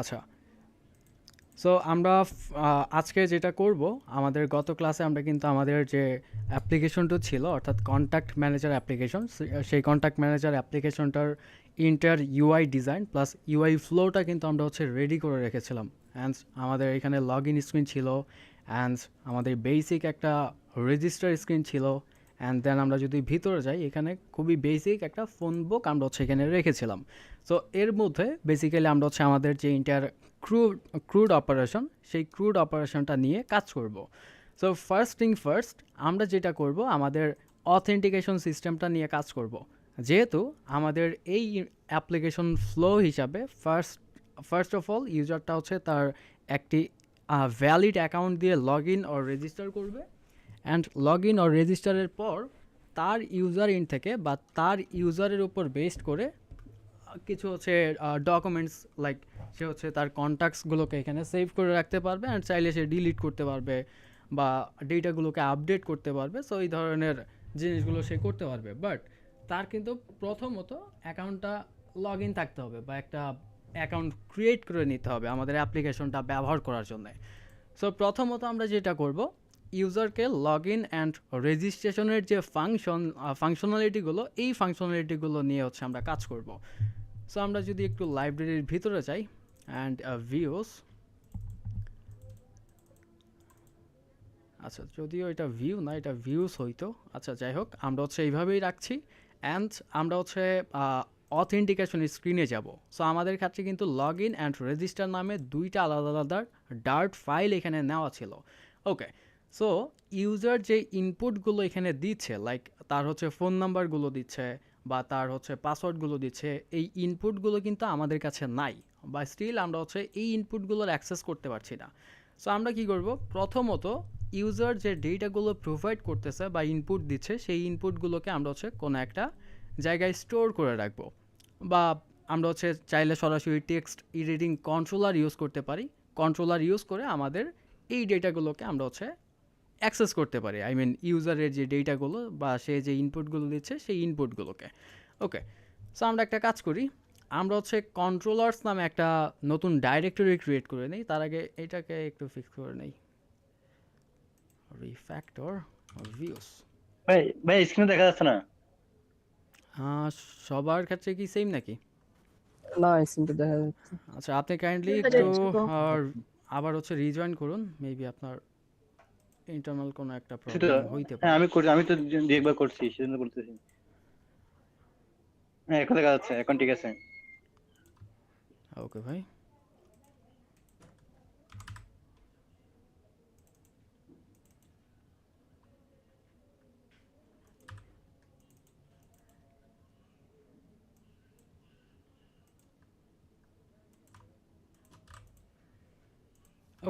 আচ্ছা, সো আমরা আজকে যেটা করব, আমাদের গত ক্লাসে আমরা কিন্তু আমাদের যে অ্যাপ্লিকেশনটা ছিল অর্থাৎ কন্ট্যাক্ট ম্যানেজার অ্যাপ্লিকেশন, সেই কন্ট্যাক্ট ম্যানেজার অ্যাপ্লিকেশনটার inter UI design plus UI ফ্লোটা কিন্তু আমরা হচ্ছে রেডি করে রেখেছিলাম। অ্যান্ড আমাদের এখানে লগ ইন স্ক্রিন ছিল, অ্যান্ড আমাদের বেসিক একটা রেজিস্টার স্ক্রিন ছিল, অ্যান্ড দেন আমরা যদি ভিতরে যাই এখানে খুবই বেসিক একটা ফোন বুক আমরা হচ্ছে এখানে রেখেছিলাম। সো এর মধ্যে বেসিক্যালি আমরা হচ্ছে আমাদের যে ইন্টার ক্রুড ক্রুড অপারেশন, সেই ক্রুড অপারেশনটা নিয়ে কাজ করব। সো ফার্স্ট থিং ফার্স্ট, আমরা যেটা করব আমাদের অথেন্টিকেশন সিস্টেমটা নিয়ে কাজ করব। যেহেতু আমাদের এই অ্যাপ্লিকেশন ফ্লো হিসাবে ফার্স্ট অফ অল ইউজারটা হচ্ছে তার একটি ভ্যালিড অ্যাকাউন্ট দিয়ে লগ ইন অর রেজিস্টার করবে, অ্যান্ড লগ ইন অর রেজিস্টারের পর তার ইউজার ইন থেকে বা তার ইউজারের উপর বেসড করে কিছু হচ্ছে ডকুমেন্টস লাইক সে হচ্ছে তার কন্ট্যাক্টসগুলোকে এখানে সেভ করে রাখতে পারবে, অ্যান্ড চাইলে সে ডিলিট করতে পারবে বা ডেটাগুলোকে আপডেট করতে পারবে। সো এই ধরনের জিনিসগুলো সে করতে পারবে, বাট তার কিন্তু প্রথমত অ্যাকাউন্টটা লগ ইন থাকতে হবে বা একটা অ্যাকাউন্ট ক্রিয়েট করে নিতে হবে আমাদের অ্যাপ্লিকেশনটা ব্যবহার করার জন্য। সো প্রথমত আমরা যেটা করব, ইউজারকে লগ ইন অ্যান্ড রেজিস্ট্রেশনের যে ফাংশনালিটিগুলো, এই ফাংশনালিটিগুলো নিয়ে হচ্ছে আমরা কাজ করব। সো আমরা যদি একটু লাইব্রেরির ভিতরে যাই অ্যান্ড ভিউস, আচ্ছা যদিও এটা ভিউ না, এটা ভিউস হইতো। আচ্ছা যাই হোক, আমরা হচ্ছে এইভাবেই রাখছি। অ্যান্ড আমরা হচ্ছে অথেন্টিকেশন স্ক্রিনে যাব। সো আমাদের ক্ষেত্রে কিন্তু লগ ইন অ্যান্ড রেজিস্টার নামে দুইটা আলাদা আলাদা ডার্ট ফাইল এখানে নেওয়া ছিল। ওকে, সো ইউজার যে ইনপুটগুলো এখানে দিচ্ছে, লাইক তার হচ্ছে ফোন নাম্বারগুলো দিচ্ছে বা তার হচ্ছে পাসওয়ার্ডগুলো দিচ্ছে, এই ইনপুটগুলো কিন্তু আমাদের কাছে নাই, বা স্টিল আমরা হচ্ছে এই ইনপুটগুলোর অ্যাক্সেস করতে পারছি না। সো আমরা কি করব, প্রথমত ইউজার যে ডেটাগুলো প্রোভাইড করতেছে বা ইনপুট দিচ্ছে, সেই ইনপুটগুলোকে আমরা হচ্ছে কোনো একটা জায়গায় স্টোর করে রাখবো, বা আমরা হচ্ছে চাইলে সরাসরি টেক্সট এডিটিং কন্ট্রোলার ইউজ করতে পারি। কন্ট্রোলার ইউজ করে আমাদের এই ডেটাগুলোকে আমরা হচ্ছে অ্যাক্সেস করতে পারি, আই মিন ইউজারের যে ডেটাগুলো বা সে যে ইনপুটগুলো দিচ্ছে সেই ইনপুটগুলোকে। ওকে, সো আমরা একটা কাজ করি, আমরা হচ্ছে কন্ট্রোলার্স নামে একটা নতুন ডাইরেক্টরি ক্রিয়েট করে নিই। তার আগে এটাকে একটু ফিক্স করে নেই, রিফ্যাক্টর ভিউস। ভাই ভাই স্ক্রিনে দেখা যাচ্ছে না। সবার ক্ষেত্রে কি সেম নাকি? না, সিনটা দেখা যাচ্ছে। আচ্ছা, আপনি কাইন্ডলি দেখা একটু যাচ্ছে তো। আবার হচ্ছে রিজয়েন করুন, মেবি আপনার ইন্টারনাল কোনো একটা সেটা প্রবলেম হইতে হ্যাঁ পারে। আমি করছি, আমি তো একবার করছি সেজন্য বলতেছি। হ্যাঁ এখন দেখা যাচ্ছে, এখন ঠিক আছে। ওকে ভাই।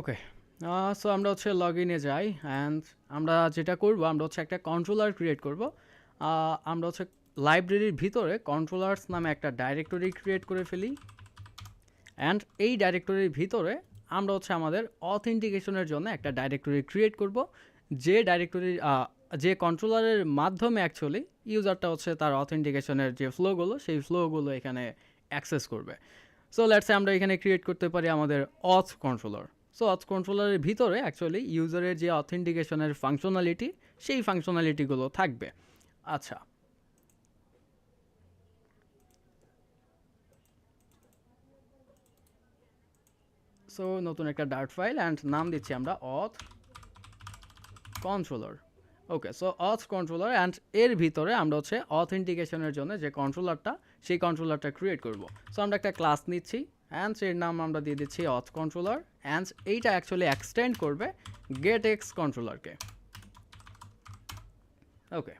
ওকে, সো আমরা হচ্ছে লগ ইনে যাই, অ্যান্ড আমরা যেটা করব, আমরা হচ্ছে একটা কন্ট্রোলার ক্রিয়েট করব। আমরা হচ্ছে লাইব্রেরির ভিতরে কন্ট্রোলার্স নামে একটা ডাইরেক্টরি ক্রিয়েট করে ফেলি, অ্যান্ড এই ডাইরেক্টরির ভিতরে আমরা হচ্ছে আমাদের অথেন্টিকেশনের জন্য একটা ডাইরেক্টরি ক্রিয়েট করব, যে ডাইরেক্টরির যে কন্ট্রোলারের মাধ্যমে অ্যাকচুয়ালি ইউজারটা হচ্ছে তার অথেন্টিকেশনের যে ফ্লোগুলো, সেই ফ্লোগুলো এখানে অ্যাক্সেস করবে। সো লেটসে আমরা এখানে ক্রিয়েট করতে পারি আমাদের অথ কন্ট্রোলার। সো অথ কন্ট্রোলারের ভিতরে অ্যাকচুয়ালি ইউজারের যে অথেন্টিকেশনের ফাংশনালিটি, সেই ফাংশনালিটিগুলো থাকবে। আচ্ছা, সো নতুন একটা ডার্ট ফাইল অ্যান্ড নাম দিচ্ছি আমরা auth controller. Okay, so auth controller, and এর ভিতরে আমরা হচ্ছে অথেন্টিকেশনের জন্য যে কন্ট্রোলারটা, সেই কন্ট্রোলারটা ক্রিয়েট করব। সো আমরা একটা ক্লাস নিচ্ছি, অ্যান্ড এর নাম আমরা দিয়ে দিচ্ছি অথ কন্ট্রোলার, অ্যান্ড এইটা অ্যাকচুয়ালি এক্সটেন্ড করবে গেট এক্স কন্ট্রোলারকে। ওকে,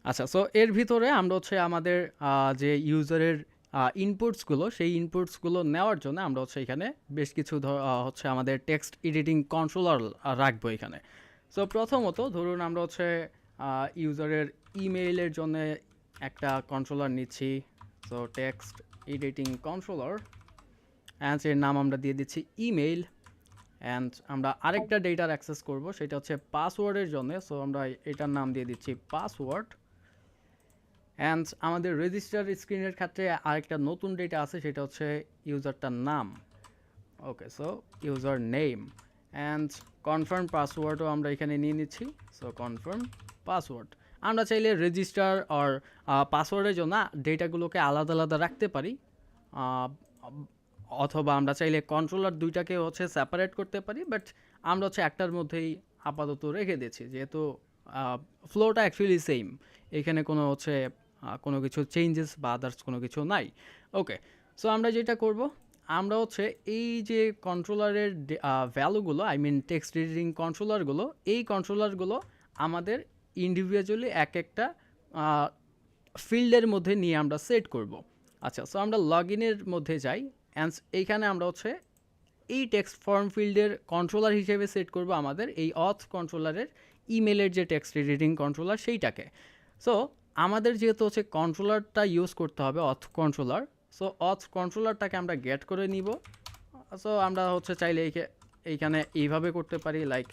আচ্ছা, সো এর ভিতরে আমরা হচ্ছে আমাদের যে ইউজারের ইনপুটসগুলো, সেই ইনপুটসগুলো নেওয়ার জন্য আমরা হচ্ছে এখানে বেশ কিছু হচ্ছে আমাদের টেক্সট এডিটিং কন্ট্রোলার রাখবো এখানে। সো প্রথমত ধরুন আমরা হচ্ছে ইউজারের ইমেইলের জন্য একটা কন্ট্রোলার নিচ্ছি। So text editing controller, and এর নাম আমরা দিয়ে দিচ্ছি ইমেইল, অ্যান্ড আমরা আরেকটা ডেটার অ্যাক্সেস করব, সেটা হচ্ছে পাসওয়ার্ডের জন্য। সো আমরা এটার নাম দিয়ে দিচ্ছি পাসওয়ার্ড, অ্যান্ড আমাদের রেজিস্টার স্ক্রিনের ক্ষেত্রে আরেকটা নতুন ডেটা আছে, সেটা হচ্ছে ইউজারটার নাম। Okay, so user name and confirm পাসওয়ার্ডও আমরা এখানে নিয়ে নিচ্ছি। সো কনফার্ম পাসওয়ার্ড, আমরা চাইলে রেজিস্টার আর পাসওয়ার্ডের জন্য ডেটাগুলোকে আলাদা আলাদা রাখতে পারি, আহ, অথবা আমরা চাইলে কন্ট্রোলার দুইটাকে হচ্ছে সেপারেট করতে পারি, বাট আমরা হচ্ছে একটার মধ্যেই আপাতত রেখে দিচ্ছি, যেহেতু ফ্লোটা অ্যাকচুয়ালি সেম, এখানে কোনো হচ্ছে কোনো কিছু চেঞ্জেস বা আদার্স কোনো কিছু নাই। ওকে, সো আমরা যেটা করব, আমরা হচ্ছে এই যে কন্ট্রোলারের ভ্যালুগুলো, আই মিন টেক্সট রিডিং কন্ট্রোলারগুলো, এই কন্ট্রোলারগুলো আমাদের ইন্ডিভিজুয়ালি এক একটা ফিল্ডের মধ্যে নিয়ে আমরা সেট করব। আচ্ছা, সো আমরা লগ ইনের মধ্যে যাই অ্যান্ড এইখানে আমরা হচ্ছে এই টেক্সট ফর্ম ফিল্ডের কন্ট্রোলার হিসেবে সেট করব আমাদের এই অথ কন্ট্রোলারের ইমেলের যে টেক্সট রিডিং কন্ট্রোলার সেইটাকে। সো আমাদের যেহেতু হচ্ছে কন্ট্রোলারটা ইউজ করতে হবে অথ কন্ট্রোলার, সো অথ কন্ট্রোলারটাকে আমরা গেট করে নিব। সো আমরা হচ্ছে চাইলে এইখানে এইভাবে করতে পারি, like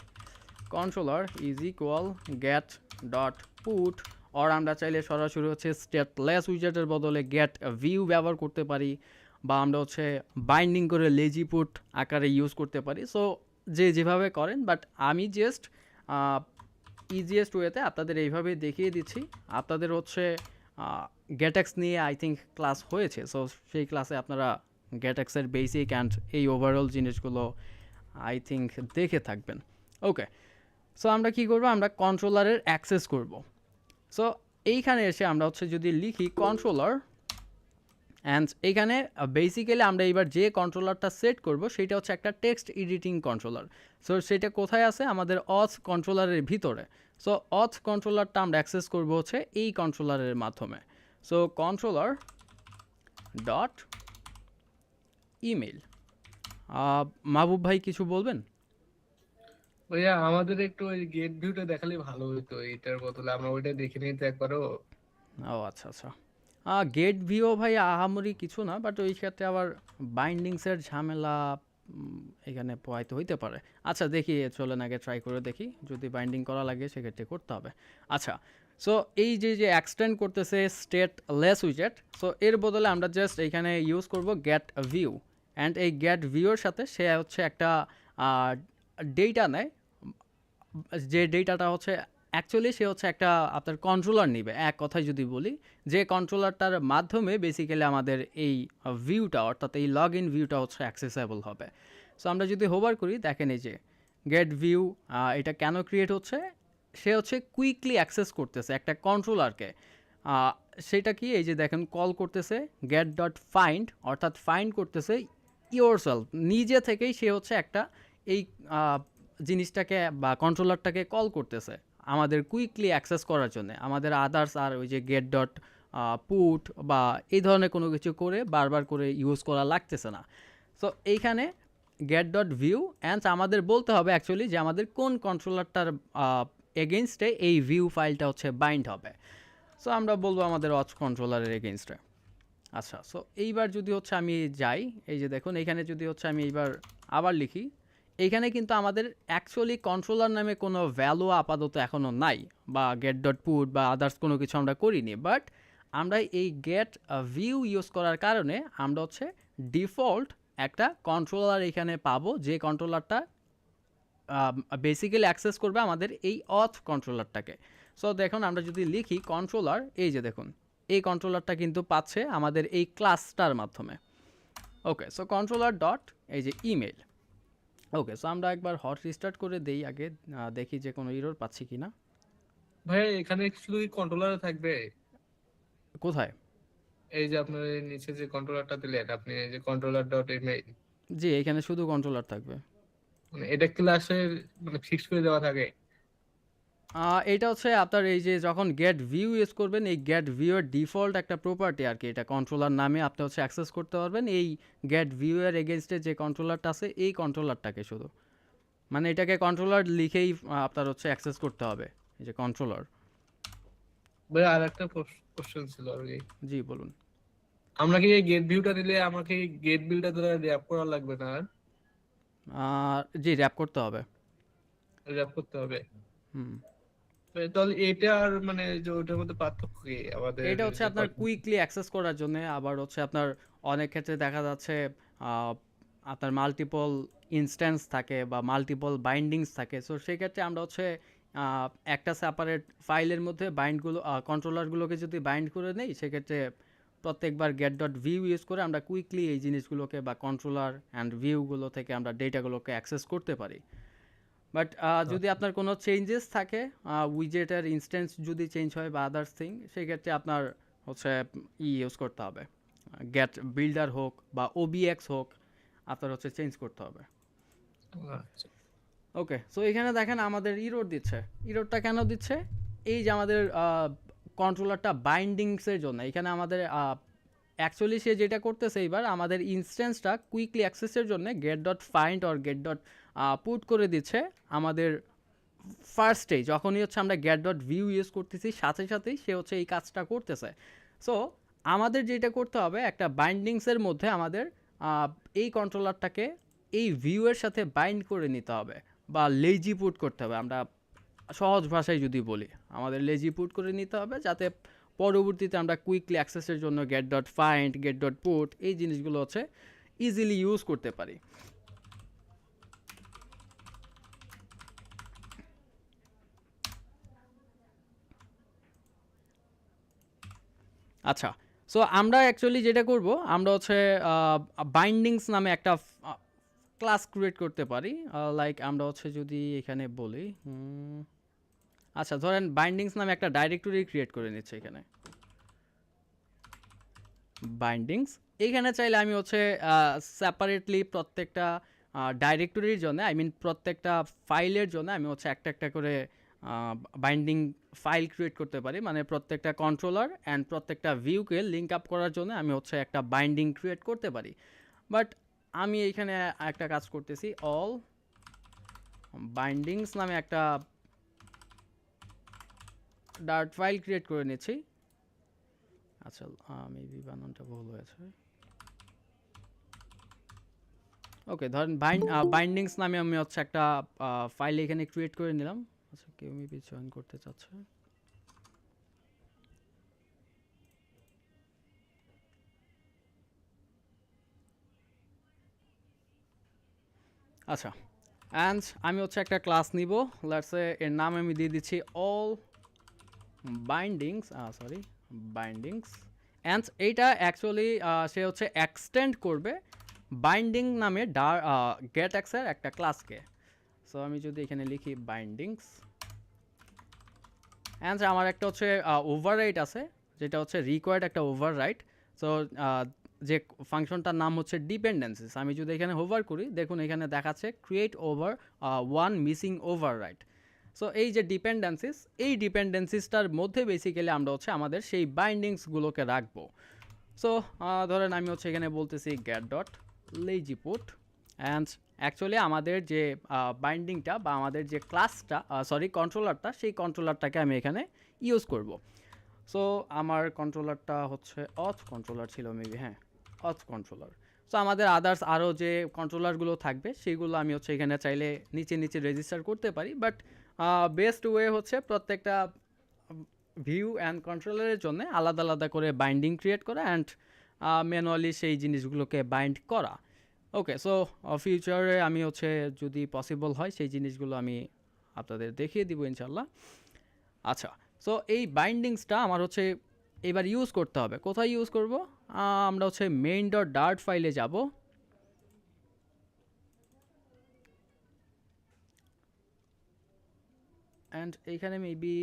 controller is equal get dot put, or আমরা চাইলে সরাসরি হচ্ছে স্টেটলেস উইজেটের বদলে গেট ভিউ ব্যবহার করতে পারি, বা আমরা হচ্ছে বাইন্ডিং করে লেজি পুট আকারে ইউজ করতে পারি। সো যে যেভাবে করেন, বাট আমি জাস্ট ইজিয়েস্ট ওয়েতে আপনাদের এইভাবে দেখিয়ে দিচ্ছি। আপনাদের হচ্ছে গেটএক্স নিয়ে আই থিঙ্ক ক্লাস হয়েছে, সো সেই ক্লাসে আপনারা গেটএক্সের বেসিক অ্যান্ড এই ওভারঅল জিনিসগুলো আই থিঙ্ক দেখে থাকবেন। ওকে, সো আমরা কি করব, আমরা কন্ট্রোলারের অ্যাক্সেস করব। সো এইখানে এসে আমরা হচ্ছে যদি লিখি কন্ট্রোলার অ্যান্ড এইখানে বেসিক্যালি আমরা এবার যে কন্ট্রোলারটা সেট করব সেটা হচ্ছে একটা টেক্সট এডিটিং কন্ট্রোলার। সো সেটা কোথায় আছে, আমাদের অথ কন্ট্রোলারের ভিতরে। সো অথ কন্ট্রোলারটা আমরা অ্যাক্সেস করব হচ্ছে এই কন্ট্রোলারের মাধ্যমে। So controller dot email. Mahbub ভাই কিছু বলবেন? ভাইয়া আমাদের একটু ওই গেট ভিউটা দেখালে ভালো হতো, এটার বদলে আমরা ওইটা দেখে নিই তো একবারও। ও আচ্ছা আচ্ছা, গেট ভিও ভাই আহামরি কিছু না, বাট ওই ক্ষেত্রে আবার বাইন্ডিংসের ঝামেলা এখানে পোহাইতে হইতে পারে। আচ্ছা দেখি, চলেন আগে ট্রাই করে দেখি, যদি বাইন্ডিং করা লাগে সেক্ষেত্রে করতে হবে। আচ্ছা, সো এই যে যে এক্সটেন্ড করতেছে স্টেট লেস উইজেট, সো এর বদলে আমরা জাস্ট এইখানে ইউজ করব গেট ভিউ, অ্যান্ড এই গেট ভিউর সাথে সে হচ্ছে একটা ডেটা নেয়, যে ডেটাটা হচ্ছে অ্যাকচুয়ালি সে হচ্ছে একটা আপনার কন্ট্রোলার নিবে, এক কথায় যদি বলি, যে কন্ট্রোলারটার মাধ্যমে বেসিক্যালি আমাদের এই ভিউটা, অর্থাৎ এই লগ ইন ভিউটা হচ্ছে অ্যাক্সেসেবল হবে। সো আমরা যদি হোভার করি, দেখেন এই যে গেট ভিউ, এটা কেন ক্রিয়েট হচ্ছে, সে হচ্ছে কুইকলি অ্যাক্সেস করতেছে একটা কন্ট্রোলারকে। সেটা কি, এই যে দেখেন কল করতেছে গেট ডট ফাইন্ড, অর্থাৎ ফাইন্ড করতেছে ইয়োরসেলফ, নিজে থেকেই সে হচ্ছে একটা এই জিনিসটাকে বা কন্ট্রোলারটাকে কল করতেছে আমাদের কুইকলি অ্যাক্সেস করার জন্য। আমাদের আদার্স আর ওই যে গেট ডট পুট বা এই ধরনের কোনো কিছু করে বারবার করে ইউজ করা লাগতেছে না। সো এইখানে গেট ডট ভিউ অ্যান্ড আমাদের বলতে হবে অ্যাকচুয়ালি যে আমাদের কোন কন্ট্রোলারটার এগেনস্টে এই ভিউ ফাইলটা হচ্ছে বাইন্ড হবে। সো আমরা বলবো আমাদের অথ কন্ট্রোলারের এগেনস্টে। আচ্ছা, সো এইবার যদি হচ্ছে আমি যাই, এই যে দেখুন এইখানে যদি হচ্ছে আমি এইবার আবার লিখি, এইখানে কিন্তু আমাদের অ্যাকচুয়ালি কন্ট্রোলার নামে কোনো ভ্যালু আপাতত এখনও নাই, বা গেট ডট পুট বা আদার্স কোনো কিছু আমরা করিনি, বাট আমরা এই গেট ভিউ ইউজ করার কারণে আমরা হচ্ছে ডিফল্ট একটা কন্ট্রোলার এখানে পাবো, যে কন্ট্রোলারটা বেসিক্যালি অ্যাক্সেস করবে আমাদের এই অথ কন্ট্রোলারটাকে। সো দেখুন আমরা যদি লিখি কন্ট্রোলার, এই যে দেখুন এই কন্ট্রোলারটা কিন্তু পাচ্ছে আমাদের এই ক্লাসটার মাধ্যমে। ওকে, সো কন্ট্রোলার ডট এই যে ইমেল। ওকে, সো আমরা একবার হট রিস্টার্ট করে দেই আগে, দেখি যে কোনো এরর পাচ্ছি কি না। ভাইয়া এখানে শুধু কন্ট্রোলার থাকবে? কোথায়? এই যে আপনার এই নিচে যে কন্ট্রোলারটা দিলেন আপনি, এই যে কন্ট্রোলার ডট ইমেল, জি, এখানে শুধু কন্ট্রোলার থাকবে। মানে এটা ক্লাসের মানে ফিক্স করে দেওয়া থাকে? এটা হচ্ছে আপনার এই যে যখন গেট ভিউ ইউজ করবেন, এই গেট ভিউয়ের ডিফল্ট একটা প্রপার্টি আর কি, এটা কন্ট্রোলার নামে আপনি হচ্ছে অ্যাক্সেস করতে পারবেন এই গেট ভিউয়ের এগেনস্টে যে কন্ট্রোলারটা আছে এই কন্ট্রোলারটাকে শুধু, মানে এটাকে কন্ট্রোলার লিখেই আপনার হচ্ছে অ্যাক্সেস করতে হবে, এই যে কন্ট্রোলার। ভাইয়া আর একটা কোশ্চেন ছিল আর কি, জি বলুন। আমরা কি এই গেট ভিউটা দিলে আমাকে গেট ভিউটা দ্বারা র্যাপ করা লাগবে না? জি, র্যাপ করতে হবে। র্যাপ করতে হবে? হুম। তাহলে এটা আর মানে যে ওটার মধ্যে পার্থক্য কি আমাদের এটা হচ্ছে যে আপনার কুইকলি অ্যাক্সেস করার জন্য, আবার হচ্ছে আপনার অনেক ক্ষেত্রে দেখা যাচ্ছে আহ, আপনার মাল্টিপল ইনস্ট্যান্স থাকে বা মাল্টিপল বাইন্ডিংস থাকে। সো সেই ক্ষেত্রে আমরা হচ্ছে একটা সেপারেট ফাইলের মধ্যে বাইন্ডগুলো কন্ট্রোলারগুলোকে যদি বাইন্ড করে নেই, সেক্ষেত্রে প্রত্যেকবার গেট ডট ভিউ ইউজ করে আমরা কুইকলি এই জিনিসগুলোকে বা কন্ট্রোলার অ্যান্ড ভিউগুলো থেকে আমরা ডেটাগুলোকে অ্যাক্সেস করতে পারি। বাট যদি আপনার কোনো চেঞ্জেস থাকে, উইজেটের ইনস্ট্যান্স যদি চেঞ্জ হয় বা আদার্স থিং, সেক্ষেত্রে আপনার হচ্ছে ইউজ করতে হবে, গেট বিল্ডার হোক বা ওবিএক্স হোক, আপনার হচ্ছে চেঞ্জ করতে হবে। আচ্ছা। ওকে, সো এখানে দেখেন আমাদের ইরোর দিচ্ছে। ইরোরটা কেন দিচ্ছে? এই যে আমাদের কন্ট্রোলারটা বাইন্ডিংসের জন্য এখানে আমাদের অ্যাকচুয়ালি সে যেটা করতেছে এইবার আমাদের ইনস্ট্যান্সটা কুইকলি অ্যাক্সেসের জন্য get dot find or get dot put করে দিচ্ছে আমাদের ফার্স্টে, যখনই হচ্ছে আমরা গেট ডট ভিউ ইউজ করতেছি সাথে সাথেই সে হচ্ছে এই কাজটা করতেছে। সো আমাদের যেটা করতে হবে, একটা বাইন্ডিংসের মধ্যে আমাদের এই কন্ট্রোলারটাকে এই ভিউয়ের সাথে বাইন্ড করে নিতে হবে বা লেজি পুট করতে হবে। আমরা সহজ ভাষায় যদি বলি, আমাদের লেজি পুট করে নিতে হবে, যাতে পরবর্তীতে আমরা কুইকলি অ্যাক্সেসের জন্য get dot find, get dot put এই জিনিসগুলো হচ্ছে ইজিলি ইউজ করতে পারি। আচ্ছা, সো আমরা অ্যাকচুয়ালি যেটা করব, আমরা হচ্ছে বাইন্ডিংস নামে একটা ক্লাস ক্রিয়েট করতে পারি। লাইক আমরা হচ্ছে যদি এখানে বলি, আচ্ছা ধরেন বাইন্ডিংস নামে একটা ডাইরেক্টরি ক্রিয়েট করে নিচ্ছে এখানে বাইন্ডিংস। এইখানে চাইলে আমি হচ্ছে সেপারেটলি প্রত্যেকটা ডাইরেক্টরির জন্য, আই মিন প্রত্যেকটা ফাইলের জন্য আমি হচ্ছে একটা একটা করে বাইন্ডিং ফাইল ক্রিয়েট করতে পারি। মানে প্রত্যেকটা কন্ট্রোলার অ্যান্ড প্রত্যেকটা ভিউকে লিঙ্ক আপ করার জন্য আমি হচ্ছে একটা বাইন্ডিং ক্রিয়েট করতে পারি। বাট আমি এইখানে একটা কাজ করতেছি, অল বাইন্ডিংস নামে একটা ডার্ট ফাইল ক্রিয়েট করে নিচ্ছি। আচ্ছা, মেবি বানানটা ভুল হয়েছে। ওকে, ধরেন বাইন্ডিংস নামে আমি হচ্ছে একটা ফাইল এখানে ক্রিয়েট করে নিলাম। আচ্ছা, কেউ মেবি জয়েন করতে চাচ্ছে। আচ্ছা, অ্যান্ড আমি হচ্ছে একটা ক্লাস নিব। লেটস সে এর নাম আমি দিয়ে দিচ্ছি অল বাইন্ডিংস, বাইন্ডিংস। অ্যান্ড এইটা অ্যাকচুয়ালি সে হচ্ছে এক্সটেন্ড করবে বাইন্ডিং নামে গেট এক্সের একটা ক্লাসকে। সো আমি যদি এখানে লিখি বাইন্ডিংস, অ্যান্ড আমার একটা হচ্ছে ওভাররাইট আছে, যেটা হচ্ছে রিকোয়ার্ড একটা ওভাররাইট। সো যে ফাংশনটার নাম হচ্ছে ডিপেন্ডেন্সিস। আমি যদি এখানে হোভার করি, দেখুন এখানে দেখাচ্ছে create over one missing overwrite. So এই যে ডিপেন্ডেন্সিস, এই ডিপেন্ডেন্সিসটার মধ্যে বেসিক্যালি আমরা হচ্ছে আমাদের সেই বাইন্ডিংসগুলোকে রাখবো। সো ধরেন আমি হচ্ছে এখানে বলতেছি get dot lazy put, and actually আমাদের যে বাইন্ডিংটা বা আমাদের যে ক্লাসটা, কন্ট্রোলারটা, সেই কন্ট্রোলারটাকে আমি এখানে ইউজ করব। সো আমার কন্ট্রোলারটা হচ্ছে অথ কন্ট্রোলার ছিল মেবি, হ্যাঁ অথ কন্ট্রোলার। সো আমাদের আদার্স আরও যে কন্ট্রোলারগুলো থাকবে সেইগুলো আমি হচ্ছে এখানে চাইলে নিচে নিচে রেজিস্টার করতে পারি। বাট বেস্ট ওয়ে হচ্ছে প্রত্যেকটা ভিউ অ্যান্ড কন্ট্রোলারের জন্য আলাদা আলাদা করে বাইন্ডিং ক্রিয়েট করা অ্যান্ড ম্যানুয়ালি সেই জিনিসগুলোকে বাইন্ড করা। ওকে, সো ফিউচারে আমি হচ্ছে যদি পসিবল হয় সেই জিনিসগুলো আমি আপনাদের দেখিয়ে দিব ইনশাল্লাহ। আচ্ছা, সো এই বাইন্ডিংসটা আমার হচ্ছে এবার ইউজ করতে হবে। কোথায় ইউজ করব? আমরা হচ্ছে মেইন ডট ডার্ট ফাইলে যাব। অ্যান্ড এইখানে মেবি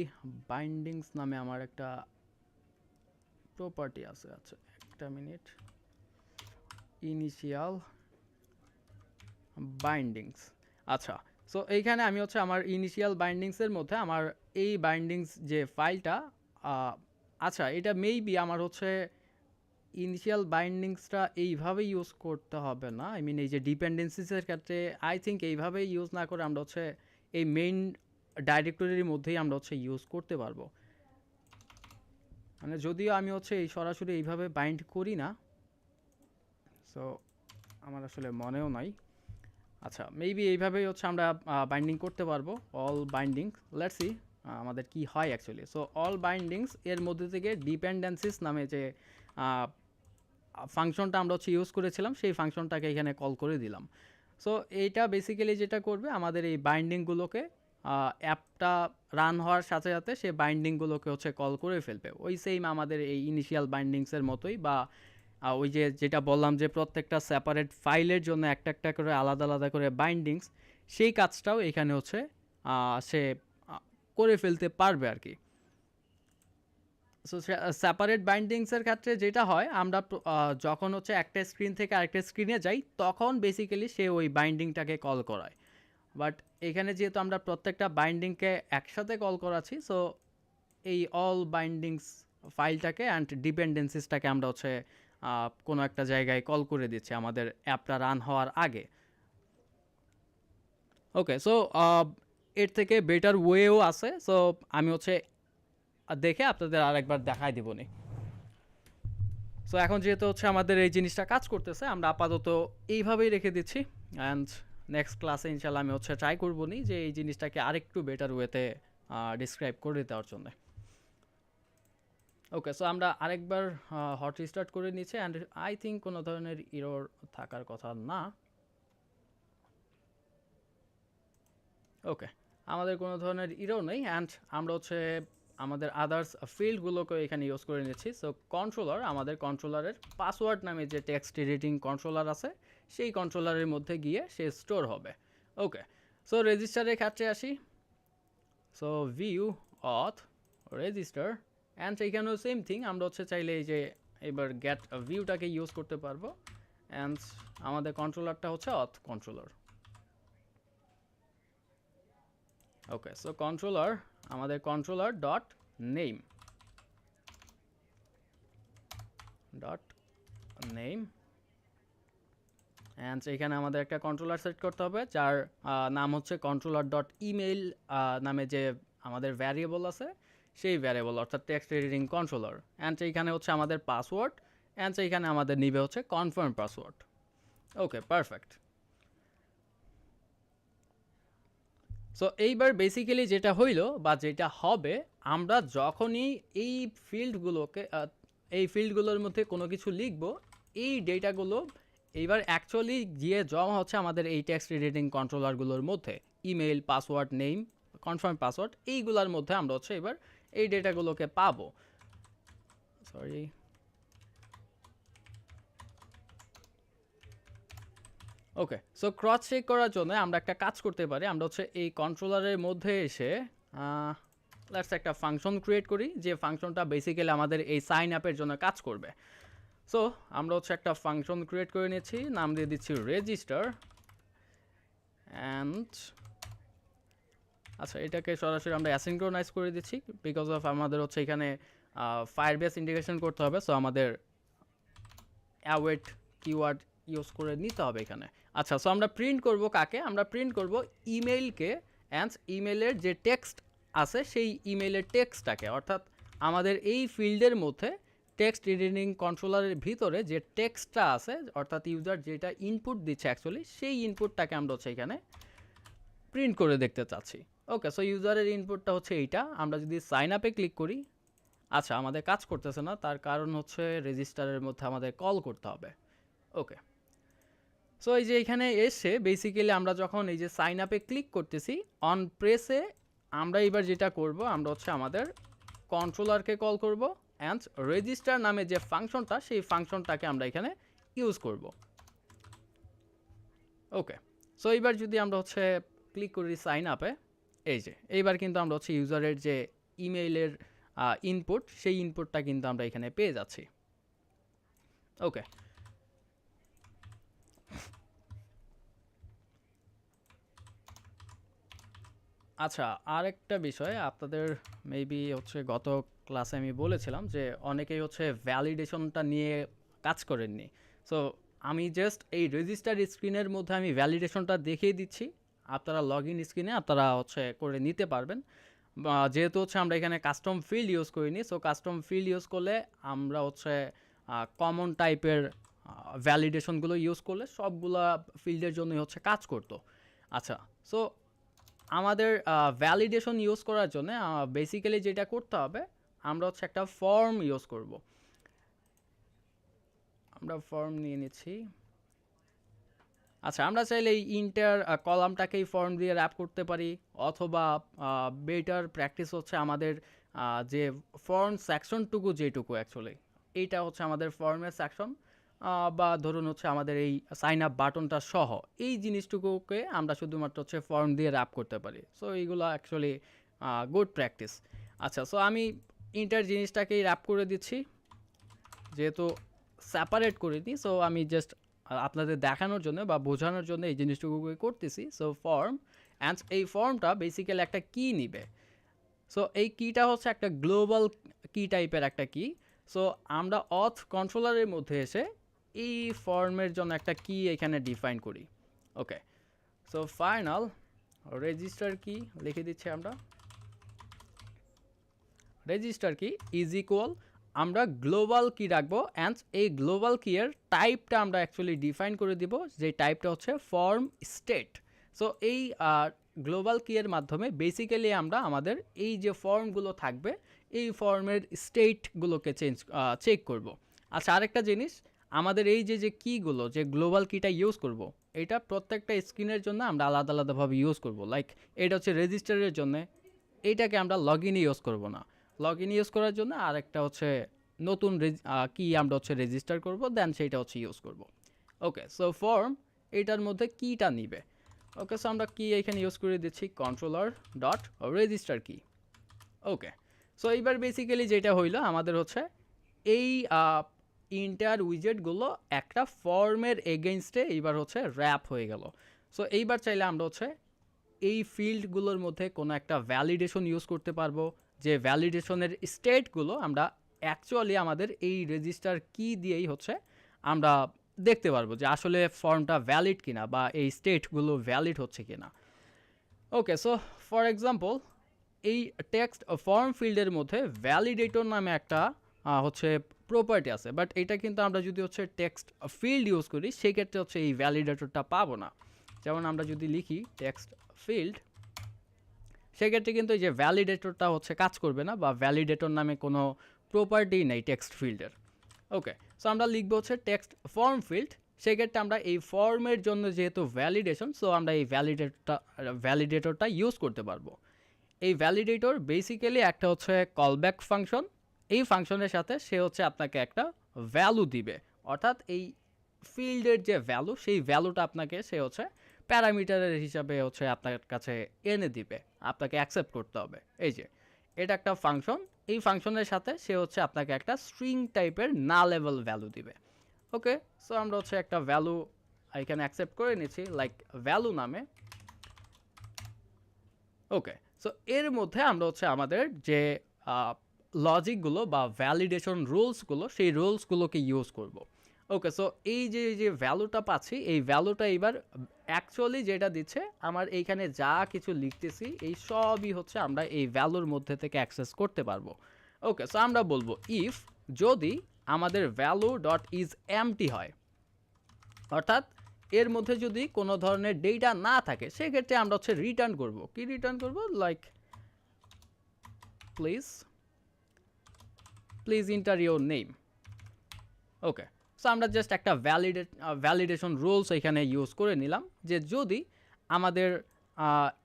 বাইন্ডিংস নামে আমার একটা প্রপার্টি আছে। আচ্ছা একটা মিনিট, ইনিশিয়াল বাইন্ডিংস। আচ্ছা, সো এইখানে আমি হচ্ছে আমার ইনিশিয়াল বাইন্ডিংসের মধ্যে আমার এই বাইন্ডিংস যে ফাইলটা, আচ্ছা এটা মেবি আমার হচ্ছে ইনিশিয়াল বাইন্ডিংসটা এইভাবে ইউজ করতে হবে না। আই মিন এই যে ডিপেন্ডেন্সিসের ক্ষেত্রে আই থিঙ্ক এইভাবে ইউজ না করে আমরা হচ্ছে এই মেইন ডাইরেক্টরির মধ্যেই আমরা হচ্ছে ইউজ করতে পারবো। মানে যদিও আমি হচ্ছে এই সরাসরি এইভাবে বাইন্ড করি না, সো আমার আসলে মনেও নাই। আচ্ছা, মেবি এইভাবেই হচ্ছে আমরা বাইন্ডিং করতে পারবো, অল বাইন্ডিং। লেটস সি আমাদের কি হয় অ্যাকচুয়ালি। সো অল বাইন্ডিংস এর মধ্যে থেকে ডিপেন্ডেন্সিস নামে যে ফাংশনটা আমরা হচ্ছে ইউজ করেছিলাম সেই ফাংশনটাকে এখানে কল করে দিলাম। সো এইটা বেসিক্যালি যেটা করবে আমাদের এই বাইন্ডিংগুলোকে অ্যাপটা রান হওয়ার সাথে সাথে সে বাইন্ডিংগুলোকে হচ্ছে কল করে ফেলবে, ওই সেম আমাদের এই ইনিশিয়াল বাইন্ডিংসের মতোই। বা ওই যে যেটা বললাম যে প্রত্যেকটা সেপারেট ফাইলের জন্য একটা একটা করে আলাদা আলাদা করে বাইন্ডিংস, সেই কাজটাও এখানে হচ্ছে সে করে ফেলতে পারবে আর কি। সো সেপারেট বাইন্ডিংসের ক্ষেত্রে যেটা হয়, আমরা যখন হচ্ছে একটা স্ক্রিন থেকে আরেকটা স্ক্রিনে যাই তখন বেসিক্যালি সে ওই বাইন্ডিংটাকে কল করায়। বাট এখানে যেহেতু আমরা প্রত্যেকটা বাইন্ডিংকে একসাথে কল করাচ্ছি, সো এই অল বাইন্ডিংস ফাইলটাকে অ্যান্ড ডিপেন্ডেন্সিসটাকে আমরা হচ্ছে কোনো একটা জায়গায় কল করে দিচ্ছি আমাদের অ্যাপটা রান হওয়ার আগে। ওকে, সো এর থেকে বেটার ওয়েও আছে। সো আমি হচ্ছে দেখে আপনাদের আরেকবার দেখাই দিব নি। সো এখন যেহেতু হচ্ছে আমাদের এই জিনিসটা কাজ করতেছে, আমরা আপাতত এইভাবেই রেখে দিচ্ছি। অ্যান্ড নেক্সট ক্লাসে ইনশাল্লাহ আমি হচ্ছে ট্রাই করবো নি যে এই জিনিসটাকে আরেকটু বেটার ওয়েতে ডিসক্রাইব করে দেওয়ার জন্য। ওকে, সো আমরা আরেকবার হট রিস্টার্ট করে নিচ্ছি অ্যান্ড আই থিঙ্ক কোনো ধরনের ইরর থাকার কথা না। ওকে, আমাদের কোনো ধরনের ইরর নেই অ্যান্ড আমরা হচ্ছে আমাদের আদার্স ফিল্ডগুলোকে এখানে ইউজ করে নিচ্ছি। সো কন্ট্রোলার, আমাদের কন্ট্রোলারের পাসওয়ার্ড নামে যে টেক্সট এডিটিং কন্ট্রোলার আছে সেই কন্ট্রোলারের মধ্যে গিয়ে সে স্টোর হবে। ওকে, সো রেজিস্টারের ক্ষেত্রে আসি। সো ভিউ অথ রেজিস্টার অ্যান্ড এইখানেও সেম থিং, আমরা হচ্ছে চাইলে এই যে এবার গেট ভিউটাকে ইউজ করতে পারবো। অ্যান্ড আমাদের কন্ট্রোলারটা হচ্ছে অথ কন্ট্রোলার। ওকে, সো কন্ট্রোলার, আমাদের কন্ট্রোলার ডট নেম অ্যান্ড এখানে আমাদের একটা কন্ট্রোলার সেট করতে হবে যার নাম হচ্ছে কন্ট্রোলার ডট ইমেইল নামে যে আমাদের ভ্যারিয়েবল আছে সেই ভ্যারিয়েবল, অর্থাৎ টেক্সট এডিটিং কন্ট্রোলার। অ্যান্ড এইখানে হচ্ছে আমাদের পাসওয়ার্ড অ্যান্ড এইখানে আমাদের নিবে হচ্ছে কনফার্ম পাসওয়ার্ড। ওকে, পারফেক্ট। সো এইবার বেসিক্যালি যেটা হইল বা যেটা হবে, আমরা যখনই এই ফিল্ডগুলোর মধ্যে কোনো কিছু লিখব, এই ডেটাগুলো এইবার অ্যাকচুয়ালি গিয়ে জমা হচ্ছে আমাদের এই টেক্সট এডিটিং কন্ট্রোলারগুলোর মধ্যে। Email, password, name, confirm password, এইগুলোর মধ্যে আমরা হচ্ছে এবার এই ডেটাগুলোকে পাবো। সরি, ওকে, সো ক্রস চেক করার জন্য আমরা একটা কাজ করতে পারি। আমরা হচ্ছে এই কন্ট্রোলারের মধ্যে এসে লেটস একটা ফাংশন ক্রিয়েট করি, যে ফাংশনটা বেসিক্যালি আমাদের এই সাইন আপের জন্য কাজ করবে। সো আমরা হচ্ছে একটা ফাংশন ক্রিয়েট করে নিচ্ছি, নাম দিয়ে দিচ্ছি রেজিস্টার। অ্যান্ড আচ্ছা, এটাকে সরাসরি আমরা অ্যাসিনক্রোনাইজ করে দিচ্ছি বিকজ অফ আমাদের হচ্ছে এখানে ফায়ারবেস ইন্টিগ্রেশন করতে হবে। সো আমাদের অ্যাওয়েট কিওয়ার্ড ইউজ করে নিতে হবে এখানে। আচ্ছা, সো আমরা প্রিন্ট করব কাকে? আমরা প্রিন্ট করব ইমেইলকে অ্যান্ড ইমেইলের যে টেক্সট আছে সেই ইমেইলের টেক্সটটাকে, অর্থাৎ আমাদের এই ফিল্ডের মধ্যে টেক্সট এডিটিং কন্ট্রোলারের ভিতরে যে টেক্সটটা আছে, অর্থাৎ ইউজার যেটা ইনপুট দিচ্ছে অ্যাকচুয়ালি সেই ইনপুটটাকে আমরা হচ্ছে এখানে প্রিন্ট করে দেখতে চাচ্ছি। ওকে, সো ইউজারের ইনপুটটা হচ্ছে এইটা। আমরা যদি সাইন আপে ক্লিক করি, আচ্ছা আমাদের কাজ করতেছে না, তার কারণ হচ্ছে রেজিস্টারের মধ্যে আমাদের কল করতে হবে। ওকে, সো এই যে এখানে এসে বেসিক্যালি আমরা যখন এই যে সাইন আপে ক্লিক করতেছি অন প্রেসে, আমরা এবার যেটা করব, আমরা হচ্ছে আমাদের কন্ট্রোলারকে কল করব অ্যান্ড রেজিস্টার নামে যে ফাংশনটা সেই ফাংশনটাকে আমরা এখানে ইউজ করব। ওকে, সো এইবার যদি আমরা হচ্ছে ক্লিক করি সাইন আপে, এই যে এইবার কিন্তু আমরা হচ্ছে ইউজারের যে ইমেইলের ইনপুট সেই ইনপুটটা কিন্তু আমরা এখানে পেয়ে যাচ্ছি। ওকে, আচ্ছা আরেকটা বিষয় আপনাদের মেবি হচ্ছে গত ক্লাসে আমি বলেছিলাম যে অনেকেই হচ্ছে ভ্যালিডেশনটা নিয়ে কাজ করেননি। সো আমি জাস্ট এই রেজিস্টার স্ক্রিনের মধ্যে আমি ভ্যালিডেশনটা দেখিয়ে দিচ্ছি, আপনারা লগ ইন স্ক্রিনে আপনারা হচ্ছে করে নিতে পারবেন। যেহেতু হচ্ছে আমরা এখানে কাস্টম ফিল্ড ইউজ করিনি, সো কাস্টম ফিল্ড ইউজ করলে আমরা হচ্ছে কমন টাইপের ভ্যালিডেশনগুলো ইউজ করলে সবগুলা ফিল্ডের জন্যই হচ্ছে কাজ করতো। আচ্ছা, সো আমাদের ভ্যালিডেশন ইউজ করার জন্য বেসিক্যালি যেটা করতে হবে, আমরা হচ্ছে একটা ফর্ম ইউজ করব। আমরা ফর্ম নিয়ে নিচ্ছি। আচ্ছা, আমরা চাইলে এই ইন্টার কলামটাকে এই ফর্ম দিয়ে র্যাপ করতে পারি, অথবা বেটার প্র্যাকটিস হচ্ছে আমাদের যে ফর্ম সেকশনটুকু যেটুকু অ্যাকচুয়ালি এইটা হচ্ছে আমাদের ফর্মের সেকশন, বা ধরুন হচ্ছে আমাদের এই সাইন আপ বাটনটা সহ এই জিনিসটুকুকে আমরা শুধুমাত্র হচ্ছে ফর্ম দিয়ে র্যাপ করতে পারি। সো এইগুলো অ্যাকচুয়ালি গুড প্র্যাকটিস। আচ্ছা, সো আমি ইন্টার জিনিসটাকেই র্যাপ করে দিচ্ছি, যেহেতু সেপারেট করে দিই। সো আমি জাস্ট আপনাদের দেখানোর জন্য বা বোঝানোর জন্য এই জিনিসটুকুকে করতেছি। সো ফর্ম, অ্যান্ড এই ফর্মটা বেসিক্যালি একটা কি নিবে। সো এই কিটা হচ্ছে একটা গ্লোবাল কি টাইপের একটা কি। সো আমরা অথ কন্ট্রোলারের মধ্যে এসে এই ফর্মের জন্য একটা কি এখানে ডিফাইন করি। ওকে, সো ফাইনাল রেজিস্টার কি লিখে দিচ্ছি আমরা। রেজিস্টার কি ইজ ইকুয়াল, আমরা গ্লোবাল কি রাখবো, অ্যান্ড এই গ্লোবাল কি এর টাইপটা আমরা অ্যাকচুয়ালি ডিফাইন করে দিব, যে টাইপটা হচ্ছে ফর্ম স্টেট। সো এই গ্লোবাল কি এর মাধ্যমে বেসিক্যালি আমরা আমাদের এই যে ফর্মগুলো থাকবে এই ফর্মের স্টেটগুলোকে চেক করব। আচ্ছা, আরেকটা জিনিস, আমাদের এই যে কিগুলো, যে গ্লোবাল কিটা ইউজ করব, এটা প্রত্যেকটা স্ক্রিনের জন্য আমরা আলাদা আলাদাভাবে ইউজ করব। লাইক এটা হচ্ছে রেজিস্টারের জন্য, এইটাকে আমরা লগ ইনে ইউজ করব না। লগ ইন ইউজ করার জন্য আরেকটা হচ্ছে নতুন কি আমরা হচ্ছে রেজিস্টার করব, দেন সেইটা হচ্ছে ইউজ করব। ওকে, সো ফর্ম এটার মধ্যে কিটা নিবে। ওকে, সো আমরা কি এখানে ইউজ করে দিচ্ছি কন্ট্রোলার ডট রেজিস্টার কি। ওকে, সো এইবার বেসিক্যালি যেটা হইলো আমাদের হচ্ছে এই ইন্টার উইজেটগুলো একটা ফর্মের এগেনস্টে এইবার হচ্ছে র্যাপ হয়ে গেল। সো এইবার চাইলে আমরা হচ্ছে এই ফিল্ডগুলোর মধ্যে কোনো একটা ভ্যালিডেশন ইউজ করতে পারবো, যে ভ্যালিডেশনের স্টেটগুলো আমরা অ্যাকচুয়ালি আমাদের এই রেজিস্টার কি দিয়েই হচ্ছে আমরা দেখতে পারবো যে আসলে ফর্মটা ভ্যালিড কিনা বা এই স্টেটগুলো ভ্যালিড হচ্ছে কিনা। ওকে, সো ফর এক্সাম্পল এই টেক্সট ফর্ম ফিল্ডের মধ্যে ভ্যালিডেটর নামে একটা হচ্ছে প্রপার্টি আছে, বাট এটা কিন্তু আমরা যদি হচ্ছে টেক্সট ফিল্ড ইউজ করি সেক্ষেত্রে হচ্ছে এই ভ্যালিডেটরটা পাবো না। যেমন আমরা যদি লিখি টেক্সট ফিল্ড, সেক্ষেত্রে কিন্তু এই যে ভ্যালিডেটরটা হচ্ছে কাজ করবে না, বা ভ্যালিডেটর নামে কোনো প্রপার্টি নেই টেক্সট ফিল্ডের। ওকে, সো আমরা লিখবো হচ্ছে টেক্সট ফর্ম ফিল্ড, সেক্ষেত্রে আমরা এই ফর্মের জন্য যেহেতু ভ্যালিডেশন, সো আমরা এই ভ্যালিডেটরটা ইউজ করতে পারবো। এই ভ্যালিডেটর বেসিক্যালি একটা হচ্ছে কলব্যাক ফাংশন। এই ফাংশনের সাথে সে হচ্ছে আপনাকে একটা ভ্যালু দিবে, অর্থাৎ এই ফিল্ডের যে ভ্যালু সেই ভ্যালুটা আপনাকে সে হচ্ছে প্যারামিটারের হিসাবে হচ্ছে আপনার কাছে এনে দিবে, আপনাকে অ্যাকসেপ্ট করতে হবে। এই যে এটা একটা ফাংশন, এই ফাংশনের সাথে সে হচ্ছে আপনাকে একটা স্ট্রিং টাইপের না লেভেল ভ্যালু দিবে। ওকে, সো আমরা হচ্ছে একটা ভ্যালু এখানে অ্যাকসেপ্ট করে নিচ্ছি, লাইক ভ্যালু নামে। ওকে, সো এর মধ্যে আমরা হচ্ছে আমাদের যে লজিকগুলো বা ভ্যালিডেশন রুলসগুলো, সেই রুলসগুলোকে ইউজ করব। ওকে, সো এই যে ভ্যালুটা পাচ্ছি, এই ভ্যালুটা এবার অ্যাকচুয়ালি যেটা দিচ্ছে, আমার এইখানে যা কিছু লিখতেছি এই সবই হচ্ছে আমরা এই ভ্যালুর মধ্যে থেকে অ্যাক্সেস করতে পারবো। ওকে, সো আমরা বলবো ইফ যদি আমাদের ভ্যালু ডট ইজ এমটি হয়, অর্থাৎ এর মধ্যে যদি কোনো ধরনের ডেটা না থাকে, সেক্ষেত্রে আমরা হচ্ছে রিটার্ন করব। কি রিটার্ন করব? Like please inter your name. Okay, so আমরা জাস্ট একটা ভ্যালিডেশন রুলস এখানে ইউজ করে নিলাম, যে যদি আমাদের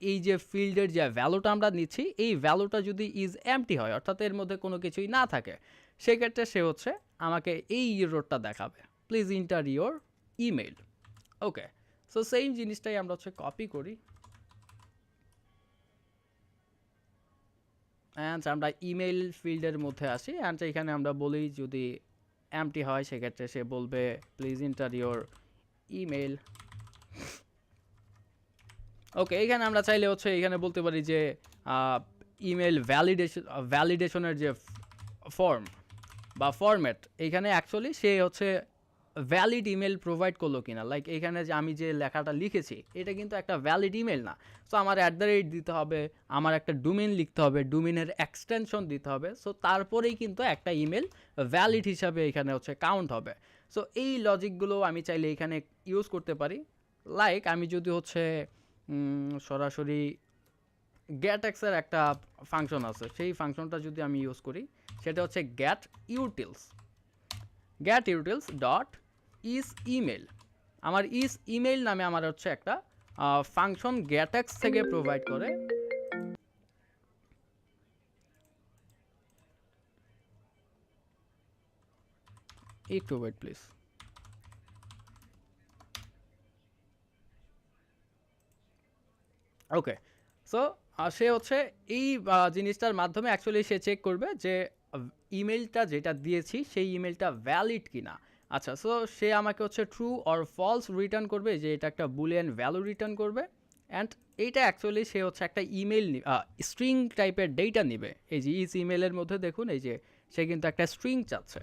এই যে ফিল্ডের যে ভ্যালুটা আমরা নিচ্ছি, এই ভ্যালুটা যদি ইজ এমটি হয়, অর্থাৎ এর মধ্যে কোনো কিছুই না থাকে, সেক্ষেত্রে সে হচ্ছে আমাকে এই ইরোরটা দেখাবে, please inter your email. Okay, so same জিনিসটাই আমরা হচ্ছে কপি করি, অ্যান্ড আমরা ইমেল ফিল্ডের মধ্যে আসি, অ্যান্ড এখানে আমরা বলি যদি এমটি হয় সেক্ষেত্রে সে বলবে প্লিজ ইন্টার ইউর ইমেল। ওকে, এখানে আমরা চাইলে হচ্ছে এখানে বলতে পারি যে ইমেল ভ্যালিডেশনের যে ফর্ম বা ফরম্যাট, এইখানে অ্যাকচুয়ালি সে হচ্ছে ভ্যালিড ইমেল প্রোভাইড করলো কিনা। লাইক এখানে যে আমি যে লেখাটা লিখেছি এটা কিন্তু একটা ভ্যালিড ইমেল না, সো আমার @ দিতে হবে, আমার একটা ডোমেইন লিখতে হবে, ডোমেইনের এক্সটেনশন দিতে হবে, সো তারপরেই কিন্তু একটা ইমেল ভ্যালিড হিসাবে এখানে হচ্ছে কাউন্ট হবে। সো এই লজিকগুলো আমি চাইলে এখানে ইউজ করতে পারি। লাইক আমি যদি হচ্ছে সরাসরি গ্যাটএক্স এর একটা ফাংশন আছে, সেই ফাংশনটা যদি আমি ইউজ করি সেটা হচ্ছে গ্যাট ইউটিলস ডট ইজ ইমেল। আমার ইজ ইমেল নামে আমার হচ্ছে একটা ফাংশন গ্যাটএক্স থেকে প্রোভাইড করে। একটু ওয়েট প্লিজ। ওকে, সো সে হচ্ছে এই জিনিসটার মাধ্যমে অ্যাকচুয়ালি সে চেক করবে যে ইমেলটা যেটা দিয়েছি সেই ইমেলটা ভ্যালিড কিনা। আচ্ছা, সো সে আমাকে হচ্ছে ট্রু অর ফলস রিটার্ন করবে, যে এটা একটা বুলিয়ান ভ্যালু রিটার্ন করবে। অ্যান্ড এইটা অ্যাকচুয়ালি সে হচ্ছে একটা ইমেল স্ট্রিং টাইপের ডেটা নিবে। এই যে ইস ইমেলের মধ্যে দেখুন এই যে সে কিন্তু একটা স্ট্রিং চাচ্ছে।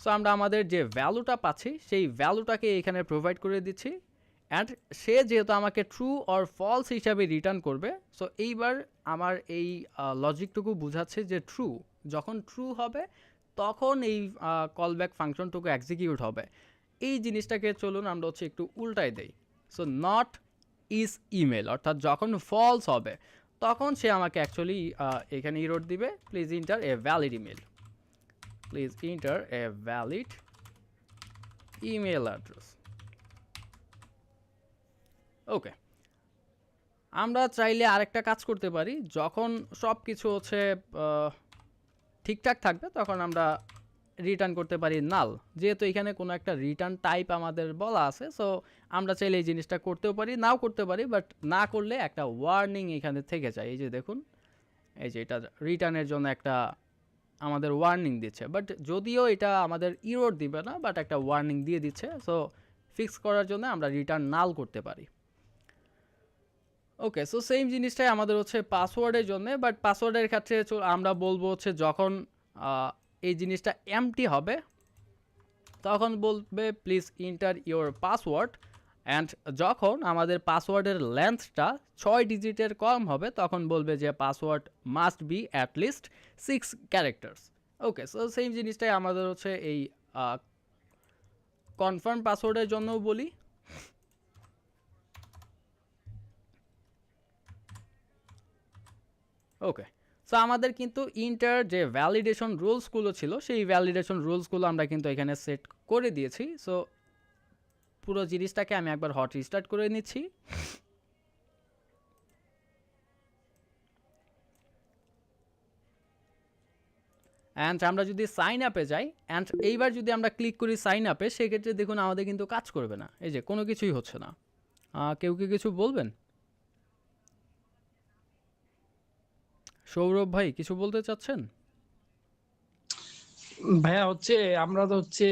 সো আমরা আমাদের যে ভ্যালুটা পাচ্ছি সেই ভ্যালুটাকে এখানে প্রোভাইড করে দিচ্ছি। অ্যান্ড সে যেহেতু আমাকে ট্রু অর ফলস হিসাবে রিটার্ন করবে, সো এইবার আমার এই লজিকটুকু বোঝাচ্ছে যে ট্রু, যখন ট্রু হবে তখন এই কলব্যাক ফাংশনটুকু এক্সিকিউট হবে। এই জিনিসটাকে চলুন আমরা হচ্ছে একটু উল্টাই দেই। সো নট ইজ ইমেল, অর্থাৎ যখন ফলস হবে তখন সে আমাকে অ্যাকচুয়ালি এখানে ইরোড দিবে, please enter a valid email, please enter a valid email address. Okay, আমরা চাইলে আরেকটা কাজ করতে পারি, যখন সব কিছু হচ্ছে ঠিকঠাক থাকবে তখন আমরা রিটার্ন করতে পারি নাল। যেহেতু এখানে কোনো একটা রিটার্ন টাইপ আমাদের বলা আছে, সো আমরা চাইলে এই জিনিসটা করতেও পারি, নাও করতে পারি, বাট না করলে একটা ওয়ার্নিং এখানে থেকে যায়। এই যে দেখুন, এই যে এটা রিটার্নের জন্য একটা আমাদের ওয়ার্নিং দিচ্ছে, বাট যদিও এটা আমাদের ইরোর দিবে না, বাট একটা ওয়ার্নিং দিয়ে দিচ্ছে। সো ফিক্স করার জন্য আমরা রিটার্ন নাল করতে পারি। ওকে, সো সেম জিনিসটাই আমাদের হচ্ছে পাসওয়ার্ডের জন্য, বাট পাসওয়ার্ডের ক্ষেত্রে আমরা বলবো হচ্ছে যখন এই জিনিসটা এমটি হবে তখন বলবে please inter your password. And যখন আমাদের পাসওয়ার্ডের লেন্থটা 6 ডিজিটের কম হবে তখন বলবে যে password must be at least 6 characters. Okay, so same জিনিসটাই আমাদের হচ্ছে এই কনফার্ম পাসওয়ার্ডের জন্যও বলি। ওকে, সো আমাদের কিন্তু ইন্টার যে ভ্যালিডেশন রুলসগুলো ছিল সেই ভ্যালিডেশন রুলসগুলো আমরা কিন্তু এখানে সেট করে দিয়েছি। সো পুরো জিনিসটাকে আমি একবার হট রিস্টার্ট করে নিচ্ছি। অ্যান্ড আমরা যদি সাইন আপে যাই, অ্যান্ড এইবার যদি আমরা ক্লিক করি সাইন আপে, সেক্ষেত্রে দেখুন আমাদের কিন্তু কাজ করবে না, এই যে কোনো কিছুই হচ্ছে না। কেউ কি কিছু বলবেন? সৌরভ ভাই কিছু বলতে চাচ্ছেন? ভাইয়া হচ্ছে আমরা তো হচ্ছে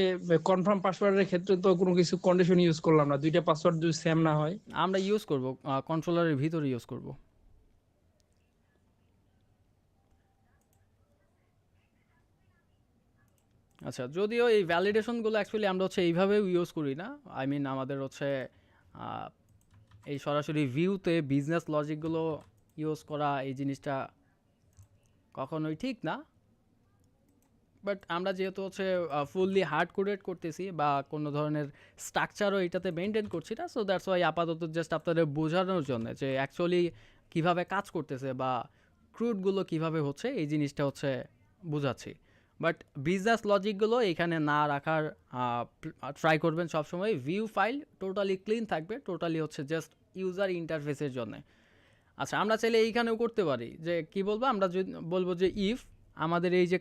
কনফার্ম পাসওয়ার্ডের ক্ষেত্রে তো কোনো কিছু কন্ডিশন ইউজ করলাম না, দুইটা পাসওয়ার্ড যদি সেম না হয়। আমরা ইউজ করব কন্ট্রোলারের ভিতরে ইউজ করব। আচ্ছা, যদিও এই ভ্যালিডেশনগুলো অ্যাকচুয়ালি আমরা হচ্ছে এইভাবেও ইউজ করি না। আই মিন আমাদের হচ্ছে এই সরাসরি ভিউতে বিজনেস লজিকগুলো ইউজ করা এই জিনিসটা কখনোই ঠিক না। বাট আমরা যেহেতু হচ্ছে ফুললি হার্ড কোডেড করতেছি বা কোনো ধরনের স্ট্রাকচারও এটাতে মেনটেন করছি না, সো দ্যাটস ওয়াই আপাতত জাস্ট আপনাদের বোঝানোর জন্য যে অ্যাকচুয়ালি কীভাবে কাজ করতেছে বা ক্রুডগুলো কীভাবে হচ্ছে এই জিনিসটা হচ্ছে বোঝাচ্ছি। বাট বিজনেস লজিকগুলো এখানে না রাখার ট্রাই করবেন সবসময়। ভিউ ফাইল টোটালি ক্লিন থাকবে, টোটালি হচ্ছে জাস্ট ইউজার ইন্টারফেসের জন্য। আচ্ছা, আমরা চাইলে এইখানেও করতে পারি যে কি বলবো, আমরা যদি বলবো যে ইফ আমাদের এই যে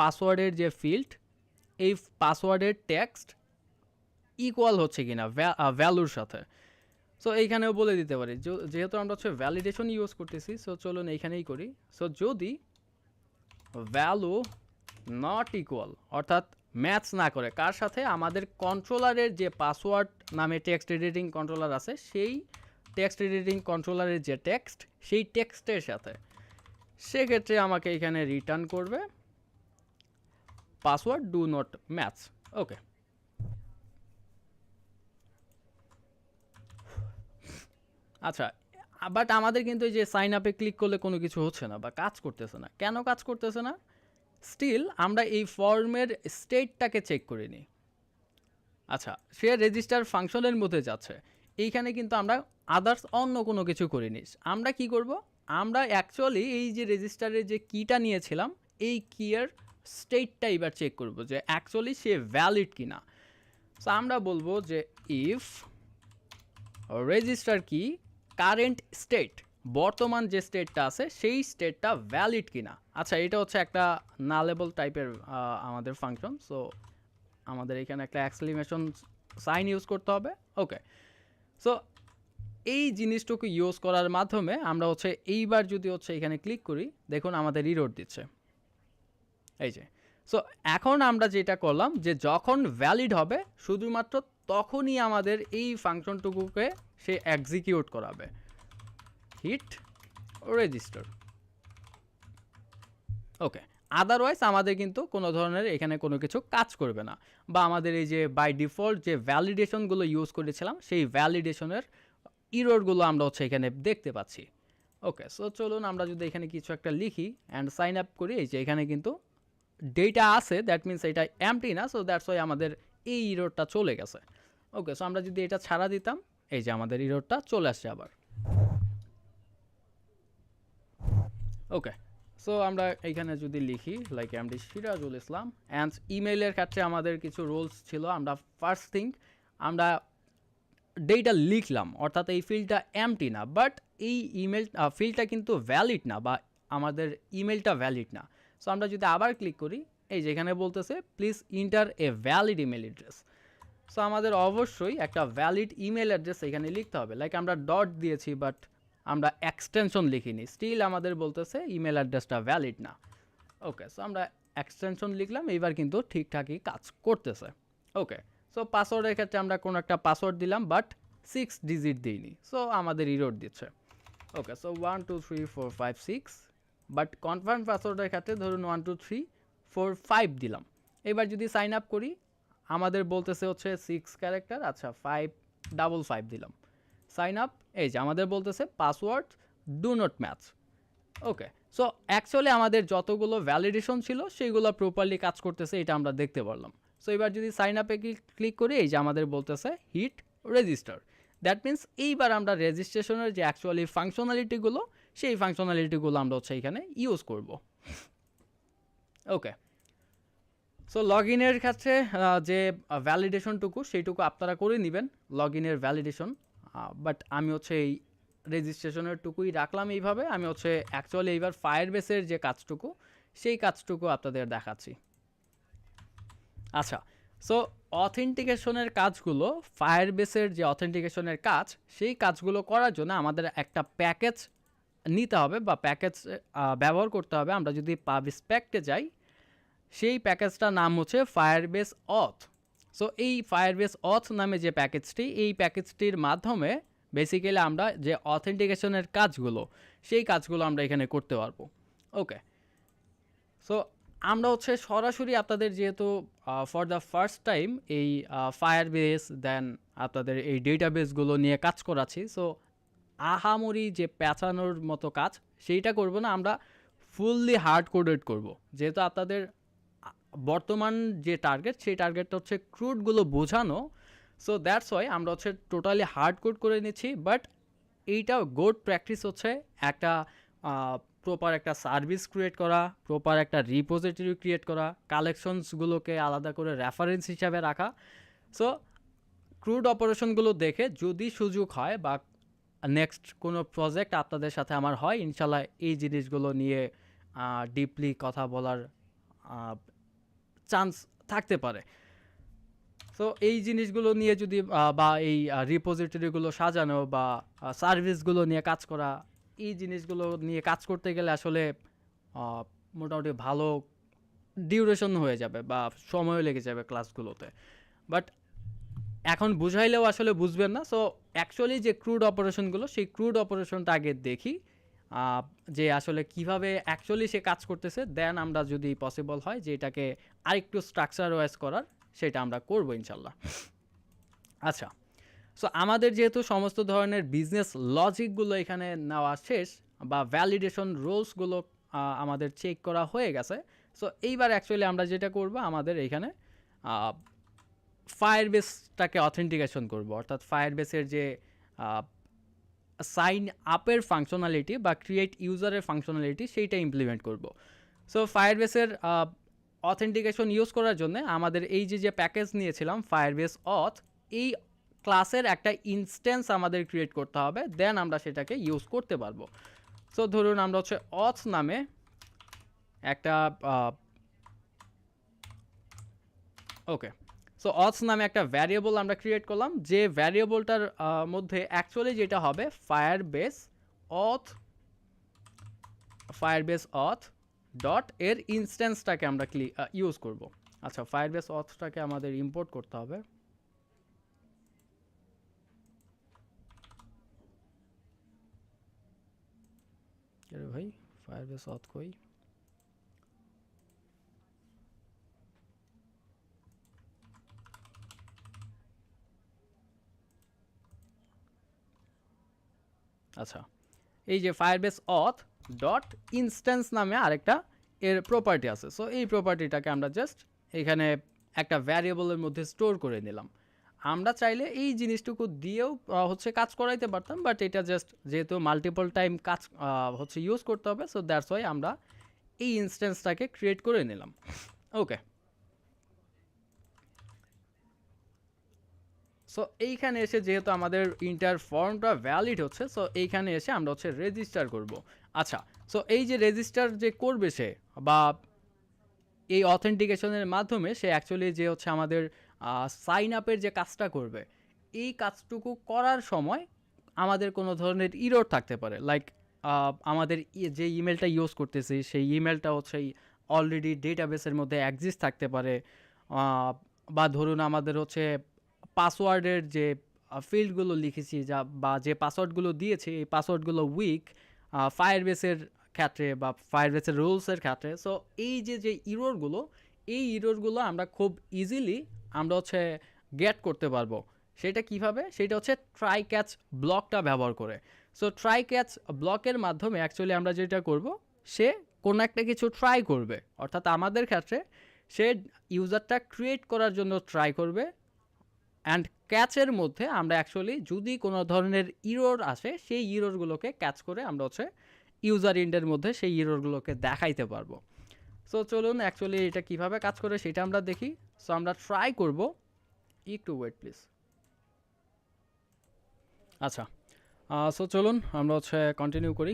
পাসওয়ার্ডের যে ফিল্ড, এই পাসওয়ার্ডের টেক্সট ইকুয়াল হচ্ছে কিনা ভ্যালুর সাথে। সো এইখানেও বলে দিতে পারি, যেহেতু আমরা হচ্ছে ভ্যালিডেশন ইউজ করতেছি, সো চলুন এইখানেই করি। সো যদি ভ্যালু নট ইকুয়াল, অর্থাৎ ম্যাচ না করে কার সাথে, আমাদের কন্ট্রোলারের যে পাসওয়ার্ড নামে টেক্সট এডিটিং কন্ট্রোলার আছে সেই টেক্সট এডিটিং কন্ট্রোলারের যে টেক্সট সেই টেক্সটের সাথে, সেক্ষেত্রে আমাকে এখানে রিটার্ন করবে পাসওয়ার্ড ডু নট ম্যাচ। ওকে, আচ্ছা, বাট আমাদের কিন্তু এই যে সাইন আপে ক্লিক করলে কোনো কিছু হচ্ছে না বা কাজ করতেছে না। কেন কাজ করতেছে না? স্টিল আমরা এই ফর্মের স্টেটটাকে চেক করে নিই। আচ্ছা, সে রেজিস্টার ফাংশনের মধ্যে যাচ্ছে, এইখানে কিন্তু আমরা আদার্স অন্য কোনো কিছু করিনি। আমরা কি করব, আমরা অ্যাকচুয়ালি এই যে রেজিস্টারের যে কিটা নিয়েছিলাম এই কিয়ের স্টেটটা এবার চেক করব যে অ্যাকচুয়ালি সে ভ্যালিড কিনা। সো আমরা বলবো যে ইফ রেজিস্টার কি কারেন্ট স্টেট, বর্তমান যে স্টেটটা আছে সেই স্টেটটা ভ্যালিড কিনা। আচ্ছা, এটা হচ্ছে একটা নালেবল টাইপের আমাদের ফাংশন। সো আমাদের এখানে একটা এক্সক্লেমেশন সাইন ইউজ করতে হবে। ওকে, সো এই জিনিসটুকু ইউজ করার মাধ্যমে আমরা হচ্ছে এইবার যদি হচ্ছে এখানে ক্লিক করি, দেখুন আমাদের ইরর দিচ্ছে এই যে। সো এখন আমরা যেটা করলাম যে যখন ভ্যালিড হবে শুধুমাত্র তখনই আমাদের এই ফাংশনটুকুকে সে এক্সিকিউট করাবে, হিট রেজিস্টার। ওকে, আদারওয়াইজ আমাদের কিন্তু কোনো ধরনের এখানে কোনো কিছু কাজ করবে না, বা আমাদের এই যে বাই ডিফল্ট যে ভ্যালিডেশনগুলো ইউজ করেছিলাম সেই ভ্যালিডেশনের ইররগুলো আমরা হচ্ছে এখানে দেখতে পাচ্ছি। ওকে, সো চলুন আমরা যদি এখানে কিছু একটা লিখি অ্যান্ড সাইন আপ করি, এই যে এখানে কিন্তু ডেটা আছে, দ্যাট মিনস এটা এমটি না, সো দ্যাটস ওয়াই আমাদের এই ইররটা চলে গেছে। ওকে, সো আমরা যদি এটা ছাড়া দিতাম, এই যে আমাদের ইররটা চলে আসছে আবার। ওকে, সো আমরা এইখানে যদি লিখি like MD Sirajul Islam and ইমেইলের ক্ষেত্রে আমাদের কিছু রুলস ছিল। আমরা ফার্স্ট থিং আমরা ডেটা লিখলাম, অর্থাৎ এই ফিল্ডটা এমটি না, বাট এই ইমেল ফিল্ডটা কিন্তু ভ্যালিড না, বা আমাদের ইমেলটা ভ্যালিড না। সো আমরা যদি আবার ক্লিক করি, এই যেখানে বলতেছে please enter a valid email address. So আমাদের অবশ্যই একটা ভ্যালিড ইমেল অ্যাড্রেস এখানে লিখতে হবে। লাইক আমরা ডট দিয়েছি বাট আমরা এক্সটেনশন লিখিনি, স্টিল আমাদের বলতেছে ইমেল অ্যাড্রেসটা ভ্যালিড না। ওকে, সো আমরা এক্সটেনশন লিখলাম, এইবার কিন্তু ঠিকঠাকই কাজ করতেছে। ওকে, সো পাসওয়ার্ডের ক্ষেত্রে আমরা কোনো একটা পাসওয়ার্ড দিলাম বাট 6 ডিজিট দিইনি, সো আমাদের ইরর দিচ্ছে। ওকে, সো 1 2 3 4 5 6, বাট কনফার্ম পাসওয়ার্ডের ক্ষেত্রে ধরুন 1 2 3 4 5 দিলাম। এবার যদি সাইন আপ করি, আমাদের বলতেছে হচ্ছে 6 ক্যারেক্টার, আচ্ছা 555 দিলাম, সাইন আপ। এই যে আমাদের বলতেছে password do not match. Okay, so actually আমাদের যতগুলো ভ্যালিডেশন ছিল সেইগুলো প্রপারলি কাজ করতেছে, এটা আমরা দেখতে পারলাম। সো এবার যদি সাইন আপে ক্লিক করি, এই যে আমাদের বলতেছে হিট রেজিস্টার, দ্যাট মিন্স এইবার আমরা রেজিস্ট্রেশনের যে অ্যাকচুয়ালি ফাংশনালিটিগুলো সেই ফাংশনালিটিগুলো আমরা হচ্ছে এখানে ইউজ করব। ওকে, সো লগ ইনের ক্ষেত্রে যে ভ্যালিডেশনটুকু সেইটুকু আপনারা করে নেবেন, লগ ইনের ভ্যালিডেশন, বাট আমি হচ্ছে এই রেজিস্ট্রেশনের টুকুই রাখলাম এইভাবে। আমি হচ্ছে অ্যাকচুয়ালি এইবার ফায়ারবেসের যে কাজটুকু সেই কাজটুকু আপনাদের দেখাচ্ছি। আচ্ছা, সো অথেন্টিকেশনের কাজগুলো, ফায়ারবেসের যে অথেন্টিকেশনের কাজ সেই কাজগুলো করার জন্য আমাদের একটা প্যাকেজ নিতে হবে বা প্যাকেজ ব্যবহার করতে হবে। আমরা যদি পাব স্পেক্টে যাই, সেই প্যাকেজটার নাম হচ্ছে ফায়ারবেস অথ। সো এই ফায়ারবেস অথ নামে যে প্যাকেজটি, এই প্যাকেজটির মাধ্যমে বেসিক্যালি আমরা যে অথেন্টিকেশনের কাজগুলো সেই কাজগুলো আমরা এখানে করতে পারবো। ওকে, সো আমরা হচ্ছে সরাসরি আপনাদের যেহেতু ফর দ্য ফার্স্ট টাইম এই ফায়ারবেস দেন আপনাদের এই ডেটাবেসগুলো নিয়ে কাজ করাচ্ছি, সো আহামরি যে পেঁচানোর মতো কাজ সেইটা করব না, আমরা ফুললি হার্ড কোডেড করব। যেহেতু আপনাদের বর্তমান যে টার্গেট সেই টার্গেটটা হচ্ছে ক্রুডগুলো বোঝানো, সো দ্যাটস ওয়াই আমরা হচ্ছে টোটালি হার্ড কোড করে নিচ্ছি। বাট এইটা গুড প্র্যাকটিস হচ্ছে একটা প্রপার একটা সার্ভিস ক্রিয়েট করা, প্রপার একটা রিপোজিটরি ক্রিয়েট করা, কালেকশনসগুলোকে আলাদা করে রেফারেন্স হিসাবে রাখা। সো ক্রুড অপারেশনগুলো দেখে যদি সুযোগ হয় বা নেক্সট কোনো প্রজেক্ট আপনাদের সাথে আমার হয়, ইনশাল্লাহ এই জিনিসগুলো নিয়ে ডিপলি কথা বলার চান্স থাকতে পারে। সো এই জিনিসগুলো নিয়ে যদি বা এই রিপোজিটরিগুলো সাজানো বা সার্ভিসগুলো নিয়ে কাজ করা, এই জিনিসগুলো নিয়ে কাজ করতে গেলে আসলে মোটামুটি ভালো ডিউরেশন হয়ে যাবে বা সময়ও লেগে যাবে ক্লাসগুলোতে। বাট এখন বুঝাইলেও আসলে বুঝবেন না। সো অ্যাকচুয়ালি যে ক্রুড অপারেশনগুলো সেই ক্রুড অপারেশনটা আগে দেখি যে আসলে কিভাবে অ্যাকচুয়ালি সে কাজ করতেছে, দেন আমরা যদি পসিবল হয় যে এটাকে আরেকটু স্ট্রাকচার ওয়াইজ করার, সেটা আমরা করবো ইনশাল্লাহ। আচ্ছা, সো আমাদের যেহেতু সমস্ত ধরনের বিজনেস লজিকগুলো এখানে নেওয়া শেষ বা ভ্যালিডেশন রুলসগুলো আমাদের চেক করা হয়ে গেছে, সো এইবার অ্যাকচুয়ালি আমরা যেটা করব, আমাদের এখানে ফায়ারবেসটাকে অথেন্টিকেশন করব, অর্থাৎ ফায়ারবেসের যে সাইন আপের ফাংশনালিটি বা ক্রিয়েট ইউজারের ফাংশনালিটি সেইটা ইমপ্লিমেন্ট করব। সো ফায়ারবেসের অথেন্টিকেশন ইউজ করার জন্য আমাদের এই যে প্যাকেজ নিয়েছিলাম ফায়ারবেস অথ, এই ক্লাসের একটা ইনস্ট্যান্স আমাদের ক্রিয়েট করতে হবে, দেন আমরা সেটাকে ইউজ করতে পারবো। সো ধরুন আমরা হচ্ছে অথ নামে একটা ওকে, সো অথ নামে একটা ভ্যারিয়েবল আমরা ক্রিয়েট করলাম, যে ভ্যারিয়েবলটার মধ্যে অ্যাকচুয়ালি যেটা হবে ফায়ারবেস অথ ডট এর ইনস্ট্যান্সটাকে আমরা ইউজ করব। আচ্ছা, ফায়ারবেস অথটাকে আমাদের ইম্পোর্ট করতে হবে। ভাই ফায়ারবেস অথ কই? আচ্ছা, এই যে ফায়ারবেস অথ ডট ইনস্ট্যান্স নামে আরেকটা এর প্রপার্টি আছে। সো এই প্রপার্টিটাকে আমরা জাস্ট এখানে একটা ভ্যারিয়েবলের মধ্যে স্টোর করে নিলাম। আমরা চাইলে এই জিনিসটুকু দিয়েও হচ্ছে কাজ করাইতে পারতাম, বাট এটা জাস্ট যেহেতু মাল্টিপল টাইম কাজ হচ্ছে ইউজ করতে হবে, সো দ্যাটস ওয়াই আমরা এই ইনস্ট্যান্সটাকে ক্রিয়েট করে নিলাম। ওকে, সো এইখানে এসে যেহেতু আমাদের ইন্টার ফর্মটা ভ্যালিড হচ্ছে, সো এইখানে এসে আমরা হচ্ছে রেজিস্টার করব। আচ্ছা, সো এই যে রেজিস্টার যে করবে সে, বা এই অথেন্টিকেশনের মাধ্যমে সে অ্যাকচুয়ালি যে হচ্ছে আমাদের সাইন আপের যে কাজটা করবে, এই কাজটুকু করার সময় আমাদের কোনো ধরনের ইরর থাকতে পারে। লাইক আমাদের যে ইমেলটা ইউজ করতেছি সেই ইমেলটা হচ্ছে অলরেডি ডেটাবেসের মধ্যে এক্সিস্ট থাকতে পারে, বা ধরুন আমাদের হচ্ছে পাসওয়ার্ডের যে ফিল্ডগুলো লিখেছি বা যে পাসওয়ার্ডগুলো দিয়েছি এই পাসওয়ার্ডগুলো উইক ফায়ারবেসের ক্ষেত্রে বা ফায়ারবেসের রুলসের ক্ষেত্রে। সো এই যে ইররগুলো, এই ইররগুলো আমরা খুব ইজিলি আমরা হচ্ছে গেট করতে পারবো। সেটা কিভাবে? সেটা হচ্ছে ট্রাই ক্যাচ ব্লকটা ব্যবহার করে। সো ট্রাই ক্যাচ ব্লকের মাধ্যমে অ্যাকচুয়ালি আমরা যেটা করব, সে কোনো একটা কিছু ট্রাই করবে, অর্থাৎ আমাদের ক্ষেত্রে সে ইউজারটা ক্রিয়েট করার জন্য ট্রাই করবে, অ্যান্ড ক্যাচের মধ্যে আমরা অ্যাকচুয়ালি যদি কোনো ধরনের ইরর আসে সেই ইররগুলোকে ক্যাচ করে আমরা হচ্ছে ইউজার ইন্ডের মধ্যে সেই ইররগুলোকে দেখাইতে পারবো। সো চলুন অ্যাকচুয়ালি এটা কিভাবে কাজ করে সেটা আমরা দেখি। সো আমরা ট্রাই করব, একটু ওয়েট প্লিজ। আচ্ছা, সো চলুন আমরা হচ্ছে কন্টিনিউ করি।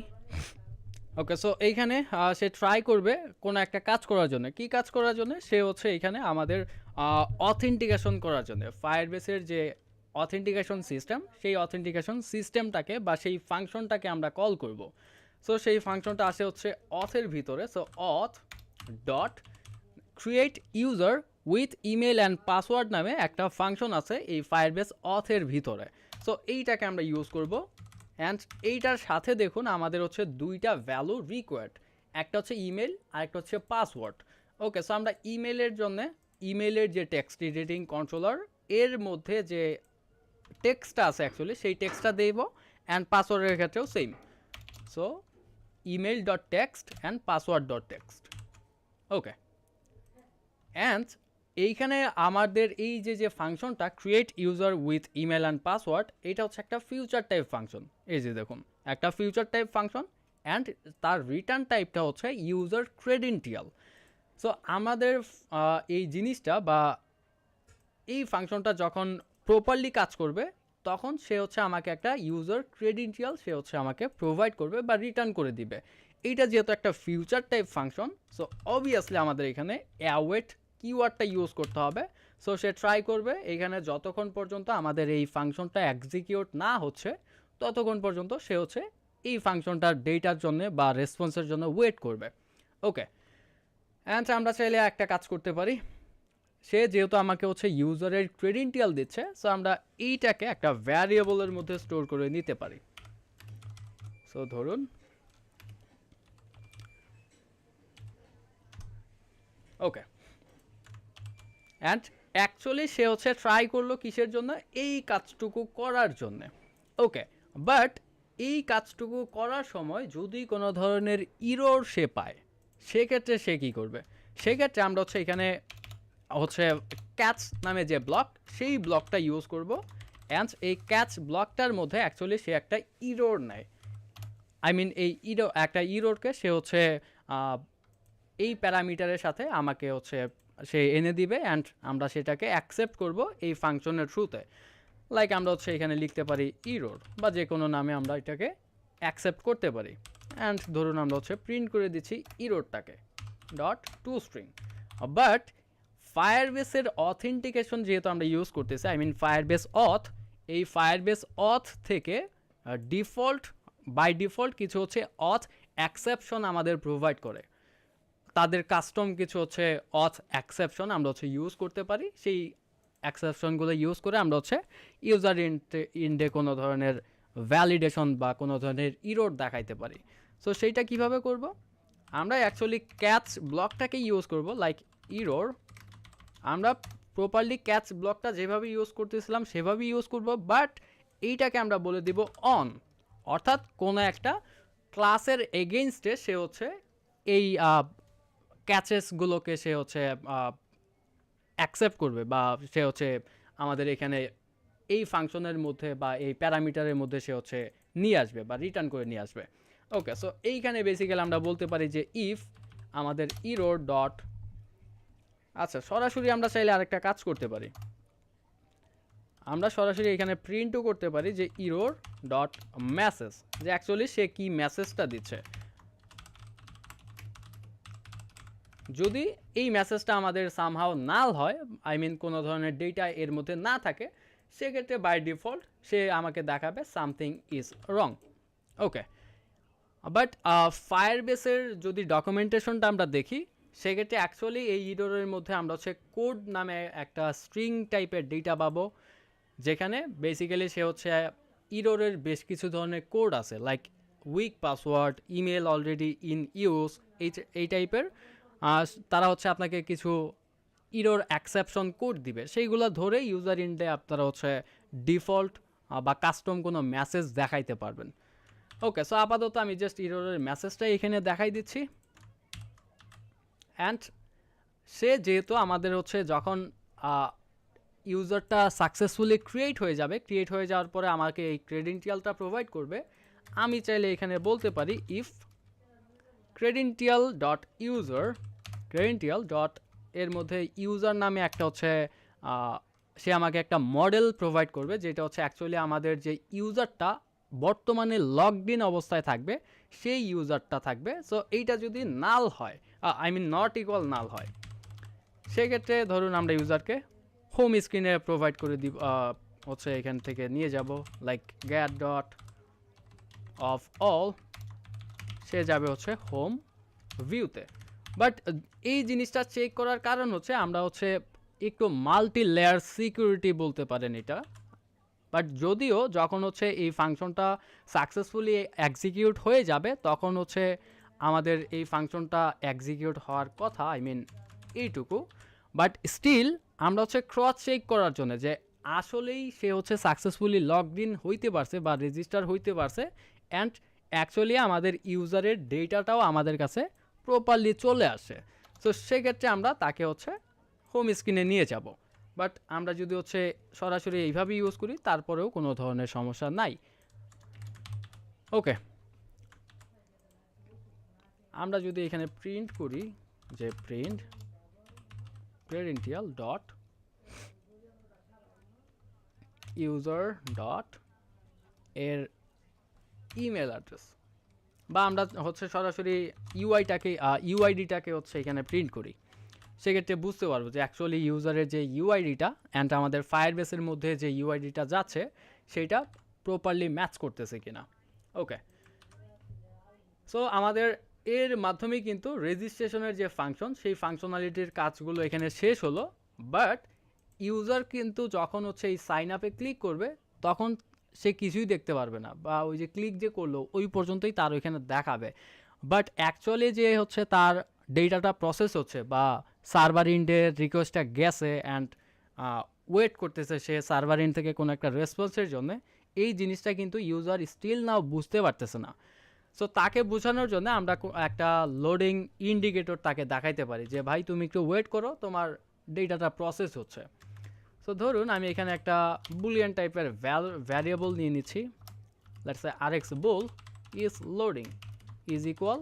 ওকে, সো এইখানে সে ট্রাই করবে কোনো একটা কাজ করার জন্য। কি কাজ করার জন্য? সে হচ্ছে এইখানে আমাদের অথেন্টিকেশন করার জন্য ফায়ারবেসের যে অথেন্টিকেশন সিস্টেম, সেই অথেন্টিকেশন সিস্টেমটাকে বা সেই ফাংশনটাকে আমরা কল করব। সো সেই ফাংশনটা আসে হচ্ছে অথের ভিতরে। So auth dot create user with email and password নামে একটা ফাংশন আছে এই ফায়ারবেস অথের ভিতরে। সো এইটাকে আমরা ইউজ করব, অ্যান্ড এইটার সাথে দেখুন আমাদের হচ্ছে দুইটা ভ্যালু রিকোয়ার্ড, একটা হচ্ছে ইমেল আর একটা হচ্ছে পাসওয়ার্ড। ওকে, সো আমরা ইমেলের জন্য ইমেলের যে টেক্সট এডিটিং কন্ট্রোলার এর মধ্যে যে টেক্সটটা আছে অ্যাকচুয়ালি সেই টেক্সটটা দেব, অ্যান্ড পাসওয়ার্ডের ক্ষেত্রেও same. So email dot text and password dot text. Okay, and এইখানে আমাদের এই যে ফাংশনটা create user with email and password, এটা হচ্ছে একটা ফিউচার টাইপ ফাংশন। এই যে দেখুন একটা ফিউচার টাইপ ফাংশন, অ্যান্ড তার রিটার্ন টাইপটা হচ্ছে ইউজার ক্রেডেন্টিয়াল। সো আমাদের এই জিনিসটা বা এই ফাংশনটা যখন প্রপারলি কাজ করবে তখন সে হচ্ছে আমাকে একটা ইউজার ক্রেডেন্টিয়াল সে হচ্ছে আমাকে প্রোভাইড করবে বা রিটার্ন করে দিবে। এইটা যেহেতু একটা future type function, so obviously আমাদের এখানে অ্যাওয়েট কিওয়ার্ডটা ইউজ করতে হবে। সো সে ট্রাই করবে এখানে যতক্ষণ পর্যন্ত আমাদের এই ফাংশনটা এক্সিকিউট না হচ্ছে ততক্ষণ পর্যন্ত সে হচ্ছে এই ফাংশনটার ডেটার জন্য বা রেসপন্সের জন্য ওয়েট করবে। ওকে, অ্যান্ড আমরা চাইলে একটা কাজ করতে পারি, সে যেহেতু আমাকে হচ্ছে ইউজারের ক্রেডেন্টিয়াল দিচ্ছে, সো আমরা এইটাকে একটা ভ্যারিয়েবলের মধ্যে স্টোর করে নিতে পারি। সো ধরুন ওকে, অ্যান্ড অ্যাকচুয়ালি সে হচ্ছে ট্রাই করলো কিসের জন্য? এই কাজটুকু করার জন্য। ওকে, বাট এই কাজটুকু করার সময় যদি কোনো ধরনের ইরর সে পায় সেক্ষেত্রে সে কী করবে? সেক্ষেত্রে আমরা হচ্ছে এখানে হচ্ছে ক্যাচ নামে যে ব্লক সেই ব্লকটা ইউজ করব, অ্যান্ড এই ক্যাচ ব্লকটার মধ্যে অ্যাকচুয়ালি সে একটা ইরোর নেয়। আই মিন এই একটা ইরোরকে সে হচ্ছে এই প্যারামিটারের সাথে আমাকে হচ্ছে সে এনে দিবে অ্যান্ড আমরা সেটাকে অ্যাকসেপ্ট করব এই ফাংশনের থ্রুতে। লাইক আমরা হচ্ছে এখানে লিখতে পারি ইরোর বা যে কোনো নামে আমরা এটাকে অ্যাকসেপ্ট করতে পারি। অ্যান্ড ধরুন আমরা হচ্ছে প্রিন্ট করে দিচ্ছি ইরোরটাকে ডট টু স্ট্রিং। বাট ফায়ারবেসের অথেন্টিকেশন যেহেতু আমরা ইউজ করতেছি, আই মিন ফায়ারবেস অথ, এই ফায়ারবেস অথ থেকে বাই ডিফল্ট কিছু হচ্ছে অথ অ্যাকসেপশন আমাদের প্রোভাইড করে। তাদের কাস্টম কিছু হচ্ছে অথ অ্যাকসেপশন আমরা হচ্ছে ইউজ করতে পারি। সেই অ্যাকসেপশনগুলো ইউজ করে আমরা হচ্ছে ইউজার ইন্ডে কোনো ধরনের ভ্যালিডেশন বা কোনো ধরনের ইরোর দেখাইতে পারি। সো সেইটা কিভাবে করব? আমরা অ্যাকচুয়ালি ক্যাচ ব্লকটাকে ইউজ করব, লাইক ইরোর। আমরা প্রপারলি ক্যাচ ব্লকটা যেভাবে ইউজ করতেছিলাম সেভাবেই ইউজ করব, বাট এইটাকে আমরা বলে দিব অন, অর্থাৎ কোনো একটা ক্লাসের এগেইনস্টে সে হচ্ছে এই ক্যাচেসগুলোকে সে হচ্ছে অ্যাকসেপ্ট করবে বা সে হচ্ছে আমাদের এখানে এই ফাংশনের মধ্যে বা এই প্যারামিটারের মধ্যে সে হচ্ছে নিয়ে আসবে বা রিটার্ন করে নিয়ে আসবে। ওকে, সো এইখানে বেসিক্যালি আমরা বলতে পারি যে ইফ আমাদের ইরোর ডট, আচ্ছা সরাসরি আমরা চাইলে আরেকটা কাজ করতে পারি, আমরা সরাসরি এখানে প্রিন্টও করতে পারি যে ইরোর ডট মেসেজ, যে অ্যাকচুয়ালি সে কি মেসেজটা দিচ্ছে। যদি এই মেসেজটা আমাদের সামহাও নাল হয়, আই মিন কোনো ধরনের ডেটা এর মধ্যে না থাকে, সেক্ষেত্রে বাই ডিফল্ট সে আমাকে দেখাবে something is wrong. Okay, but ফায়ারবেসের যদি ডকুমেন্টেশনটা আমরা দেখি, সেক্ষেত্রে অ্যাকচুয়ালি এই ইরোরের মধ্যে আমরা হচ্ছে কোড নামে একটা স্ট্রিং টাইপের ডেটা পাবো, যেখানে বেসিক্যালি সে হচ্ছে ইরোরের বেশ কিছু ধরনের কোড আছে, like week password, email already in use, এই টাইপের। তারা হচ্ছে আপনাকে কিছু ইরোর অ্যাকসেপশন কোড দিবে, সেইগুলো ধরে ইউজার ইন্ডে আপনারা হচ্ছে ডিফল্ট বা কাস্টম কোনো মেসেজ দেখাইতে পারবেন। ওকে, সো আপাতত আমি জাস্ট ইরোরের মেসেজটা এখানে দেখাই দিচ্ছি। অ্যান্ড সে যেহেতু আমাদের হচ্ছে যখন ইউজারটা সাকসেসফুলি ক্রিয়েট হয়ে যাওয়ার পরে আমাকে এই ক্রেডেনশিয়ালটা প্রোভাইড করবে, আমি চাইলে এখানে বলতে পারি if credential dot user, credential dot এর মধ্যে ইউজার নামে একটা হচ্ছে সে আমাকে একটা মডেল প্রোভাইড করবে, যেটা হচ্ছে অ্যাকচুয়ালি আমাদের যে ইউজারটা বর্তমানে লগড ইন অবস্থায় থাকবে সেই ইউজারটা থাকবে। সো এইটা যদি নাল হয়, আই মিন নট ইকুয়াল নাল হয়, সেক্ষেত্রে ধরুন আমরা ইউজারকে হোম স্ক্রিনে প্রোভাইড করে দিব, হচ্ছে এখান থেকে নিয়ে যাব লাইক গ্যাট ডট অফ অল, সে যাবে হচ্ছে হোম ভিউতে। বাট এই জিনিসটা চেক করার কারণ হচ্ছে আমরা হচ্ছে একটু মাল্টি লেয়ার সিকিউরিটি বলতে পারেন এটা। বাট যদিও যখন হচ্ছে এই ফাংশনটা সাকসেসফুলি এক্সিকিউট হয়ে যাবে, তখন হচ্ছে আমাদের এই ফাংশনটা এক্সিকিউট হওয়ার কথা, আই মিন এইটুকু। বাট স্টিল আমরা হচ্ছে ক্রস চেক করার জন্য যে আসলেই সে হচ্ছে সাকসেসফুলি লগড ইন হইতে পারছে বা রেজিস্টার হইতে পারছে, অ্যান্ড অ্যাকচুয়ালি আমাদের ইউজারের ডেটাটাও আমাদের কাছে প্রপারলি চলে আসে। তো সেক্ষেত্রে আমরা তাকে হচ্ছে হোম স্ক্রিনে নিয়ে যাব। বাট আমরা যদি হচ্ছে সরাসরি এইভাবে ইউজ করি, তারপরেও কোনো ধরনের সমস্যা নাই। ওকে, আমরা যদি এখানে প্রিন্ট করি যে print credential dot user dot এর ইমেল অ্যাড্রেস, বা আমরা হচ্ছে সরাসরি ইউআইডিটাকে হচ্ছে এখানে প্রিন্ট করি, সেক্ষেত্রে বুঝতে পারবো যে অ্যাকচুয়ালি ইউজারের যে ইউআইডিটা অ্যান্ড আমাদের ফায়ারবেসের মধ্যে যে ইউআইডিটা যাচ্ছে সেইটা প্রপারলি ম্যাচ করতেছে কিনা। ওকে, সো আমাদের এর মাধ্যমে কিন্তু রেজিস্ট্রেশনের যে ফাংশন, সেই ফাংশনালিটির কাজগুলো এখানে শেষ হলো। বাট ইউজার কিন্তু যখন হচ্ছে এই সাইন আপে ক্লিক করবে, তখন সে কিছুই দেখতে পারবে না, বা ওই যে ক্লিক যে করলো ওই পর্যন্তই তার ওইখানে দেখাবে। বাট অ্যাকচুয়ালি যে হচ্ছে তার ডেটাটা প্রসেস হচ্ছে বা সার্ভার ইন্ডের রিকোয়েস্টটা গেছে অ্যান্ড ওয়েট করতেছে সে সার্ভার ইন্ড থেকে কোনো একটা রেসপন্সের জন্য, এই জিনিসটা কিন্তু ইউজার স্টিল নাও বুঝতে পারতেছে না। সো তাকে বোঝানোর জন্য আমরা একটা লোডিং ইন্ডিকেটর তাকে দেখাইতে পারি যে ভাই তুমি একটু ওয়েট করো, তোমার ডেটাটা প্রসেস হচ্ছে। সো সো ধরুন আমি এখানে একটা বুলিয়ান টাইপের ভ্যারিয়েবল নিয়ে নিচ্ছি, let's say rx bull is loading is equal,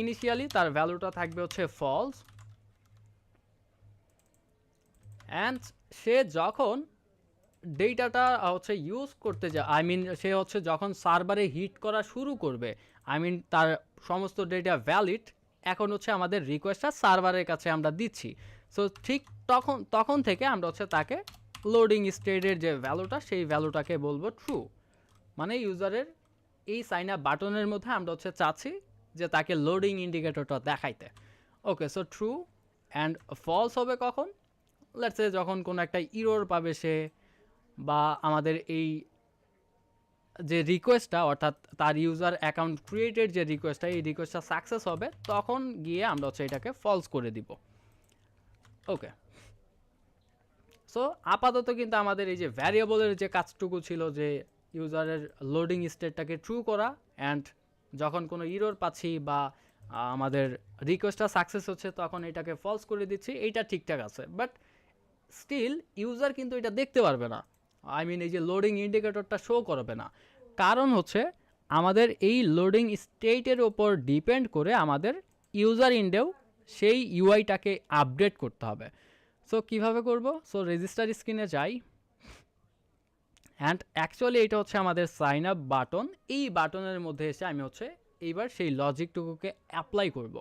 initially তার ভ্যালুটা থাকবে হচ্ছে ফলস, অ্যান্ড সে যখন ডেটাটা হচ্ছে ইউজ করতে যায়, আই মিন সে হচ্ছে যখন সার্ভারে হিট করা শুরু করবে, আই মিন তার সমস্ত ডেটা ভ্যালিড, এখন হচ্ছে আমাদের রিকোয়েস্টটা সার্ভারের কাছে আমরা দিচ্ছি। সো ঠিক তখন থেকে আমরা হচ্ছে তাকে লোডিং স্টেটের যে ভ্যালুটা সেই ভ্যালুটাকে বলবো ট্রু, মানে ইউজারের এই সাইন আপ বাটনের মধ্যে আমরা হচ্ছে চাচ্ছি যে তাকে লোডিং ইন্ডিকেটরটা দেখাইতে। ওকে, সো ট্রু অ্যান্ড ফলস হবে কখন, লেটস সে যখন কোনো একটা ইরর পাবে সে, বা আমাদের এই যে রিকোয়েস্টটা অর্থাৎ তার ইউজার অ্যাকাউন্ট ক্রিয়েটেড যে রিকোয়েস্টটা, এই রিকোয়েস্টটা সাকসেস হবে, তখন গিয়ে আমরা হচ্ছে এটাকে ফলস করে দিব। ওকে, সো আপাতত কিন্তু আমাদের এই যে ভ্যারিয়েবলের যে কাজটুকু ছিল যে ইউজারের লোডিং স্টেটটাকে ট্রু করা, অ্যান্ড যখন কোনো ইরর পাচ্ছি বা আমাদের রিকোয়েস্টটা সাকসেস হচ্ছে তখন এটাকে ফলস করে দিচ্ছি, এইটা ঠিকঠাক আছে। বাট স্টিল ইউজার কিন্তু এটা দেখতে পারবে না, আই মিন এই যে লোডিং ইন্ডিকেটরটা শো করবে না, কারণ হচ্ছে আমাদের এই লোডিং স্টেটের ওপর ডিপেন্ড করে আমাদের ইউজার ইন্ডেও সেই ইউআইটাকে আপডেট করতে হবে। সো কীভাবে করব, সো রেজিস্টার স্ক্রিনে যাই, অ্যান্ড অ্যাকচুয়ালি এটা হচ্ছে আমাদের সাইন আপ বাটন, এই বাটনের মধ্যে এসে আমি হচ্ছে এইবার সেই লজিকটুকুকে অ্যাপ্লাই করব।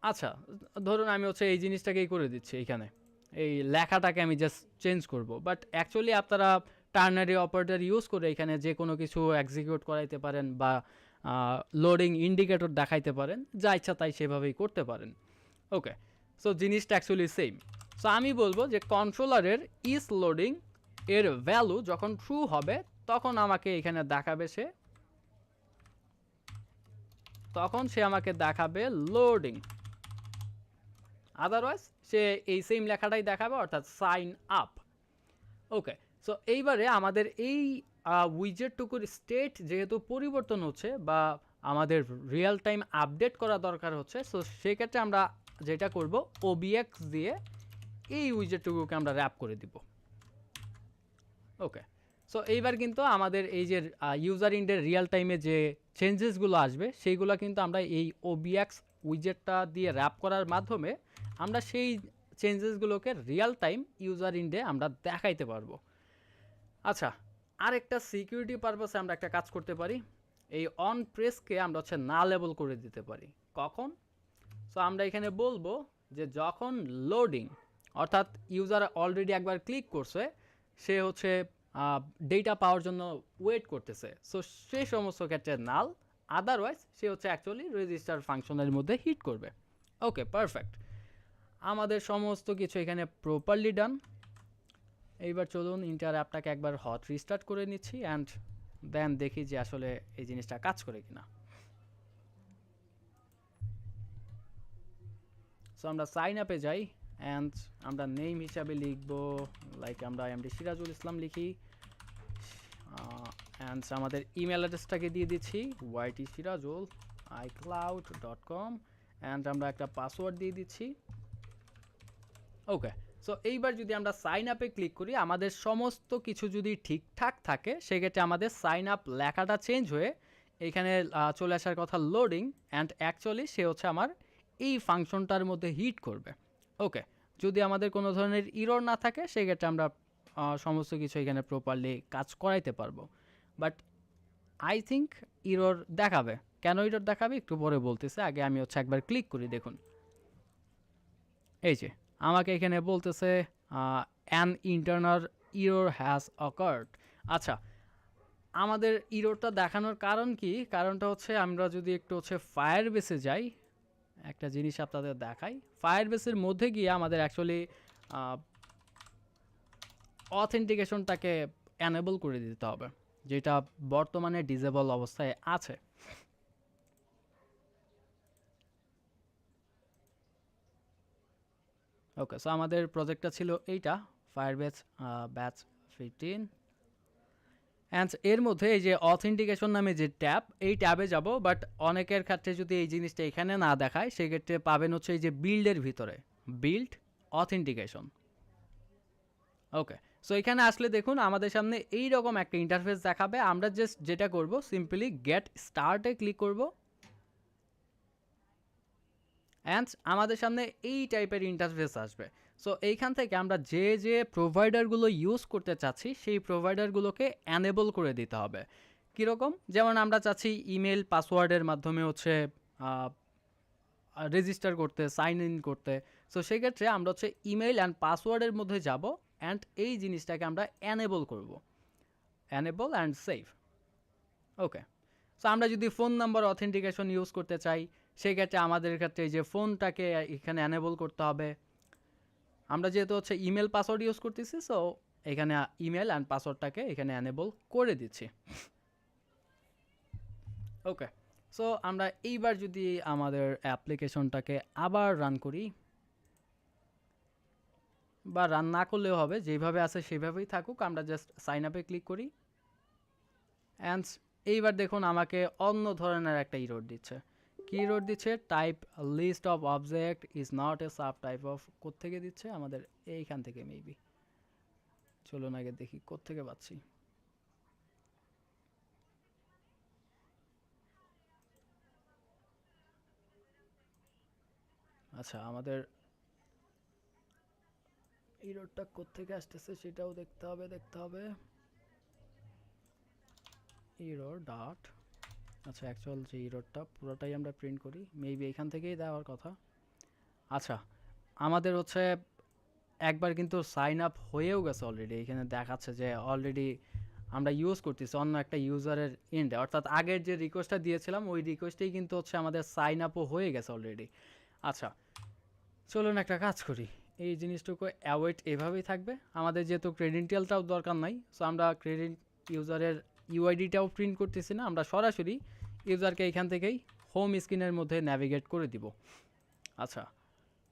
আচ্ছা, ধরুন আমি হচ্ছে এই জিনিসটাকেই করে দিচ্ছি, এইখানে এই লেখাটাকে আমি জাস্ট চেঞ্জ করব, বাট অ্যাকচুয়ালি আপনারা টার্নারি অপারেটর ইউজ করে এখানে যে কোনো কিছু এক্সিকিউট করাইতে পারেন বা লোডিং ইন্ডিকেটর দেখাইতে পারেন, যা ইচ্ছা তাই সেভাবেই করতে পারেন। ওকে, সো জিনিসটা অ্যাকচুয়ালি সেম। সো আমি বলবো যে কন্ট্রোলারের ইজ লোডিং এর ভ্যালু যখন ট্রু হবে তখন আমাকে এখানে দেখাবে সে আমাকে দেখাবে লোডিং, আদারওয়াইজ সে এই সেম লেখাটাই দেখাবে, অর্থাৎ সাইন আপ। ওকে, সো এইবারে আমাদের এই উইজেটটুকুর স্টেট যেহেতু পরিবর্তন হচ্ছে বা আমাদের রিয়েল টাইম আপডেট করা দরকার হচ্ছে, সো সেক্ষেত্রে আমরা যেটা করব ওবিএক্স দিয়ে এই উইজেটটুকুকে আমরা র্যাপ করে দিব। ওকে, সো এইবার কিন্তু আমাদের এই যে ইউজার ইন্ডের রিয়েল টাইমে যে চেঞ্জেসগুলো আসবে সেইগুলো কিন্তু আমরা এই ওবিএক্স উইজেটটা দিয়ে র্যাপ করার মাধ্যমে আমরা সেই চেঞ্জেসগুলোকে রিয়েল টাইম ইউজার ইন্ডে আমরা দেখাইতে পারবো। আচ্ছা, আরেকটা সিকিউরিটি পারপাসে আমরা একটা কাজ করতে পারি, এই অন প্রেসকে আমরা হচ্ছে না লেবেল করে দিতে পারি। কখন, সো আমরা এখানে বলবো যে যখন লোডিং, অর্থাৎ ইউজার অলরেডি একবার ক্লিক করছে, সে হচ্ছে ডেটা পাওয়ার জন্য ওয়েট করতেছে, সো সেই সমস্ত ক্ষেত্রে নাল, আদারওয়াইজ সে হচ্ছে অ্যাকচুয়ালি রেজিস্টার ফাংশনের মধ্যে হিট করবে। ওকে, পারফেক্ট, আমাদের সমস্ত কিছু এখানে প্রপারলি ডান। এইবার চলুন ইন্টার অ্যাপটাকে একবার হট রিস্টার্ট করে নিচ্ছি, অ্যান্ড দেন দেখি যে আসলে এই জিনিসটা কাজ করে কিনা। সো আমরা সাইন আপে যাই, অ্যান্ড আমরা নেম হিসাবে লিখব লাইক আমরা এমডি সিরাজুল ইসলাম লিখি, অ্যান্ড আমাদের ইমেল অ্যাড্রেসটাকে দিয়ে দিচ্ছি ytsirajul@icloud.com, অ্যান্ড আমরা একটা পাসওয়ার্ড দিয়ে দিচ্ছি। ওকে, সো এইবার যদি আমরা সাইন আপে ক্লিক করি, আমাদের সমস্ত কিছু যদি ঠিকঠাক থাকে সেক্ষেত্রে আমাদের সাইন আপ লেখাটা চেঞ্জ হয়ে এখানে চলে আসার কথা লোডিং, অ্যান্ড অ্যাকচুয়ালি সে হচ্ছে আমার এই ফাংশনটার মধ্যে হিট করবে। ওকে, যদি আমাদের কোনো ধরনের ইরর না থাকে সেক্ষেত্রে আমরা সমস্ত কিছু এখানে প্রপারলি কাজ করাইতে পারবো। বাট আই থিঙ্ক ইরর দেখাবে, কেন ইরর দেখাবে একটু পরে বলতেছে, আগে আমি হচ্ছে একবার ক্লিক করি। দেখুন এই যে আমাকে এখানে বলতেছে an internal error has occurred. আচ্ছা, আমাদের ইররটা দেখানোর কারণ কি, কারণটা হচ্ছে আমরা যদি একটু হচ্ছে ফায়ারবেসে যাই, একটা জিনিস আপনাদের দেখাই, ফায়ারবেসের মধ্যে গিয়ে আমাদের অ্যাকচুয়ালি অথেন্টিকেশনটাকে এনেবল করে দিতে হবে, যেটা বর্তমানে ডিসেবল অবস্থায় আছে। ওকে, সো আমাদের প্রজেক্টটা ছিল এইটা, ফায়ারবেস ব্যাচ 15, অ্যান্ড এর মধ্যে এই যে অথেন্টিকেশন নামে যে ট্যাব, এই ট্যাবে যাব, বাট অনেকের ক্ষেত্রে যদি এই জিনিসটা এখানে না দেখায় সেক্ষেত্রে পাবেন হচ্ছে এই যে বিল্ডের ভিতরে বিল্ড অথেন্টিকেশন। ওকে, সো এখানে আসলে দেখুন আমাদের সামনে এই রকম একটা ইন্টারফেস দেখাবে। আমরা জাস্ট যেটা করব সিম্পলি গেট স্টার্টে ক্লিক করব অ্যান্ড আমাদের সামনে এই টাইপের ইন্টারফেস আসবে। সো এইখান থেকে আমরা যে যে প্রোভাইডারগুলো ইউজ করতে চাচ্ছি সেই প্রোভাইডারগুলোকে অ্যানেবল করে দিতে হবে। কীরকম? যেমন আমরা চাচ্ছি ইমেল পাসওয়ার্ডের মাধ্যমে হচ্ছে রেজিস্টার করতে, সাইন ইন করতে। সো সেক্ষেত্রে আমরা হচ্ছে ইমেল অ্যান্ড পাসওয়ার্ডের মধ্যে যাব অ্যান্ড এই জিনিসটাকে আমরা অ্যানেবল করব, enable and save. Okay, so আমরা যদি ফোন নাম্বার অথেন্টিকেশন ইউজ করতে চাই সেই ক্ষেত্রে আমাদের ক্ষেত্রে এই যে ফোনটাকে এখানে অ্যানেবল করতে হবে। আমরা যেহেতু হচ্ছে ইমেল পাসওয়ার্ড ইউজ করতেছি সো এখানে ইমেল অ্যান্ড পাসওয়ার্ডটাকে এখানে অ্যানেবল করে দিচ্ছি। ওকে, সো আমরা এইবার যদি আমাদের অ্যাপ্লিকেশনটাকে আবার রান করি, বা রান না করলেও হবে, যেভাবে আছে সেভাবেই থাকুক, আমরা জাস্ট সাইন আপে ক্লিক করি অ্যান্ড এইবার দেখুন আমাকে অন্য ধরনের একটা ইরোড দিচ্ছে। কি ইরোড দিচ্ছে? Type list of object is not a subtype of. কোত্থেকে দিচ্ছে? আমাদের এইখান থেকে মেবি। চলুন আগে দেখি কোত্থেকে পাচ্ছি। আচ্ছা, আমাদের ইরোডটা কোত্থেকে আসতেছে সেটাও দেখতে হবে। ইরোড ডট, আচ্ছা অ্যাকচুয়াল যে ইরোডটা পুরোটাই আমরা প্রিন্ট করি, মেবি এখান থেকেই দেওয়ার কথা। আচ্ছা, আমাদের হচ্ছে একবার কিন্তু সাইন আপ হয়েও গেছে অলরেডি। এখানে দেখাচ্ছে যে অলরেডি আমরা ইউজ করতেছি অন্য একটা ইউজারের এন্ডে, অর্থাৎ আগের যে রিকোয়েস্টটা দিয়েছিলাম ওই রিকোয়েস্টেই কিন্তু হচ্ছে আমাদের সাইন আপও হয়ে গেছে অলরেডি। আচ্ছা, চলুন একটা কাজ করি, এই জিনিসটুকু অ্যাওয়েট এভাবেই থাকবে। আমাদের যেহেতু ক্রেডেন্টিয়ালটাও দরকার নাই, সো আমরা ইউজারের ইউআইডিটাও প্রিন্ট করতেছি না, আমরা সরাসরি ইউজারকে এখান থেকেই হোম স্ক্রিনের মধ্যে ন্যাভিগেট করে দিব। আচ্ছা,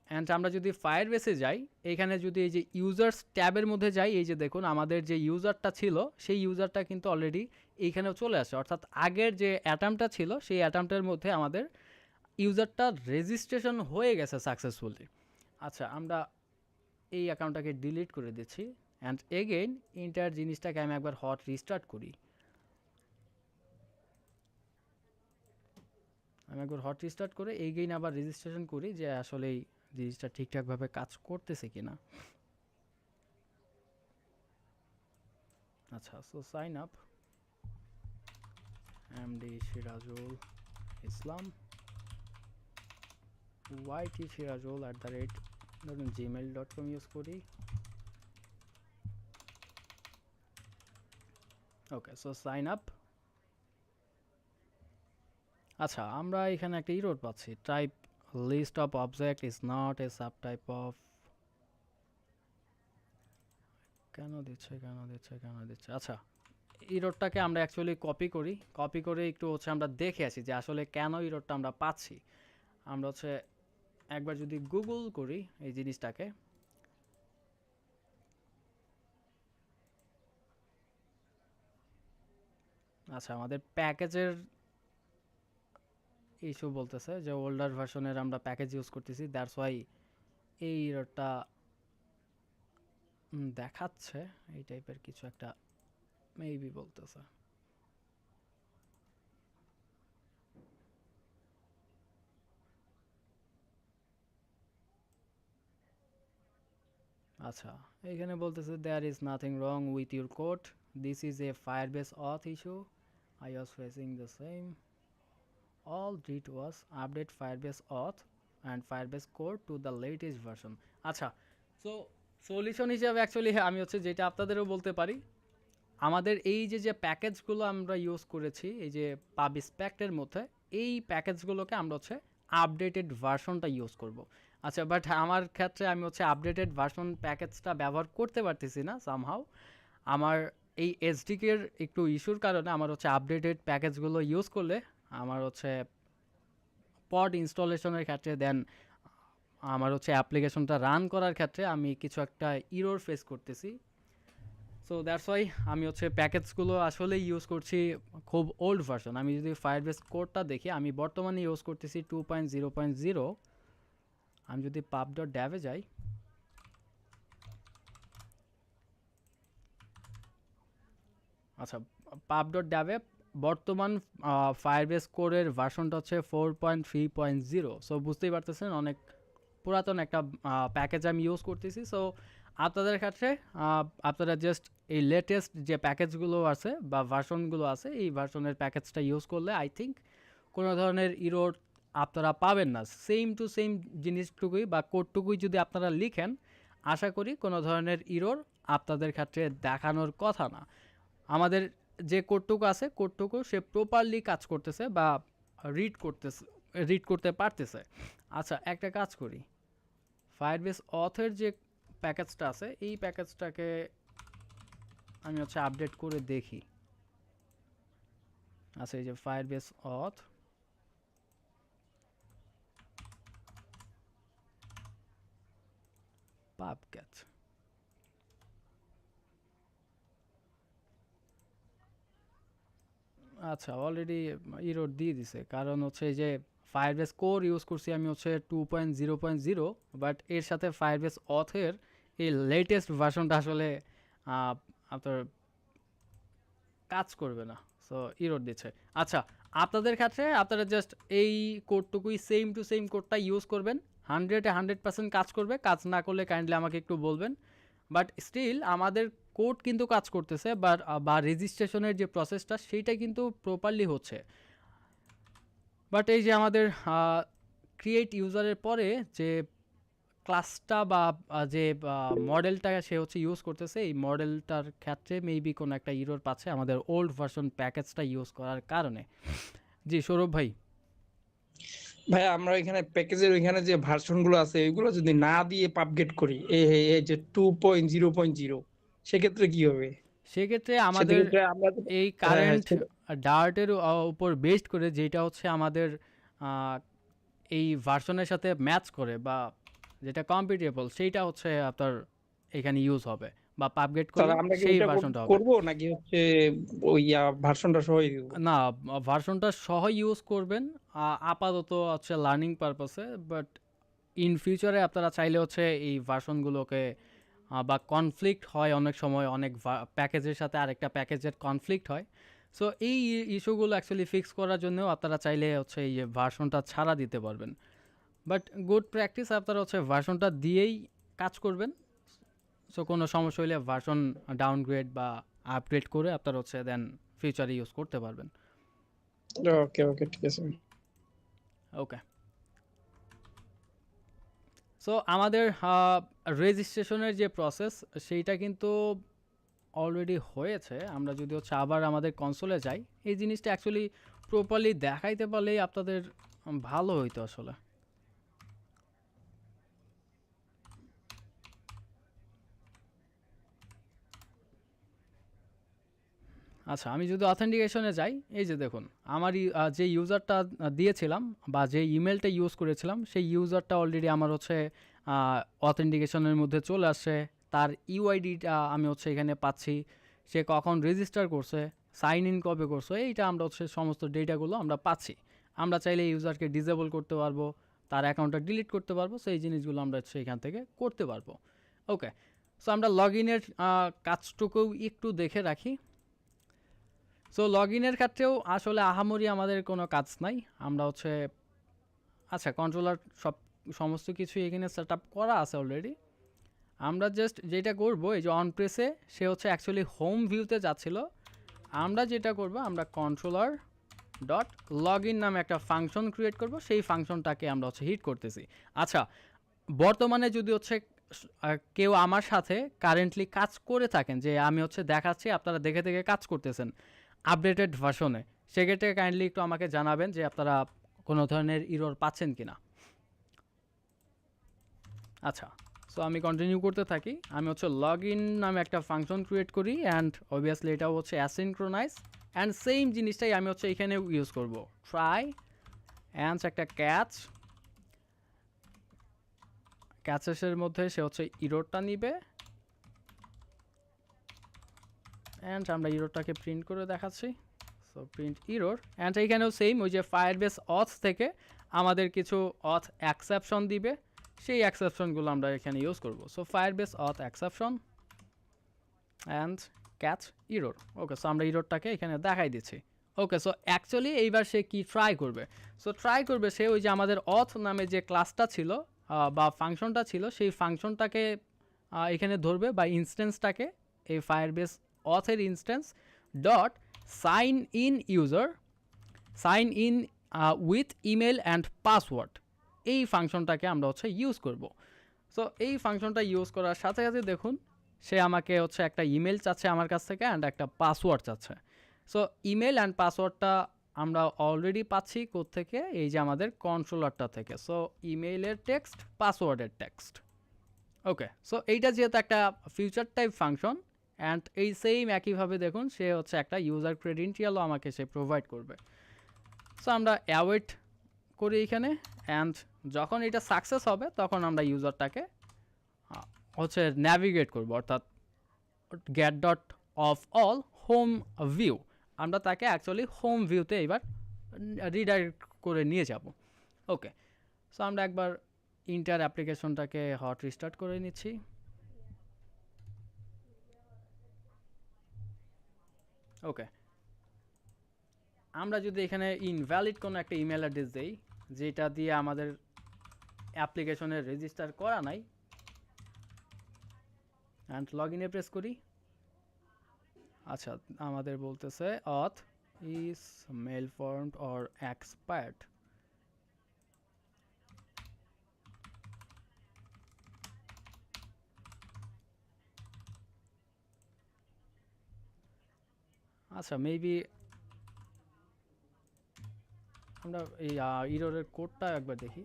অ্যান্ড আমরা যদি ফায়ারবেসে যাই, এখানে যদি এই যে ইউজার্স ট্যাবের মধ্যে যাই, এই যে দেখুন আমাদের যে ইউজারটা ছিল সেই ইউজারটা কিন্তু অলরেডি এইখানেও চলে আসে, অর্থাৎ আগের যে অ্যাটাম্পটা ছিল সেই অ্যাটাম্পটের মধ্যে আমাদের ইউজারটা রেজিস্ট্রেশন হয়ে গেছে সাকসেসফুলি। আচ্ছা, আমরা এই অ্যাকাউন্টটাকে ডিলিট করে দিচ্ছি অ্যান্ড এগেইন ইন্টার জিনিসটাকে আমি একবার হট রিস্টার্ট করি। আমি একবার হট রিস্টার্ট করে এগেইন আবার রেজিস্ট্রেশন করি যে আসলে এই জিনিসটা ঠিকঠাকভাবে কাজ করতেছে কিনা। আচ্ছা, so sign up MD Sirajul Islam YT Sirajul ধরুন gmail.com ইউজ করি। Okay, so sign up. আচ্ছা, আমরা এখানে একটা ইরোড পাচ্ছি, type list of object is not a subtype of. কেন দিচ্ছে? আচ্ছা, ইরোডটাকে আমরা অ্যাকচুয়ালি কপি করে একটু হচ্ছে আমরা দেখে আসি যে আসলে কেন ইরোডটা আমরা পাচ্ছি। আমরা হচ্ছে একবার যদি গুগল করি এই জিনিসটাকে, আচ্ছা আমাদের প্যাকেজের ইস্যু বলতেছে যে ওল্ডার ভার্সনের আমরা প্যাকেজ ইউজ করতেছি, দ্যাটস ওয়াই এই ইরোডটা দেখাচ্ছে। এই টাইপের কিছু একটা মেবি বলতেছে। আচ্ছা, এখানে বলতেছে there is nothing wrong with your code, this is a Firebase auth issue, I was facing the same, all did was update Firebase auth and Firebase core to the latest version. আচ্ছা, so solution হিসাবে actually আমি হচ্ছে যেটা আপনাদেরও বলতে পারি, আমাদের এই যে প্যাকেজগুলো আমরা ইউজ করেছি এই যে পাবস্প্যাক্টের মধ্যে, এই প্যাকেজগুলোকে আমরা হচ্ছে আপডেটেড ভার্সনটা ইউজ করব। আচ্ছা, বাট আমার ক্ষেত্রে আমি হচ্ছে আপডেটেড ভার্সন প্যাকেজটা ব্যবহার করতে পারতেছি না সামহাউ। আমার এই এসডিকের একটু ইস্যুর কারণে আমার হচ্ছে আপডেটেড প্যাকেজগুলো ইউজ করলে আমার হচ্ছে পড ইনস্টলেশনের ক্ষেত্রে দেন আমার হচ্ছে অ্যাপ্লিকেশনটা রান করার ক্ষেত্রে আমি কিছু একটা ইরোর ফেস করতেছি। সো দ্যাটস ওয়াই আমি হচ্ছে প্যাকেজগুলো আসলে ইউজ করছি খুব ওল্ড ভার্সন। আমি যদি ফায়ারবেস কোডটা দেখি, আমি বর্তমানে ইউজ করতেছি 2.0.0। আমি যদি pub.dev-এ যাই, আচ্ছা, pub.dev বর্তমান ফায়ারবেস কোরের ভার্সনটা হচ্ছে 4.3.0। সো বুঝতেই পারতেছেন অনেক পুরাতন একটা প্যাকেজ আমি ইউজ করতেছি। সো আপনাদের ক্ষেত্রে আপনারা জাস্ট এই লেটেস্ট যে প্যাকেজগুলো আছে বা ভার্সনগুলো আছে এই ভার্সনের প্যাকেজটা ইউজ করলে আই থিঙ্ক কোনো ধরনের ইরোর আপনারা পাবেন না। সেম টু সেম জিনিসটুকুই বা কোডটুকুই যদি আপনারা লিখেন, আশা করি কোনো ধরনের ইরোর আপনাদের ক্ষেত্রে দেখানোর কথা না। আমাদের যে কোডটুকু আছে কোডটুকু সে প্রপারলি কাজ করতেছে বা রিড করতে পারতেছে। আচ্ছা, একটা কাজ করি, ফায়ারবেস অথের যে প্যাকেজটা আছে এই প্যাকেজটাকে আমি হচ্ছে আপডেট করে দেখি। আচ্ছা, এই যে ফায়ারবেস অথ, পাবক্যাট, আচ্ছা অলরেডি ইরোড দিয়ে দিছে। কারণ হচ্ছে এই যে ফায়ারবেস কোর ইউজ করছি আমি হচ্ছে 2.0.0, বাট এর সাথে ফায়ারবেস অথের এই লেটেস্ট ভার্সনটা আসলে আপনার কাজ করবে না, সো ইরোড দিচ্ছে। আচ্ছা, আপনাদের ক্ষেত্রে আপনারা জাস্ট এই কোডটুকুই সেম টু সেম কোডটা ইউজ করবেন, 100% কাজ করবে। কাজ না করলে কাইন্ডলি আমাকে একটু বলবেন। বাট স্টিল আমাদের কোড কিন্তু কাজ করতেছে, বা রেজিস্ট্রেশনের যে প্রসেসটা সেইটা কিন্তু প্রপারলি হচ্ছে। বাট এই যে আমাদের ক্রিয়েট ইউজারের পরে যে ক্লাসটা বা যে মডেলটা সে হচ্ছে ইউজ করতেছে, এই মডেলটার ক্ষেত্রে মেবি কোনো একটা ইরোর পাচ্ছে আমাদের ওল্ড ভার্সন প্যাকেজটা ইউজ করার কারণে। জি সৌরভ ভাই। ভাই আমরা এখানে প্যাকেজের ওইখানে যে ভার্সন গুলো আছে ওইগুলো যদি না দিয়ে পাবগেট করি এই যে 2.0.0, সেক্ষেত্রে কি হবে? সেক্ষেত্রে আমাদের সেক্ষেত্রে আমরা এই কারেন্ট ডার্টের উপর বেসড করে যেটা হচ্ছে আমাদের এই ভার্সনের সাথে ম্যাচ করে বা যেটা কম্পিটেবল সেইটা হচ্ছে আপনার এখানে ইউজ হবে বা পাবগেট করে তাহলে আমরা কি সেই এটা ভার্সনটা হবে। করব নাকি হচ্ছে ওই ভার্সনটা সহই দিব? না, ভার্সনটা সহ ইউজ করবেন আপাতত হচ্ছে লার্নিং পারপাসে, বাট ইন ফিউচারে আপনারা চাইলে হচ্ছে এই ভার্সনগুলোকে বা কনফ্লিক্ট হয় অনেক সময়, অনেক প্যাকেজের সাথে আরেকটা প্যাকেজের কনফ্লিক্ট হয়। সো এই ইস্যুগুলো অ্যাকচুয়ালি ফিক্স করার জন্যও আপনারা চাইলে হচ্ছে এই যে ভার্সনটা ছাড়া দিতে পারবেন। বাট গুড প্র্যাকটিস আপনারা হচ্ছে ভার্সনটা দিয়েই কাজ করবেন। সো কোনো সমস্যা হলে ভার্সন ডাউনগ্রেড বা আপগ্রেড করে আপনারা হচ্ছে দেন ফিউচারে ইউজ করতে পারবেন। ওকে ওকে, ঠিক আছে। ওকে, সো আমাদের রেজিস্ট্রেশনের যে প্রসেস সেইটা কিন্তু অলরেডি হয়েছে। আমরা যদি হচ্ছে আবার আমাদের কনসোলে যাই, এই জিনিসটা অ্যাকচুয়ালি প্রপারলি দেখাইতে পারলেই আপনাদের ভালো হইতো আসলে। আচ্ছা, আমি যদি অথেন্টিকেশনে যাই, এই যে দেখুন আমার যে ইউজারটা দিয়েছিলাম বা যে ইমেলটা ইউজ করেছিলাম সেই ইউজারটা অলরেডি আমার হচ্ছে অথেন্টিকেশনের মধ্যে চলে আসছে। তার ইউআইডিটা আমি হচ্ছে এখানে পাচ্ছি, সে কখন রেজিস্টার করছে, সাইন ইন কবে করছে, এইটা আমরা হচ্ছে সমস্ত ডেটাগুলো আমরা পাচ্ছি। আমরা চাইলে ইউজারকে ডিসেবল করতে পারবো, তার অ্যাকাউন্টটা ডিলিট করতে পারবো, সেই জিনিসগুলো আমরা হচ্ছে এখান থেকে করতে পারবো। ওকে, সো আমরা লগ ইনের কাজটুকুও একটু দেখে রাখি। সো লগ ইনের ক্ষেত্রেও আসলে আহামরি আমাদের কোনো কাজ নাই। আমরা হচ্ছে আচ্ছা কন্ট্রোলার সমস্ত কিছু এখানে সেট আপ করা আছে অলরেডি। আমরা জাস্ট যেটা করব, এই যে অন প্রেসে সে হচ্ছে অ্যাকচুয়ালি হোম ভিউতে যাচ্ছিল। আমরা যেটা করব, আমরা কন্ট্রোলার ডট লগ ইন নামে একটা ফাংশন ক্রিয়েট করব, সেই ফাংশনটাকে আমরা হচ্ছে হিট করতেছি। আচ্ছা, বর্তমানে যদি হচ্ছে কেউ আমার সাথে কারেন্টলি কাজ করে থাকেন, যে আমি হচ্ছে দেখাচ্ছি আপনারা দেখে দেখে কাজ করতেছেন আপডেটেড ভার্সনে, সেক্ষেত্রে কাইন্ডলি একটু আমাকে জানাবেন যে আপনারা কোনো ধরনের ইরর পাচ্ছেন কিনা। আচ্ছা, সো আমি কন্টিনিউ করতে থাকি। আমি হচ্ছে লগ ইন নামে একটা ফাংশন ক্রিয়েট করি অ্যান্ড অবভিয়াসলি এটাও হচ্ছে অ্যাসিনক্রোনাইজ, অ্যান্ড সেম জিনিসটাই আমি হচ্ছে এখানে ইউজ করব। ট্রাই অ্যান্ড একটা ক্যাচেসের মধ্যে সে হচ্ছে ইরোরটা নিবে অ্যান্ড আমরা ইরোরটাকে প্রিন্ট করে দেখাচ্ছি। সো প্রিন্ট ইরোর, অ্যান্ড এইখানেও সেম ওই যে ফায়ারবেস অথ থেকে আমাদের কিছু অথ অ্যাকসেপশন দিবে, সেই অ্যাকসেপশনগুলো আমরা এখানে ইউজ করব। So Firebase auth exception and catch error. Okay, so আমরা ইরোরটাকে এখানে দেখাই দিচ্ছি। ওকে, সো অ্যাকচুয়ালি এইবার সে কি ট্রাই করবে, সো ট্রাই করবে সে ওই যে আমাদের অথ নামে যে ক্লাসটা ছিল বা ফাংশনটা ছিল, সেই ফাংশনটাকে এখানে ধরবে বা ইনস্ট্যান্সটাকে, এই ফায়ারবেস অথের instance dot sign in user, sign in with email and password, এই ফাংশনটাকে আমরা হচ্ছে ইউজ করব। সো এই ফাংশনটা ইউজ করার সাথে সাথে দেখুন সে আমাকে হচ্ছে একটা ইমেল চাচ্ছে আমার কাছ থেকে অ্যান্ড একটা পাসওয়ার্ড চাচ্ছে। সো ইমেল অ্যান্ড পাসওয়ার্ডটা আমরা অলরেডি পাচ্ছি কোত্থেকে, এই যে আমাদের কন্ট্রোলারটা থেকে। সো ইমেইলের টেক্সট, পাসওয়ার্ডের টেক্সট। ওকে, সো এইটা যেহেতু একটা ফিউচার টাইপ ফাংশন অ্যান্ড এই সেম একইভাবে দেখুন সে হচ্ছে একটা ইউজার ক্রেডেন্টিয়ালও আমাকে সে প্রোভাইড করবে। সো আমরা অ্যাওয়েট করি এখানে, অ্যান্ড যখন এটা সাকসেস হবে তখন আমরা ইউজারটাকে হচ্ছে ন্যাভিগেট করব, অর্থাৎ get dot off all home view, আমরা তাকে অ্যাকচুয়ালি হোম ভিউতে এবার রিডাইরেক্ট করে নিয়ে যাব। ওকে, সো আমরা একবার ইন্টার অ্যাপ্লিকেশনটাকে হট রিস্টার্ট করে নিচ্ছি। ওকে, আমরা যদি এখানে ইনভ্যালিড কোনো একটা ইমেল অ্যাড্রেস দিই যেটা দিয়ে আমাদের অ্যাপ্লিকেশনের রেজিস্টার করা নাই, অ্যান্ড লগ ইনে প্রেস করি। আচ্ছা, আমাদের বলতেছে auth is malformed or expired. আচ্ছা, মেবি আমরা এই ইরোরের কোডটা একবার দেখি।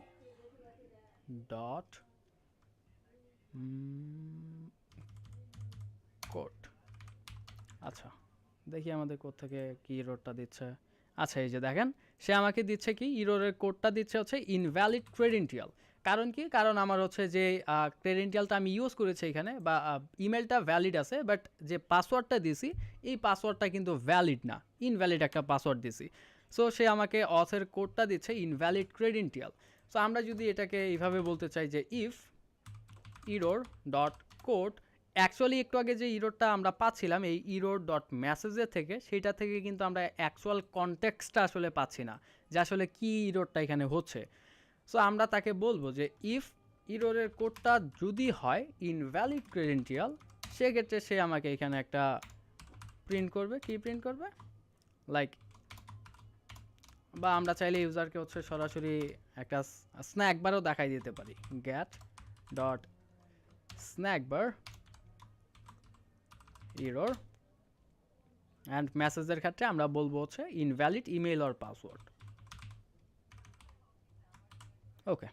Dot code. আচ্ছা, দেখি আমাদের কোড থেকে কি ইরোরটা দিচ্ছে। আচ্ছা, এই যে দেখেন সে আমাকে দিচ্ছে কি, ইরোরের কোডটা দিচ্ছে হচ্ছে ইনভ্যালিড ক্রেডেন্টিয়াল। কারণ কি, কারণ আমার হচ্ছে যে ক্রেডেন্টিয়ালটা আমি ইউজ করেছি এখানে বা ইমেলটা ভ্যালিড আছে, বাট যে পাসওয়ার্ডটা দিছি এই পাসওয়ার্ডটা কিন্তু ভ্যালিড না, ইনভ্যালিড একটা পাসওয়ার্ড দিছি। সো সে আমাকে অথের কোডটা দিচ্ছে ইনভ্যালিড ক্রেডেন্টিয়াল। সো আমরা যদি এটাকে এইভাবে বলতে চাই যে if error dot code, actually একটু আগে যে ইরোরটা আমরা পাচ্ছিলাম এই ইরোর ডট মেসেজের থেকে, সেইটা থেকে কিন্তু আমরা অ্যাকচুয়াল কনটেক্সটটা আসলে পাচ্ছি না যে আসলে কি ইরোরটা এখানে হচ্ছে। সো আমরা তাকে বলবো যে ইফ ইরোরের কোডটা যদি হয় ইনভ্যালিড ক্রেডেন্টিয়াল, সেক্ষেত্রে সে আমাকে এখানে একটা প্রিন্ট করবে। কি প্রিন্ট করবে, লাইক, বা আমরা চাইলে ইউজারকে হচ্ছে সরাসরি একটা স্ন্যাক বারও দেখাই দিতে পারি, get dot snack bar error, and মেসেজের ক্ষেত্রে আমরা বলবো হচ্ছে invalid email or password. Okay,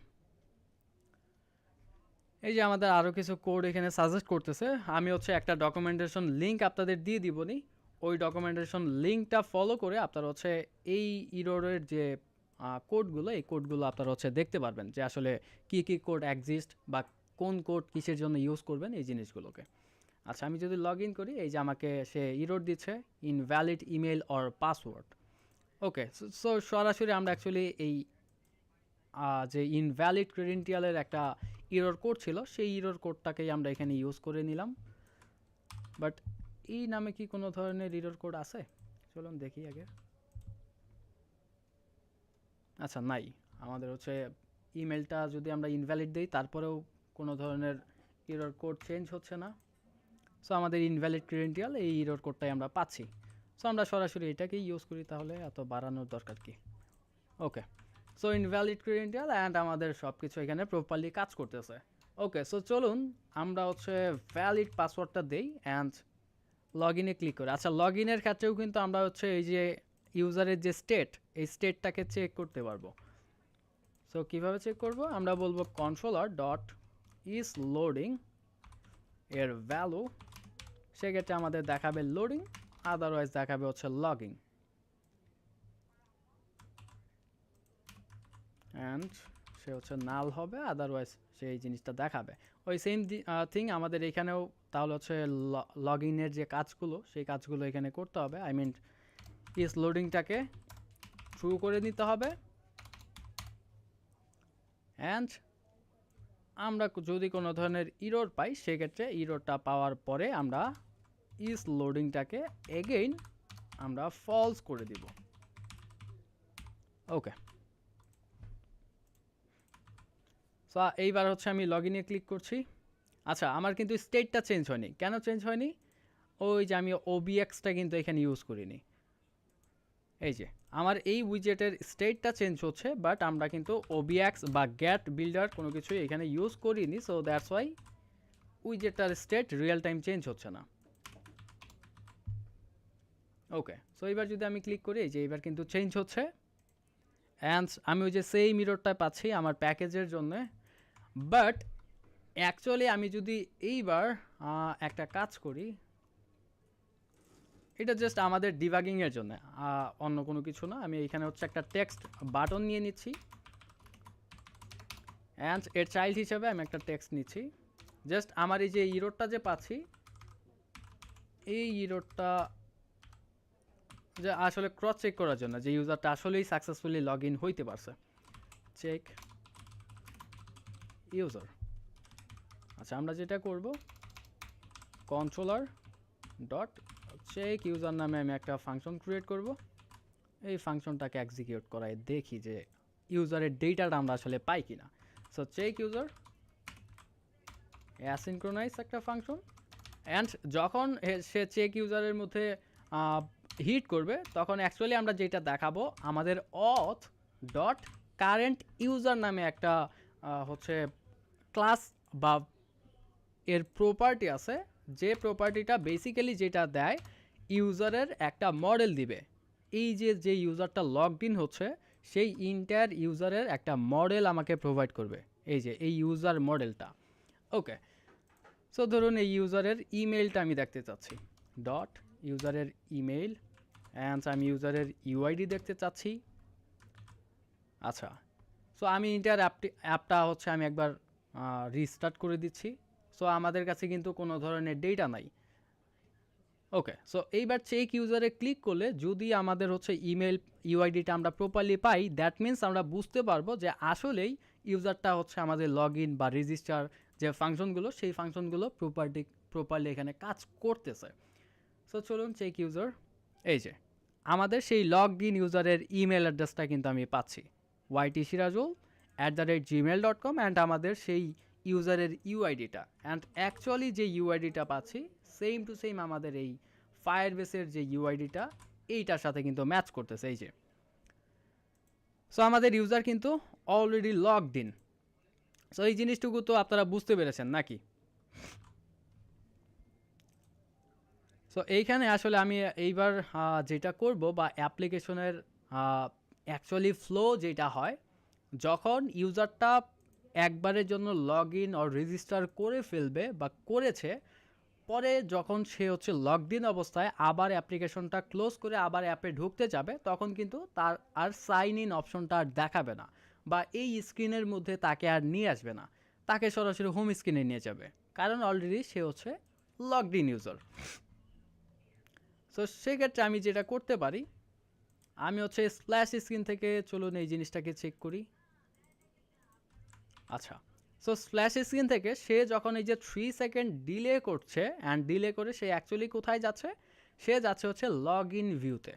এই যে আমাদের আরও কিছু কোড এখানে সাজেস্ট করতেছে। আমি হচ্ছে একটা ডকুমেন্টেশন লিঙ্ক আপনাদের দিয়ে দিবনি, ওই ডকুমেন্টেশন লিঙ্কটা ফলো করে আপনারা হচ্ছে এই ইরোরের যে কোডগুলো, এই কোডগুলো আপনারা হচ্ছে দেখতে পারবেন যে আসলে কি কি কোড এক্সিস্ট বা কোন কোড কিসের জন্য ইউজ করবেন এই জিনিসগুলোকে। আচ্ছা, আমি যদি লগ ইন করি, এই যে আমাকে সে ইরোর দিচ্ছে invalid email or password. Okay, so সরাসরি আমরা অ্যাকচুয়ালি এই যে ইনভ্যালিড ক্রেডেন্টিয়ালের একটা ইরোর কোড ছিল, সেই ইরোর কোডটাকেই আমরা এখানে ইউজ করে নিলাম। বাট এই নামে কি কোনো ধরনের ইরোর কোড আছে, চলুন দেখি আগে। আচ্ছা, নাই। আমাদের হচ্ছে ইমেলটা যদি আমরা ইনভ্যালিড দিই তারপরেও কোনো ধরনের ইরোর কোড চেঞ্জ হচ্ছে না। সো আমাদের ইনভ্যালিড ক্রেডেন্টিয়াল, এই ইরোর কোডটাই আমরা পাচ্ছি। সো আমরা সরাসরি এটাকেই ইউজ করি, তাহলে এত বাড়ানোর দরকার কি। ওকে, সো ইনভ্যালিড ক্রেডেন্টিয়াল অ্যান্ড আমাদের সব কিছু এখানে প্রপারলি কাজ করতেছে। ওকে, সো চলুন আমরা হচ্ছে ভ্যালিড পাসওয়ার্ডটা দেই অ্যান্ড লগ ইনে ক্লিক করি। আচ্ছা, লগ ইনের ক্ষেত্রেও কিন্তু আমরা হচ্ছে এই যে ইউজারের যে স্টেট, এই স্টেটটাকে চেক করতে পারবো। সো কীভাবে চেক করব, আমরা বলবো কন্ট্রোলার ডট ইজ লোডিং এর ভ্যালু, সেক্ষেত্রে আমাদের দেখাবে লোডিং, আদারওয়াইজ দেখাবে হচ্ছে লগিং, অ্যান্ড সে হচ্ছে নাল হবে, আদারওয়াইজ সে এই জিনিসটা দেখাবে। ওই সেম থিং আমাদের এখানেও তাহলে হচ্ছে লগ ইনের যে কাজগুলো, সেই কাজগুলো এখানে করতে হবে। আই মিন ইস লোডিংটাকে ট্রু করে নিতে হবে, অ্যান্ড আমরা যদি কোনো ধরনের ইরোর পাই, সেক্ষেত্রে ইরোরটা পাওয়ার পরে আমরা ইজ লোডিংটাকে এগেইন আমরা ফলস করে দিব। ওকে, সো এইবার হচ্ছে আমি লগ ইনে ক্লিক করছি। আচ্ছা, আমার কিন্তু স্টেটটা চেঞ্জ হয়নি। কেন চেঞ্জ হয়নি? ওই যে আমি ওবিএক্সটা কিন্তু এখানে ইউজ করিনি। এই যে আমার এই উইজেটের স্টেটটা চেঞ্জ হচ্ছে, বাট আমরা কিন্তু ওবিএক্স বা গেট বিল্ডার কোনো কিছুই এখানে ইউজ করিনি। সো দ্যাটস ওয়াই উইজেটটার স্টেট রিয়েল টাইম চেঞ্জ হচ্ছে না। ওকে, সো এবার যদি আমি ক্লিক করি, এই যে এবার কিন্তু চেঞ্জ হচ্ছে। অ্যান্ড আমি ওই যে সেই মিররটা পাচ্ছি আমার প্যাকেজের জন্য। বাট অ্যাকচুয়ালি আমি যদি এইবার একটা কাজ করি, এটা জাস্ট আমাদের ডিবাগিংয়ের জন্য, অন্য কোনো কিছু না। আমি এখানে হচ্ছে একটা টেক্সট বাটন নিয়ে নিচ্ছি, অ্যান্ড এর চাইল্ড হিসেবে আমি একটা টেক্সট নিচ্ছি। জাস্ট আমার এই যে ইরোরটা যে পাচ্ছি, এই ইরোরটা যে আসলে ক্রস চেক করার জন্য যে ইউজারটা আসলেই সাকসেসফুলি লগ ইন হইতে পারছে। Check user. আচ্ছা, আমরা যেটা করব, কন্ট্রোলার ডট চেক ইউজার নামে আমি একটা ফাংশন ক্রিয়েট করব। এই ফাংশনটাকে এক্সিকিউট করায় দেখি যে ইউজারের ডেটাটা আমরা আসলে পাই কিনা। সো চেক ইউজার অ্যাসিনক্রোনাইজ একটা ফাংশন, অ্যান্ড যখন সে চেক ইউজারের মধ্যে হিট করবে, তখন অ্যাকচুয়ালি আমরা যেটা দেখাবো, আমাদের অথ ডট কারেন্ট ইউজার নামে একটা হচ্ছে ক্লাস বা এর প্রপার্টি আছে, যে প্রপার্টিটা বেসিক্যালি যেটা দেয়, ইউজারের একটা মডেল দিবে। এই যে ইউজারটা লগড ইন হচ্ছে, সেই ইন্টায়ার ইউজারের একটা মডেল আমাকে প্রোভাইড করবে, এই যে এই ইউজার মডেলটা। ওকে, সো ধরুন এই ইউজারের ইমেইলটা আমি দেখতে চাচ্ছি, ডট ইউজারের ইমেইল, অ্যান্ড আমি ইউজারের ইউআইডি দেখতে চাচ্ছি। আচ্ছা, সো আমি ইন্টার অ্যাপটা হচ্ছে আমি একবার রিস্টার্ট করে দিচ্ছি। সো আমাদের কাছে কিন্তু কোনো ধরনের ডেটা নাই। ওকে, সো এইবার চেক ইউজারে ক্লিক করলে যদি আমাদের হচ্ছে ইমেল ইউআইডিটা আমরা প্রপারলি পাই, দ্যাট মিন্স আমরা বুঝতে পারবো যে আসলেই ইউজারটা হচ্ছে আমাদের লগ ইন বা রেজিস্টার যে ফাংশনগুলো, সেই ফাংশনগুলো প্রপারলি এখানে কাজ করতেছে। সো চলুন চেক ইউজার, এই যে আমাদের সেই লগড ইন ইউজারের ইমেল অ্যাড্রেসটা কিন্তু আমি পাচ্ছি, ytsirajul@gmail.com, অ্যান্ড আমাদের সেই ইউজারের ইউআইডিটা, অ্যান্ড অ্যাকচুয়ালি যে ইউআইডিটা পাচ্ছি সেম টু সেম আমাদের এই ফায়ারবেসের যে ইউআইডিটা, এইটার সাথে কিন্তু ম্যাচ করতেছে। এই যে সো আমাদের ইউজার কিন্তু অলরেডি লগড ইন। সো এই জিনিসটুকু তো আপনারা বুঝতে পেরেছেন নাকি? সো এইখানে আসলে আমি এইবার যেটা করব, বা অ্যাপ্লিকেশনের অ্যাকচুয়ালি ফ্লো যেটা হয়, যখন ইউজারটা একবারের জন্য লগ ইন অর রেজিস্টার করে ফেলবে বা করেছে, পরে যখন সে হচ্ছে লগড ইন অবস্থায় আবার অ্যাপ্লিকেশনটা ক্লোজ করে আবার অ্যাপে ঢুকতে যাবে, তখন কিন্তু তার আর সাইন ইন অপশনটা আর দেখাবে না, বা এই স্ক্রিনের মধ্যে তাকে আর নিয়ে আসবে না, তাকে সরাসরি হোম স্ক্রিনে নিয়ে যাবে, কারণ অলরেডি সে হচ্ছে লগড ইন ইউজার। সো সেক্ষেত্রে আমি যেটা করতে পারি, আমি হচ্ছে স্প্ল্যাশ স্ক্রিন থেকে চলুন এই জিনিসটাকে চেক করি। আচ্ছা, সো স্প্ল্যাশ স্ক্রিন থেকে সে যখন এই যে 3 সেকেন্ড ডিলে করছে, অ্যান্ড ডিলে করে সে অ্যাকচুয়ালি কোথায় যাচ্ছে, সে যাচ্ছে হচ্ছে লগ ইন ভিউতে।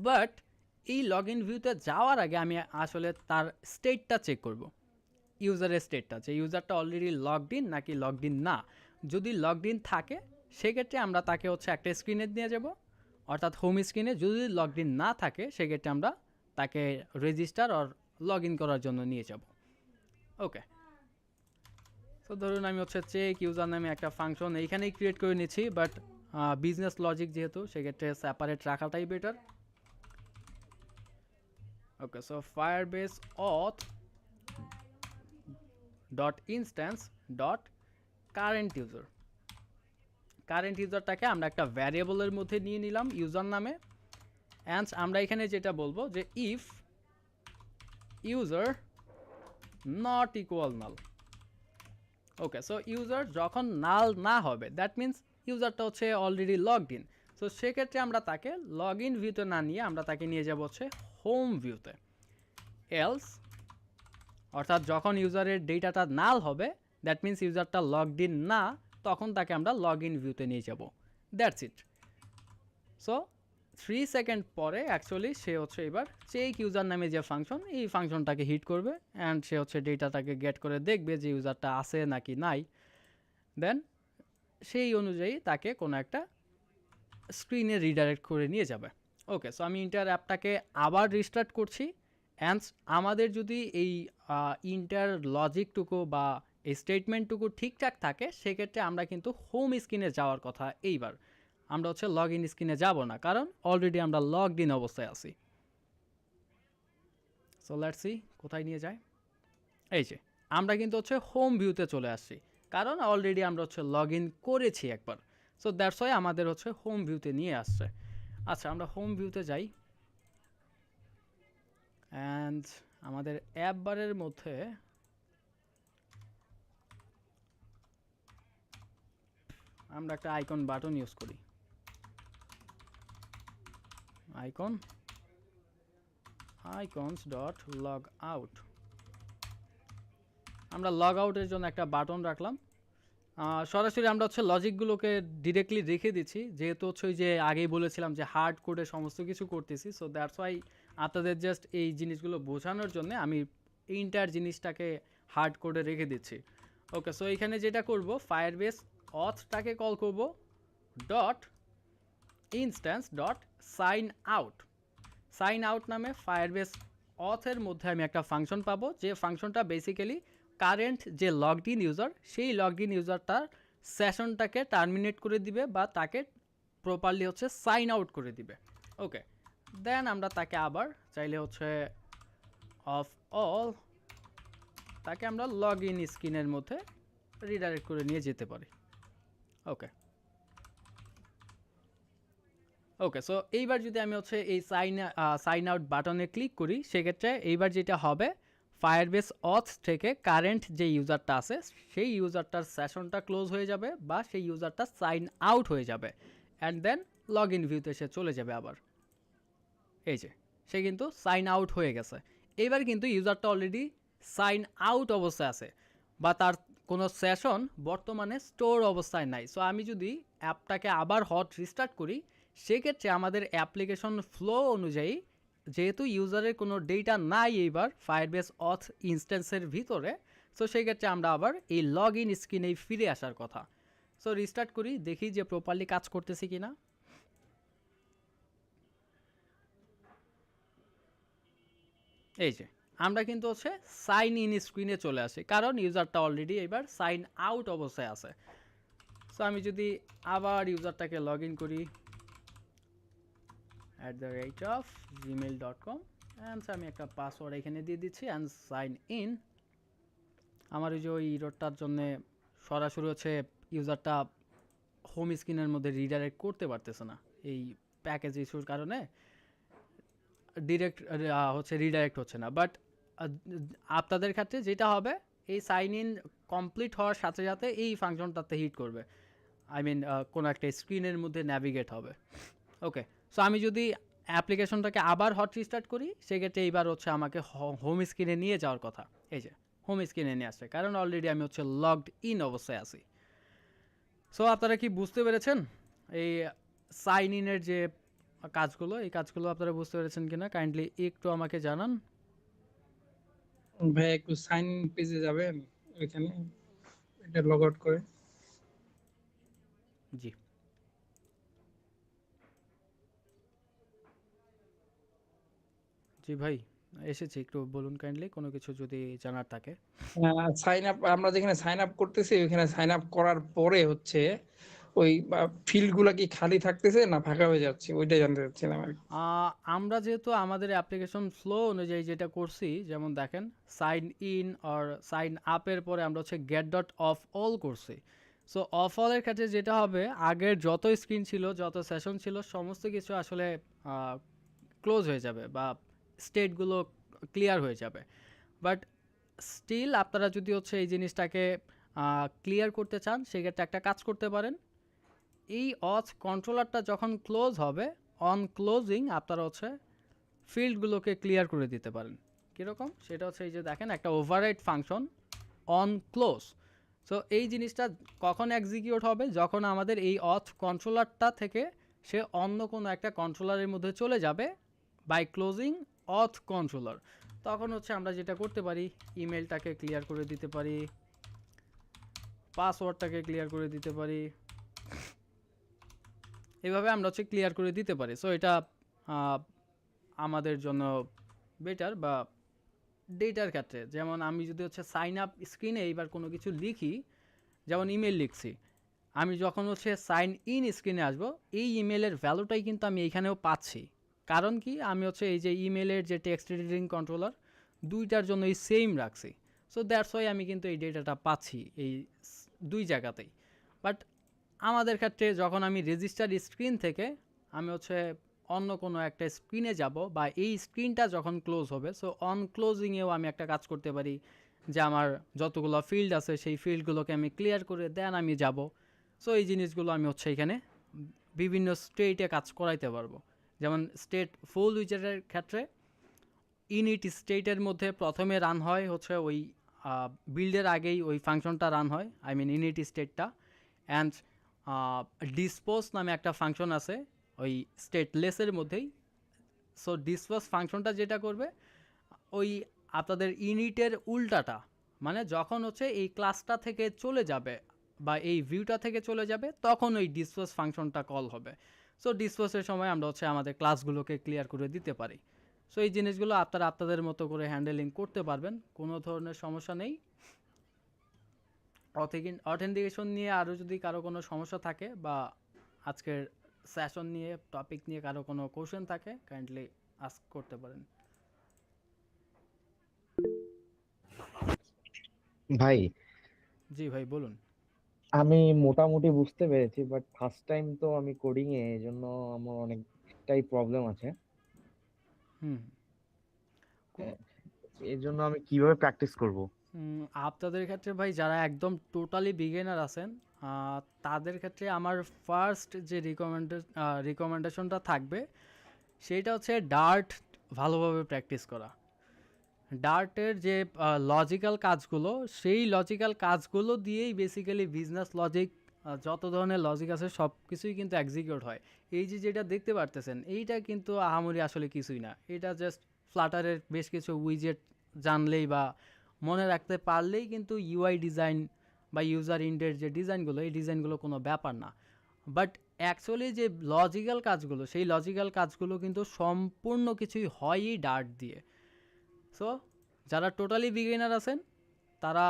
বাট এই লগ ইন ভিউতে যাওয়ার আগে আমি আসলে তার স্টেটটা চেক করব, ইউজারের স্টেটটা, যে ইউজারটা অলরেডি লগড ইন নাকি লগড ইন না। যদি লগড ইন থাকে, সেক্ষেত্রে আমরা তাকে হচ্ছে একটা স্ক্রিনে নিয়ে যাব, অর্থাৎ হোম স্ক্রিনে। যদি লগড ইন না থাকে, সেক্ষেত্রে আমরা তাকে রেজিস্টার অর লগ ইন করার জন্য নিয়ে যাব। ওকে, তো ধরুন আমি হচ্ছে চেক ইউজার নামে একটা ফাংশন এইখানেই ক্রিয়েট করে নিচ্ছি, বাট বিজনেস লজিক যেহেতু, সেক্ষেত্রে সেপারেট রাখাটাই better. Okay, so Firebase auth dot instance dot current user, current ইউজারটাকে আমরা একটা ভ্যারিয়েবলের মধ্যে নিয়ে নিলাম ইউজার নামে, অ্যান্ড আমরা এখানে যেটা বলবো যে if user not equal null. Okay, so user যখন নাল না হবে, দ্যাট মিন্স ইউজারটা হচ্ছে অলরেডি লগড ইন। সো সেক্ষেত্রে আমরা তাকে লগ ইন ভিউতে না নিয়ে আমরা তাকে নিয়ে যাব হচ্ছে হোম ভিউতে। এলস, অর্থাৎ যখন ইউজারের ডেটাটা নাল হবে, দ্যাট মিন্স ইউজারটা লগড ইন না, তখন তাকে আমরা লগ ইন ভিউতে নিয়ে যাব। That's it. সো 3 সেকেন্ড পরে অ্যাকচুয়ালি সে হচ্ছে এবার চেক ইউজার নামে যে ফাংশন, এই ফাংশনটাকে হিট করবে অ্যান্ড সে হচ্ছে ডেটাটাকে গেট করে দেখবে যে ইউজারটা আছে নাকি নাই, দেন সেই অনুযায়ী তাকে কোনো একটা স্ক্রিনে রিডাইরেক্ট করে নিয়ে যাবে। ওকে, সো আমি ইন্টার অ্যাপটাকে আবার রিস্টার্ট করছি অ্যান্ড আমাদের যদি এই ইন্টার লজিকটুকু বা এই স্টেটমেন্টটুকু ঠিকঠাক থাকে সেক্ষেত্রে আমরা কিন্তু হোম স্ক্রিনে যাওয়ার কথা এইবার। আমরা হচ্ছে লগ ইন স্ক্রিনে যাব না, কারণ অলরেডি আমরা লগড ইন অবস্থায় আছি। সো লেটস সি কোথায় নিয়ে যায়। এই যে আমরা কিন্তু হচ্ছে হোম ভিউতে চলে আসছি, কারণ অলরেডি আমরা হচ্ছে লগ ইন করেছি একবার। সো দ্যাটস ওয়াই আমাদের হচ্ছে হোম ভিউতে নিয়ে আসছে। আচ্ছা, আমরা হোম ভিউতে যাই অ্যান্ড আমাদের অ্যাপ বারের মধ্যে আমরা একটা আইকন বাটন ইউজ করি। icons dot log out. আমরা লগ আউটের জন্য একটা বাটন রাখলাম। সরাসরি আমরা হচ্ছে লজিকগুলোকে ডিরেক্টলি রেখে দিচ্ছি, যেহেতু হচ্ছে ওই যে আগেই বলেছিলাম যে হার্ড কোডে সমস্ত কিছু করতেছি। সো দ্যাটস ওয়াই আপনাদের জাস্ট এই জিনিসগুলো বোঝানোর জন্য আমি ইন্টার জিনিসটাকে হার্ড কোডে রেখে দিচ্ছি। ওকে, সো এখানে যেটা করব, ফায়ারবেস অথটাকে কল করব dot instance dot sign out. Sign out নামে ফায়ারবেস অথের মধ্যে আমি একটা ফাংশন পাবো, যে ফাংশনটা বেসিক্যালি কারেন্ট যে লগড ইন ইউজার, সেই লগড ইন ইউজারটার সেশনটাকে টার্মিনেট করে দিবে বা তাকে প্রপারলি হচ্ছে সাইন আউট করে দিবে। ওকে, দেন আমরা তাকে আবার চাইলে হচ্ছে অফ অল তাকে আমরা লগ ইন স্ক্রিনের মধ্যে রিডাইরেক্ট করে নিয়ে যেতে পারি। ওকে ওকে, সো এইবার যদি আমি হচ্ছে এই সাইন আউট বাটনে ক্লিক করি, সেক্ষেত্রে এইবার যেটা হবে, ফায়ারবেস অথ থেকে কারেন্ট যে ইউজারটা আছে সেই ইউজারটার সেশনটা ক্লোজ হয়ে যাবে বা সেই ইউজারটা সাইন আউট হয়ে যাবে অ্যান্ড দেন লগ ইন ভিউতে সে চলে যাবে আবার। এই যে সে কিন্তু সাইন আউট হয়ে গেছে। এইবার কিন্তু ইউজারটা অলরেডি সাইন আউট অবস্থায় আছে বা তার কোনো সেশন বর্তমানে স্টোর অবস্থায় নাই। সো আমি যদি অ্যাপটাকে আবার হট রিস্টার্ট করি, সেক্ষেত্রে আমাদের অ্যাপ্লিকেশন ফ্লো অনুযায়ী যেহেতু ইউজারের কোনো ডেটা নাই এইবার ফায়ারবেস অথ ইনস্ট্যান্সের ভিতরে, সো সেক্ষেত্রে আমরা আবার এই লগ ইন স্ক্রিনেই ফিরে আসার কথা। সো রিস্টার্ট করি, দেখি যে প্রপারলি কাজ করতেছি কি না। এই যে আমরা কিন্তু হচ্ছে সাইন ইন স্ক্রিনে চলে আসি, কারণ ইউজারটা অলরেডি এবার সাইন আউট অবস্থায় আছে। সো আমি যদি আবার ইউজারটাকে লগ ইন করি @gmail.com অ্যান্ড আমি একটা পাসওয়ার্ড এখানে দিয়ে দিচ্ছি অ্যান্ড সাইন ইন। আমার ওই যে ওই ইরোরটার জন্যে সরাসরি হচ্ছে ইউজারটা হোম স্ক্রিনের মধ্যে রিডাইরেক্ট করতে পারতেছে না, এই প্যাকেজ ইস্যুর কারণে ডিরেক্ট হচ্ছে রিডাইরেক্ট হচ্ছে না। বাট আপনাদের ক্ষেত্রে যেটা হবে, এই সাইন ইন কমপ্লিট হওয়ার সাথে সাথে এই ফাংশনটাতে হিট করবে, আই মিন কোনো একটা স্ক্রিনের মধ্যে ন্যাভিগেট হবে। ওকে, সো আমি যদি অ্যাপ্লিকেশনটাকে আবার হট রিস্টার্ট করি, সেক্ষেত্রে এইবার হচ্ছে আমাকে হোম স্ক্রিনে নিয়ে যাওয়ার কথা। এই যে হোম স্ক্রিনে নিয়ে আসছে, কারণ অলরেডি আমি হচ্ছে লগড ইন অবস্থায় আছি। সো আপনারা কি বুঝতে পেরেছেন এই সাইন ইনের যে কাজগুলো, এই কাজগুলো আপনারা বুঝতে পেরেছেন কিনা কাইন্ডলি একটু আমাকে জানান। ভাই একটু সাইন পেজে যাবেন, ওইখানে এটা লগ আউট করে। জি, জি ভাই এসেছি, একটু বলুন কাইন্ডলি কোনো কিছু যদি জানার থাকে। সাইন আপ, আমরা যেখানে সাইন আপ করতেছি ওইখানে সাইন আপ করার পরে হচ্ছে ওই ফিল্ড গুলা কি খালি থাকতেছে না ফাঁকা হয়ে যাচ্ছে, ওইটাই জানতে চাচ্ছিলাম আর কি। আমরা যেহেতু আমাদের অ্যাপ্লিকেশন ফ্লো অনুযায়ী যেটা করছি, যেমন দেখেন সাইন ইন আর সাইন আপের পরে আমরা হচ্ছে গেট ডট অফ অল করছি। সো অফ অলের ক্ষেত্রে যেটা হবে, আগের যত স্ক্রিন ছিল, যত সেশন ছিল, সমস্ত কিছু আসলে ক্লোজ হয়ে যাবে বা স্টেটগুলো ক্লিয়ার হয়ে যাবে। বাট স্টিল আপনারা যদি হচ্ছে এই জিনিসটাকে ক্লিয়ার করতে চান, সেক্ষেত্রে একটা কাজ করতে পারেন, এই অথ কন্ট্রোলারটা যখন ক্লোজ হবে, অন ক্লোজিং আপনারা হচ্ছে ফিল্ডগুলোকে ক্লিয়ার করে দিতে পারেন। কীরকম সেটা হচ্ছে এই যে দেখেন একটা override function on close. So এই জিনিসটা কখন এক্সিকিউট হবে, যখন আমাদের এই অথ কন্ট্রোলারটা থেকে সে অন্য কোনো একটা কন্ট্রোলারের মধ্যে চলে যাবে বাই ক্লোজিং অথ কন্ট্রোলার। তখন হচ্ছে আমরা যেটা করতে পারি, ইমেলটাকে ক্লিয়ার করে দিতে পারি, পাসওয়ার্ডটাকে ক্লিয়ার করে দিতে পারি, এভাবে আমরা হচ্ছে ক্লিয়ার করে দিতে পারি। সো এটা আমাদের জন্য বেটার। বা ডেটার ক্ষেত্রে যেমন আমি যদি হচ্ছে সাইন আপ স্ক্রিনে এইবার কোনো কিছু লিখি, যেমন ইমেল লিখছি, আমি যখন হচ্ছে সাইন ইন স্ক্রিনে আসবো, এই ইমেলের ভ্যালুটাই কিন্তু আমি এইখানেও পাচ্ছি। কারণ কি, আমি হচ্ছে এই যে ইমেলের যে টেক্সট এডিটিং কন্ট্রোলার দুইটার জন্য এই সেম রাখছি। সো দ্যাটস ওয়াই আমি কিন্তু এই ডেটাটা পাচ্ছি এই দুই জায়গাতেই। বাট আমাদের ক্ষেত্রে যখন আমি রেজিস্টার স্ক্রিন থেকে আমি হচ্ছে অন্য কোনো একটা স্ক্রিনে যাব, বা এই স্ক্রিনটা যখন ক্লোজ হবে, সো অন ক্লোজিংয়েও আমি একটা কাজ করতে পারি যে আমার যতগুলো ফিল্ড আছে সেই ফিল্ডগুলোকে আমি ক্লিয়ার করে দেন আমি যাব। সো এই জিনিসগুলো আমি হচ্ছে এখানে বিভিন্ন স্টেটে কাজ করাইতে পারবো। যেমন স্টেট ফুল উইজারের ক্ষেত্রে ইনিট স্টেটের মধ্যে প্রথমে রান হয় হচ্ছে ওই বিল্ডের আগেই ওই ফাংশনটা রান হয়, আই মিন ইনিট স্টেটটা। অ্যান্ড ডিসপোজ নামে একটা ফাংশন আছে ওই স্টেটলেসের মধ্যেই। সো ডিসপোজ ফাংশনটা যেটা করবে, ওই আপনাদের ইনিটের উল্টাটা, মানে যখন হচ্ছে এই ক্লাসটা থেকে চলে যাবে বা এই ভিউটা থেকে চলে যাবে, তখন ওই ডিসপোজ ফাংশনটা কল হবে। সো ডিসপোজের সময় আমরা হচ্ছে আমাদের ক্লাসগুলোকে ক্লিয়ার করে দিতে পারি। সো এই জিনিসগুলো আপনারা আপনাদের মতো করে হ্যান্ডেলিং করতে পারবেন, কোনো ধরনের সমস্যা নেই। অথেন্টিকেশন নিয়ে আরও যদি কারো কোনো সমস্যা থাকে, বা আজকের সেশন নিয়ে টপিক নিয়ে কারো কোনো কোশ্চেন থাকে, কাইন্ডলি আস্ক করতে পারেন। ভাই, জি ভাই বলুন। আমি মোটামুটি বুঝতে পেরেছি, বাট ফার্স্ট টাইম তো আমি কোডিং এ, এই জন্য আমার অনেকটাই প্রবলেম আছে। হুম। আহ, এর জন্য আমি কিভাবে প্র্যাকটিস করব? আপনাদের ক্ষেত্রে ভাই যারা একদম টোটালি বিগিনার আছেন, তাদের ক্ষেত্রে আমার ফার্স্ট যে রিকমেন্ডেশনটা থাকবে সেটা হচ্ছে ডার্ট ভালোভাবে প্র্যাকটিস করা। ডার্টের যে লজিক্যাল কাজগুলো, সেই লজিক্যাল কাজগুলো দিয়েই বেসিক্যালি বিজনেস লজিক, যত ধরনের লজিক আছে সব কিছুই কিন্তু এক্সিকিউট হয়। এই যে যেটা দেখতে পারতেছেন, এইটা কিন্তু আহামরি আসলে কিছুই না। এটা জাস্ট ফ্লাটারের বেশ কিছু উইজেট জানলেই বা মনে রাখতে পারলেই কিন্তু ইউআই ডিজাইন বা ইউজার ইন্ডের যে ডিজাইনগুলো, এই ডিজাইনগুলো কোনো ব্যাপার না। বাট অ্যাকচুয়ালি যে লজিক্যাল কাজগুলো, সেই লজিক্যাল কাজগুলো কিন্তু সম্পূর্ণ কিছুই হয়ই ডার্ট দিয়ে। সো যারা টোটালি বিগিনার আছেন, তারা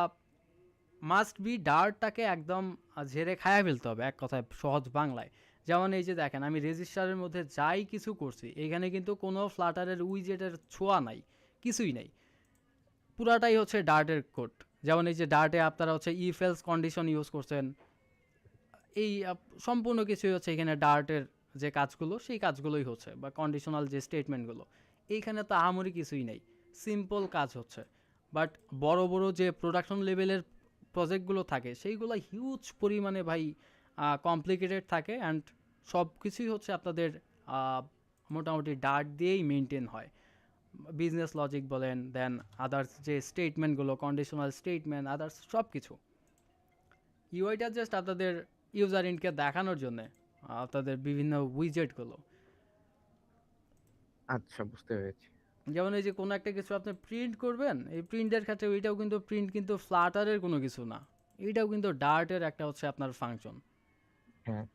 মাস্ট বি ডার্টটাকে একদম ঝেড়ে খায়া ফেলতে হবে, এক কথায় সহজ বাংলায়। যেমন এই যে দেখেন, আমি রেজিস্টারের মধ্যে যাই কিছু করছি, এখানে কিন্তু কোনো ফ্লাটারের উইজেটের ছোঁয়া নাই, কিছুই নাই, পুরাটাই হচ্ছে ডার্টের কোড। যেমন এই যে ডার্টে আপনারা হচ্ছে ইফ এলস কন্ডিশন ইউজ করছেন, এই সম্পূর্ণ কিছুই হচ্ছে এখানে ডার্টের যে কাজগুলো সেই কাজগুলোই হচ্ছে, বা কন্ডিশনাল যে স্টেটমেন্টগুলো, এইখানে তো আহামরি কিছুই নেই, সিম্পল কাজ হচ্ছে। বাট বড় বড় যে প্রোডাকশন লেভেলের প্রজেক্টগুলো থাকে, সেইগুলো হিউজ পরিমাণে ভাই কমপ্লিকেটেড থাকে, অ্যান্ড সব কিছুই হচ্ছে আপনাদের মোটামুটি ডার্ট দিয়েই মেনটেন হয়। বিজনেস লজিক বলেন, দেন আদার্স যে স্টেটমেন্টগুলো, কন্ডিশনাল স্টেটমেন্ট, আদার্স সব কিছু। ইউআইটা জাস্ট আপনাদের ইউজার ইনকে দেখানোর জন্যে, আপনাদের বিভিন্ন উইজেটগুলো। আচ্ছা, বুঝতে পেরেছি। যেমন এই যে কোনো একটা কিছু আপনি প্রিন্ট করবেন, এই প্রিন্টের ক্ষেত্রে ওইটাও কিন্তু প্রিন্ট কিন্তু ফ্লাটারের কোনো কিছু না, এইটাও কিন্তু ডার্টের একটা হচ্ছে আপনার ফাংশন। হ্যাঁ।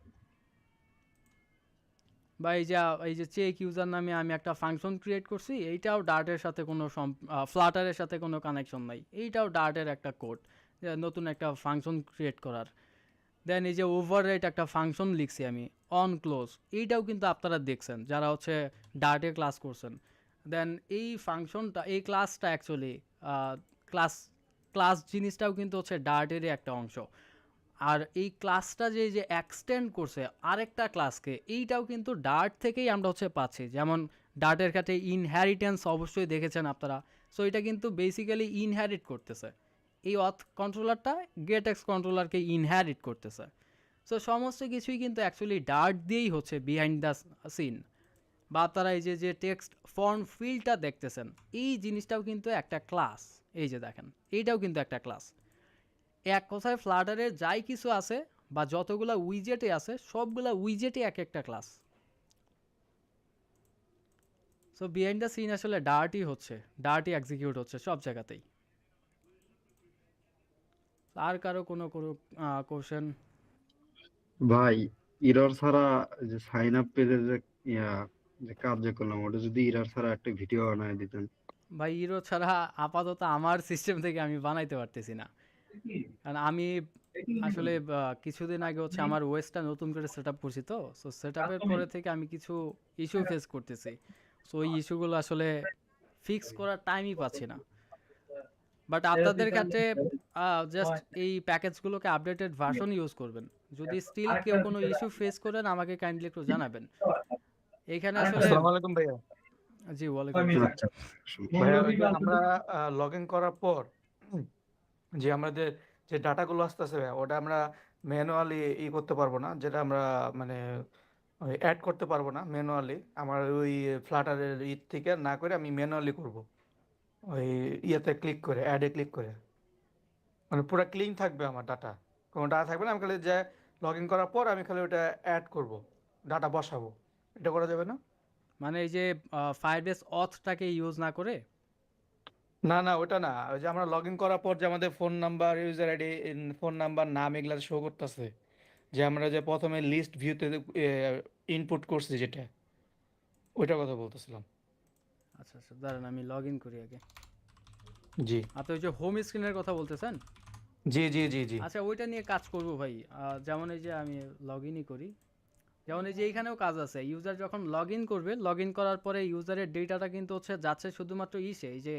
বা এই যে চেক ইউজার নামে আমি একটা ফাংশন ক্রিয়েট করছি, এইটাও ডার্টের সাথে কোনো ফ্লাটারের সাথে কোনো কানেকশন নাই, এইটাও ডার্টের একটা কোড, নতুন একটা ফাংশন ক্রিয়েট করার। দেন এই যে ওভাররাইট একটা ফাংশন লিখছি আমি অন ক্লোজ, এইটাও কিন্তু আপনারা দেখছেন যারা হচ্ছে ডার্টে ক্লাস করছেন। দেন এই ফাংশনটা, এই ক্লাসটা অ্যাকচুয়ালি ক্লাস ক্লাস জিনিসটাও কিন্তু হচ্ছে ডার্টেরই একটা অংশ। আর এই ক্লাসটা যে এক্সটেন্ড করছে আরেকটা ক্লাসকে, এইটাও কিন্তু ডার্ট থেকেই আমরা হচ্ছে পাচ্ছি। যেমন ডার্টের ক্ষেত্রে ইনহ্যারিটেন্স অবশ্যই দেখেছেন আপনারা। সো এটা কিন্তু বেসিক্যালি ইনহ্যারিট করতেছে, এই অথ কন্ট্রোলারটা গেট এক্স কন্ট্রোলারকে ইনহ্যারিট করতেছে। সো সমস্ত কিছুই কিন্তু অ্যাকচুয়ালি ডার্ট দিয়েই হচ্ছে বিহাইন্ড দ্য সিন। বা তারা এই যে টেক্সট ফর্ম ফিল্ডটা দেখতেছেন, এই জিনিসটাও কিন্তু একটা ক্লাস। এই যে দেখেন, এইটাও কিন্তু একটা ক্লাস। এক কথায় ফ্লাটারের যাই কিছু আছে বা যতগুলা উইজেটে আছে সবগুলা উইজেটে এক একটা class. So behind the scene আসলে ডার্টি এক্সিকিউট হচ্ছে সব জায়গাতেই। আর কারো কোনো কোনো কোশ্চেন? ভাই ইরর ছাড়া যে সাইন আপ পেজের যে ইয়া যে কাজ যে করলাম ওটা যদি ইরর ছাড়া একটা ভিডিও বানায় দিতেন। ভাই ইরো ছাড়া আপাতত আমার সিস্টেম থেকে আমি বানাইতে পারতেছি না, কারণ আমি আসলে কিছুদিন আগে হচ্ছে আমার ওয়েসটা নতুন করে সেট আপ করছি, তো সো সেট আপের পরে থেকে আমি কিছু ইস্যু ফেস করতেছি। সো ওই ইস্যুগুলো আসলে ফিক্স করার টাইমই পাচ্ছি না। বাট আপনাদের ক্ষেত্রে জাস্ট এই প্যাকেজগুলোকে আপডেটেড ভার্সন ইউজ করবেন। যদি স্টিল কেউ কোনো ইস্যু ফেস করেন আমাকে কাইন্ডলি একটু জানাবেন। এখানে আসলে আসসালামু আলাইকুম ভাইয়া। জি ওয়ালাইকুম আসসালাম। আচ্ছা ভাইয়া ওই যে আমরা লগ ইন করার পর যে আমাদের যে ডাটাগুলো আসতেছে ভাইয়া, ওটা আমরা ম্যানুয়ালি করতে পারবো না, যেটা আমরা মানে অ্যাড করতে পারবো না ম্যানুয়ালি। আমার ওই ফ্লাটারের থেকে না করে আমি ম্যানুয়ালি করব, ওই ইয়েতে ক্লিক করে, অ্যাডে ক্লিক করে। মানে পুরো ক্লিন থাকবে আমার ডাটা, কোনো ডাটা থাকবে না। আমি খালি যে লগ ইন করার পর আমি খালি ওটা অ্যাড করব, ডাটা বসাবো। এটা করা যাবে না? মানে এই যে ফায়ারবেস অথটাকে ইউজ না করে? না না, ওটা না। ওই যে আমরা লগ ইন করার পর যে আমাদের phone number, user ID, phone number, নাম এগুলা শো করতেছে, যে আমরা যে প্রথমে লিস্ট ভিউতে ইনপুট করছি যেটা, ওইটার কথা বলতেছিলাম। আচ্ছা আচ্ছা দাঁড়ান আমি লগ ইন করি আগে। জি আপনি ওই যে হোম স্ক্রিনের কথা বলতেছেন? জি জি জি জি। আচ্ছা ওইটা নিয়ে কাজ করব ভাই। যেমন এই যে আমি লগ ইনই করি, যেমন এই যে এইখানেও কাজ আছে। ইউজার যখন লগ ইন করবে, লগ ইন করার পরে ইউজারের ডেটাটা কিন্তু হচ্ছে যাচ্ছে শুধুমাত্র এই যে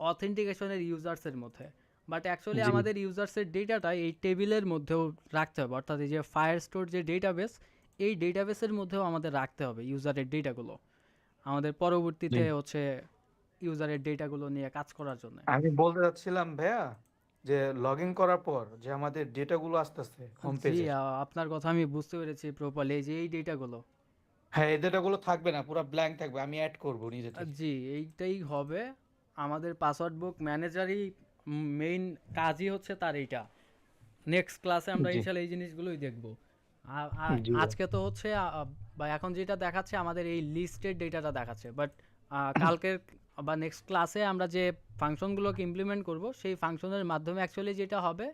অথেন্টিকেশনের ইউজার্সের মধ্যে। বাট অ্যাকচুয়ালি জি আমাদের ইউজার্সের ডেটাটা এই টেবিলের মধ্যেও রাখতে হবে, অর্থাৎ এই যে ফায়ার স্টোর যে ডেটাবেস, এই ডেটাবেসের মধ্যেও আমাদের রাখতে হবে ইউজারের ডেটাগুলো, আমাদের জি। পরবর্তীতে হচ্ছে ইউজারের ডেটাগুলো নিয়ে কাজ করার জন্য। আমি বলতে চাচ্ছিলাম ভাইয়া, যে লগ ইন করার পর যে আমাদের ডেটাগুলো আসতেছে হোম জি পেজে, আপনার কথা আমি বুঝতে পেরেছি প্রপারলি। এই যে এই ডেটাগুলো, হ্যাঁ এই ডেটাগুলো থাকবে না, পুরো ব্ল্যাঙ্ক থাকবে। আমি অ্যাড করব নিজে থেকে। জি এইটাই হবে। আমাদের পাসওয়ার্ড বুক ম্যানেজারই মেইন কাজই হচ্ছে তার এইটা। নেক্সট ক্লাসে আমরা জি ইনশাল্লাহ এই জিনিসগুলোই দেখব। জি আজকে তো হচ্ছে বা এখন যেটা দেখাচ্ছে আমাদের এই লিস্টের ডেটাটা দেখাচ্ছে, বাট কালকের বা নেক্সট ক্লাসে আমরা যে ফাংশনগুলোকে ইমপ্লিমেন্ট করব সেই ফাংশনের মাধ্যমে অ্যাকচুয়ালি যেটা হবে,